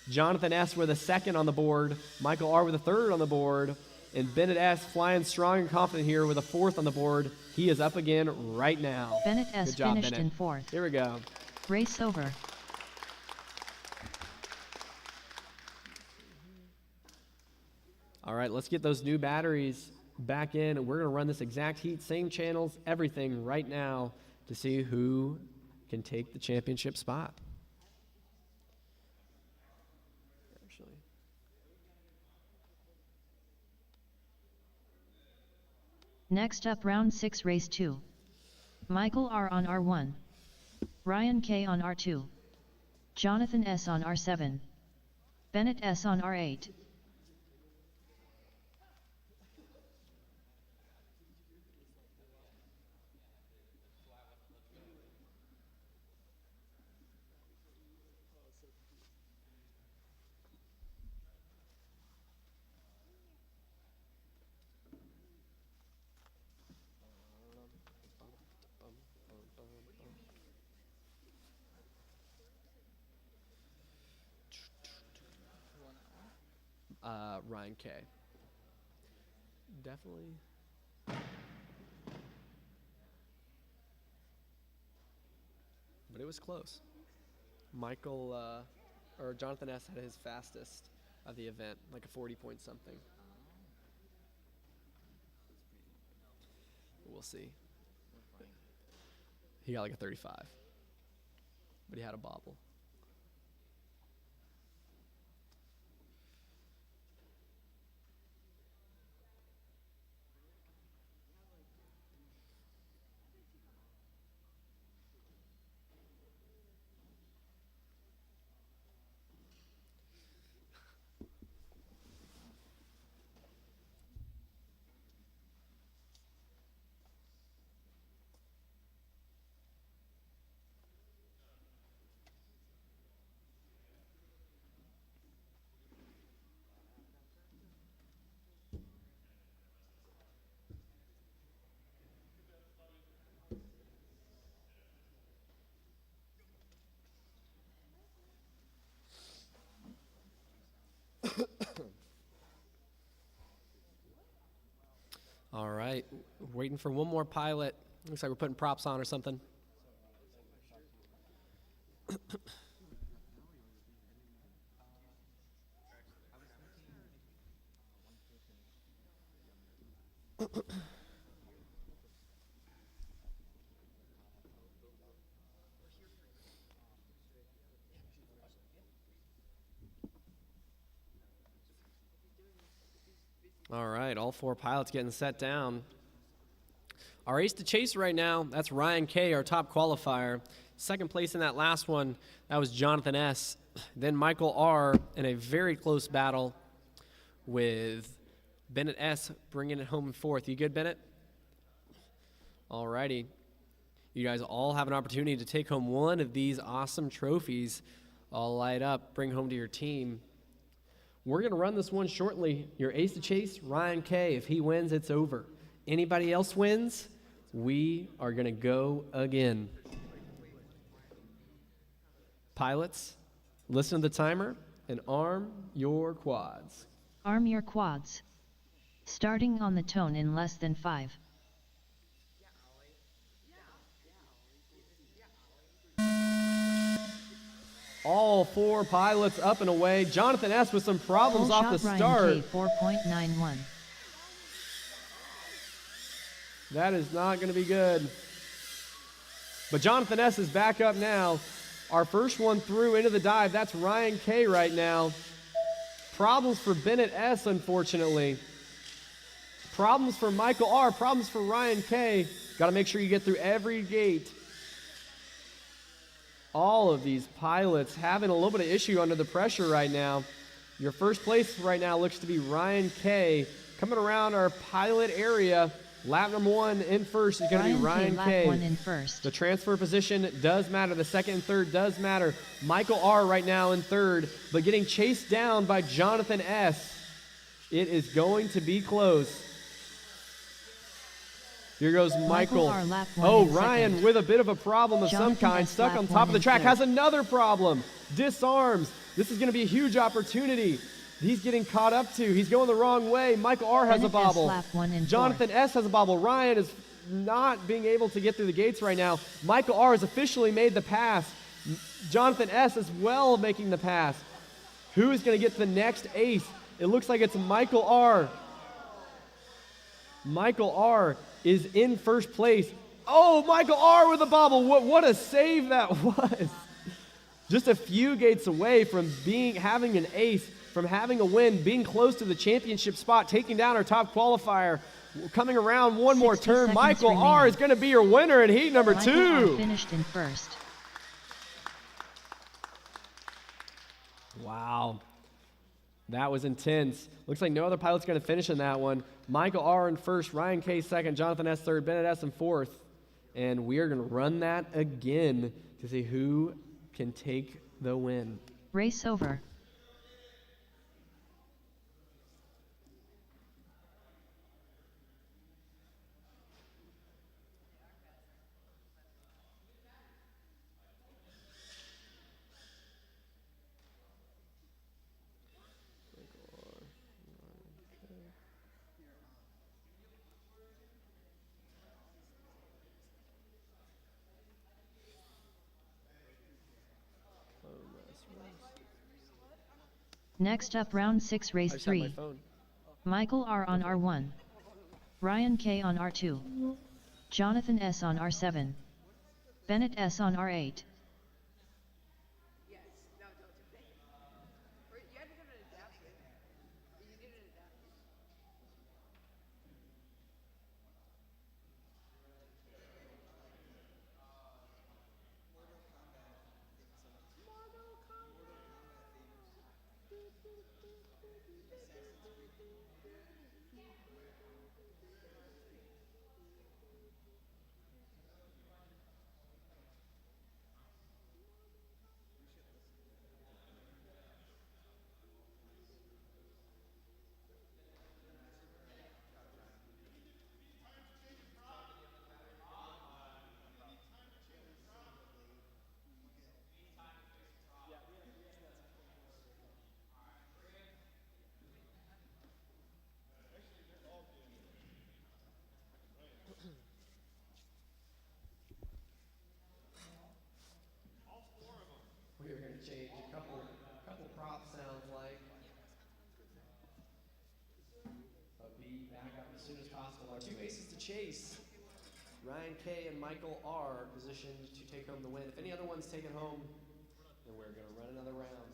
Jonathan S. with a second on the board. Michael R. with a third on the board. And Bennett S. flying strong and confident here with a fourth on the board. He is up again right now. Bennett S. Good job, finished Bennett. in fourth. Here we go. Race over. All right, let's get those new batteries back in, and we're going to run this exact heat, same channels, everything right now to see who can take the championship spot. Next up, round 6, race 2. Michael R. on R1. Ryan K. on R2. Jonathan S. on R7. Bennett S. on R8. Ryan K. Definitely. But it was close. Michael, or Jonathan S. had his fastest of the event, like a 40-point something. We'll see. He got like a 35. But he had a bobble. All right, waiting for one more pilot. Looks like we're putting props on or something. All right, all 4 pilots getting set down. Our ace to chase right now, that's Ryan K., our top qualifier. Second place in that last one, that was Jonathan S. Then Michael R. in a very close battle with Bennett S. bringing it home in fourth. You good, Bennett? All righty. You guys all have an opportunity to take home one of these awesome trophies. All light up, bring home to your team. We're going to run this one shortly. Your ace to chase, Ryan K. If he wins, it's over. Anybody else wins, we are going to go again. Pilots, listen to the timer and arm your quads. Arm your quads. Starting on the tone in less than 5. All 4 pilots up and away. Jonathan S. with some problems off the start. Ryan K, 4.91. That is not going to be good. But Jonathan S. is back up now. Our first one through into the dive. That's Ryan K. right now. Problems for Bennett S., unfortunately. Problems for Michael R. Problems for Ryan K. Got to make sure you get through every gate. All of these pilots having a little bit of issue under the pressure right now. Your first place right now looks to be Ryan K. Coming around our pilot area, lap number 1 in first is going to be Ryan K. Lap 1 in first. The transfer position does matter. The second and third does matter. Michael R. right now in third, but getting chased down by Jonathan S. It is going to be close. Here goes Michael. Oh, Ryan second. with a bit of a problem of Jonathan some kind, S. stuck lap on top 1 of the in track, third. has another problem. Disarms. This is going to be a huge opportunity. He's getting caught up to. He's going the wrong way. Michael R. has Bennett a bobble. S. lap 1 in Jonathan S. has a bobble. Ryan is not being able to get through the gates right now. Michael R. has officially made the pass. Jonathan S. as well making the pass. Who is going to get the next ace? It looks like it's Michael R. Michael R. is in first place. Oh, Michael R. with a bobble. What a save that was. Just a few gates away from having an ace, from having a win, being close to the championship spot, taking down our top qualifier. Coming around one more turn, Michael remaining. R. is going to be your winner in heat number Michael 2. R. finished in first. Wow. That was intense. Looks like no other pilot's going to finish in that one. Michael R. in first, Ryan K. second, Jonathan S. third, Bennett S. in fourth. And we are going to run that again to see who can take the win. Race over. Next up, round 6, race 3. Michael R. on R1. Ryan K. on R2. Jonathan S. on R7. Bennett S. on R8. Yes. No, don't. Or you had to give it an adapter. You need an adapter. We are going to change a couple prop sounds like a beat back up the soon as possible. Our two aces to chase. Ryan K and Michael R positioned to take home the win. If any other one's taken home, then we're going to run another round.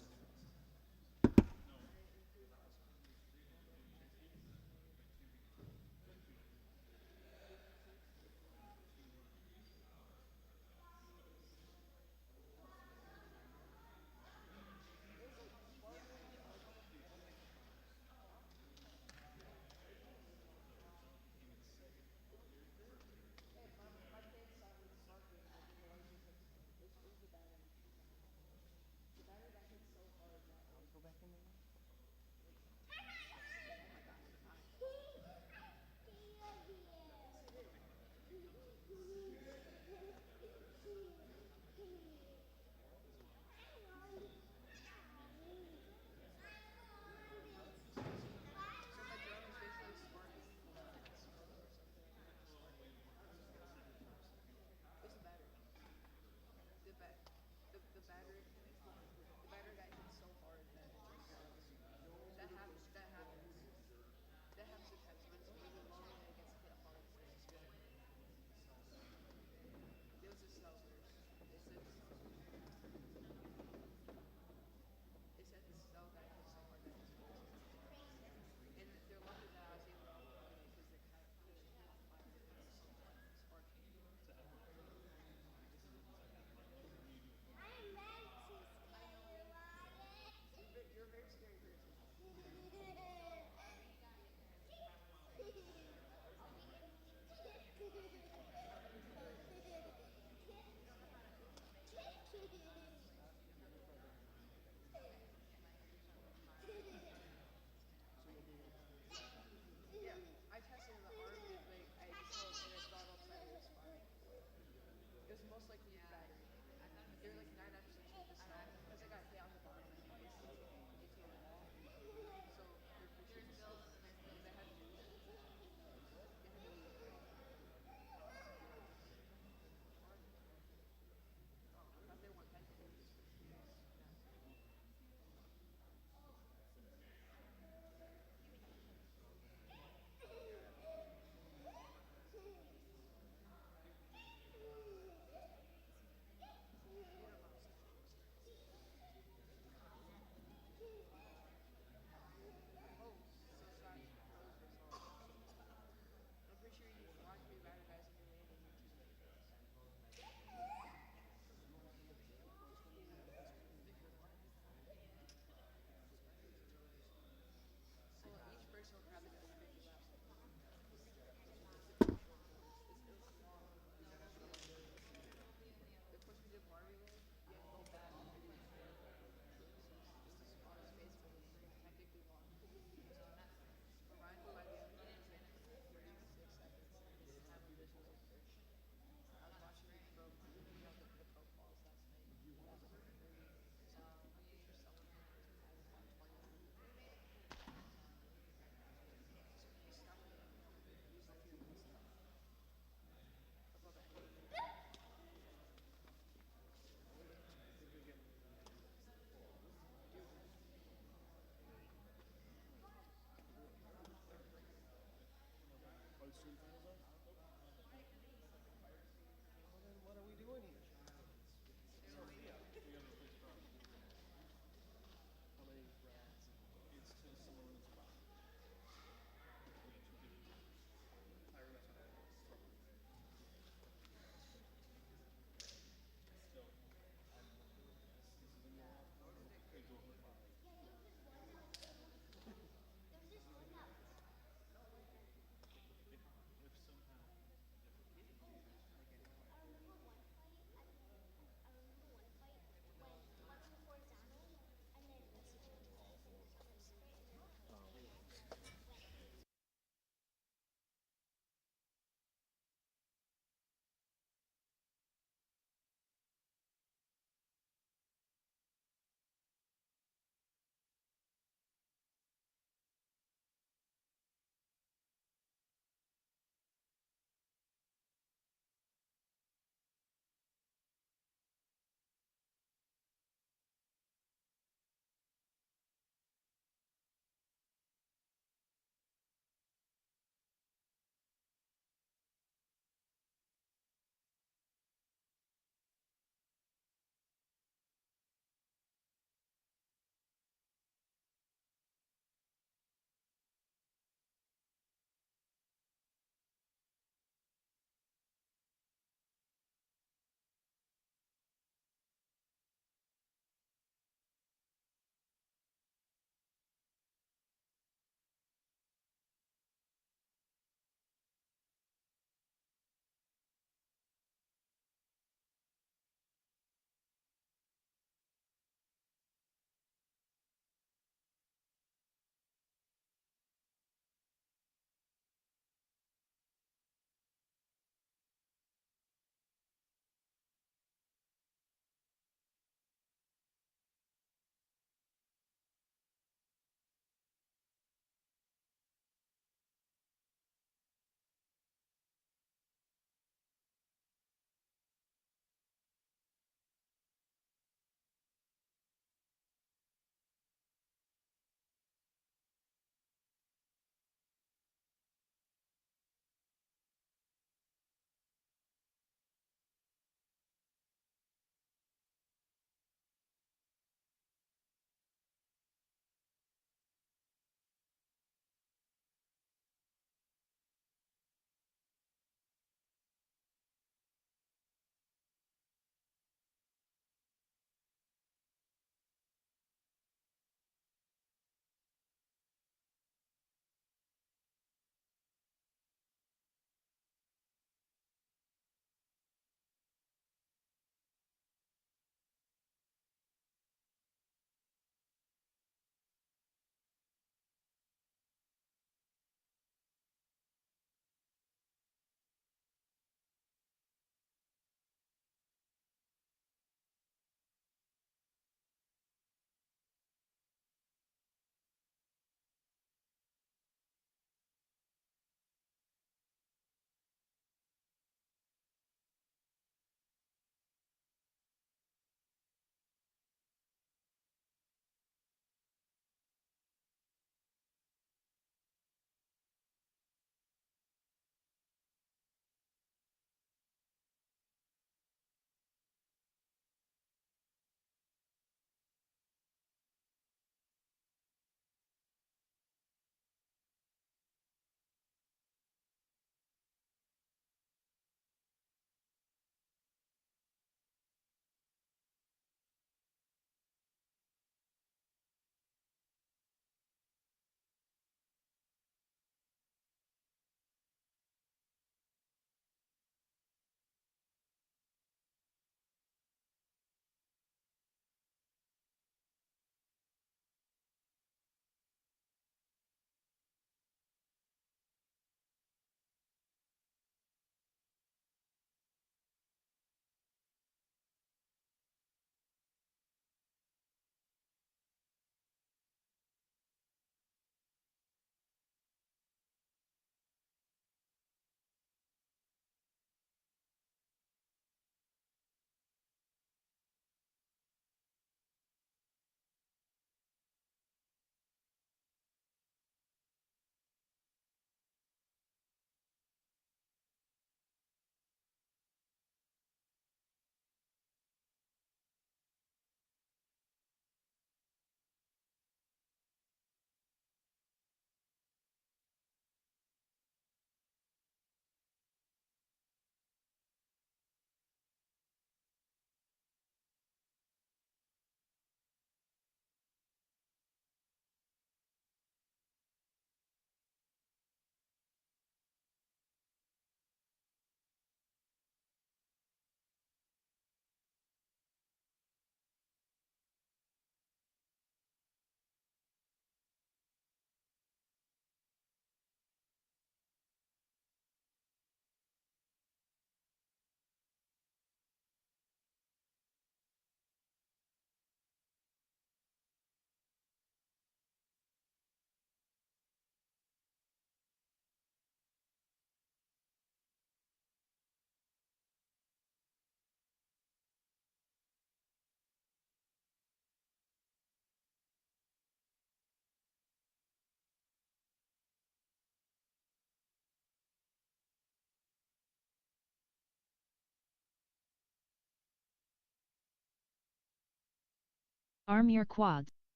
Arm your quads.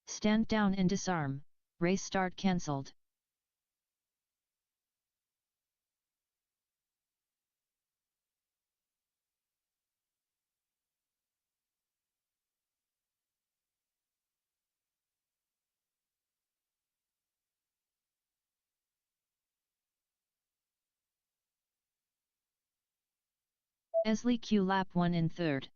Stand down and disarm. Race start cancelled. Esley Q lap 1 in third.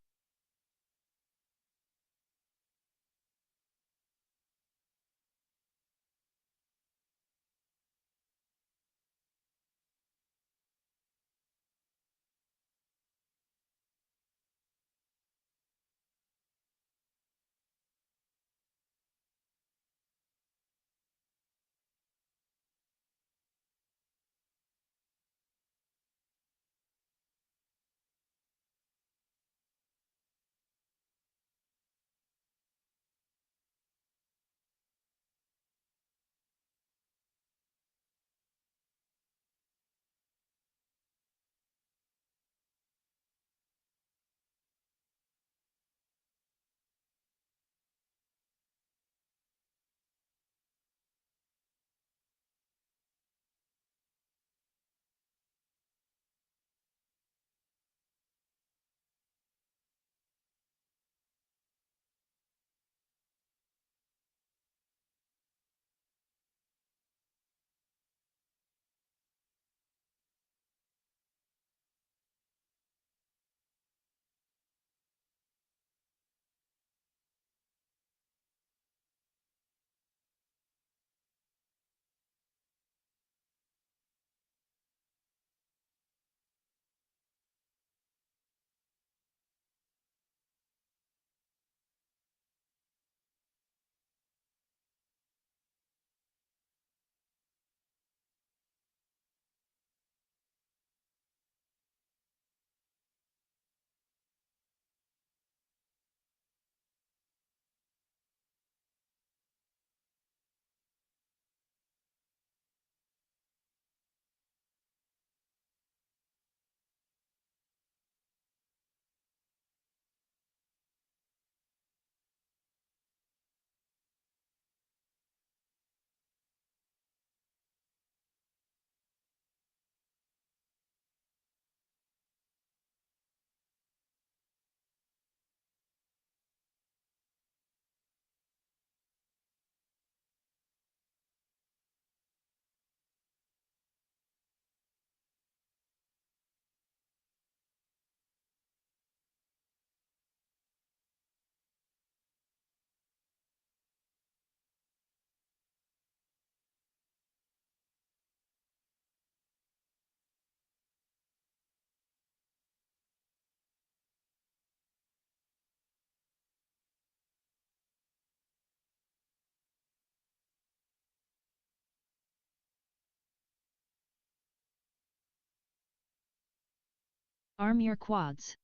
Arm your quads.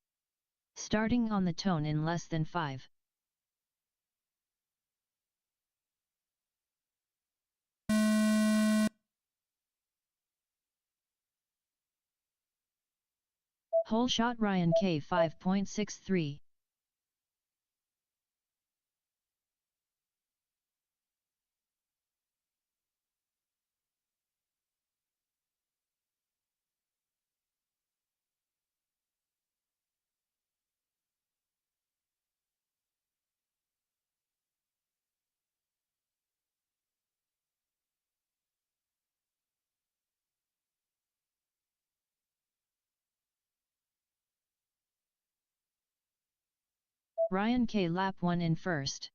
Starting on the tone in less than 5. Hole shot Ryan K 5.63. Ryan K lap 1 in first.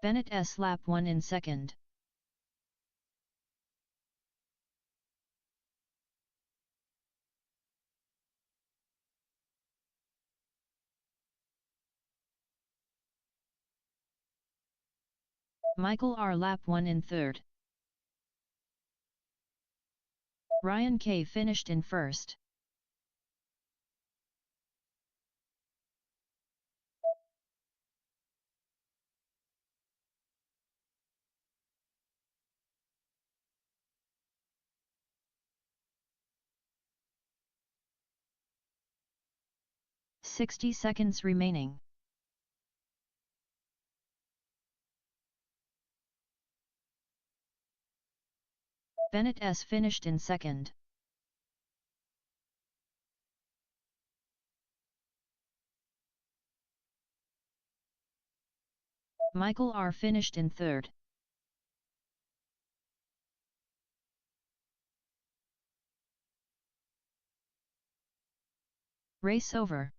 Bennett S lap 1 in second. Michael R lap 1 in third. Ryan K finished in first. 60 seconds remaining. Bennett S finished in second. Michael R finished in third. Race over.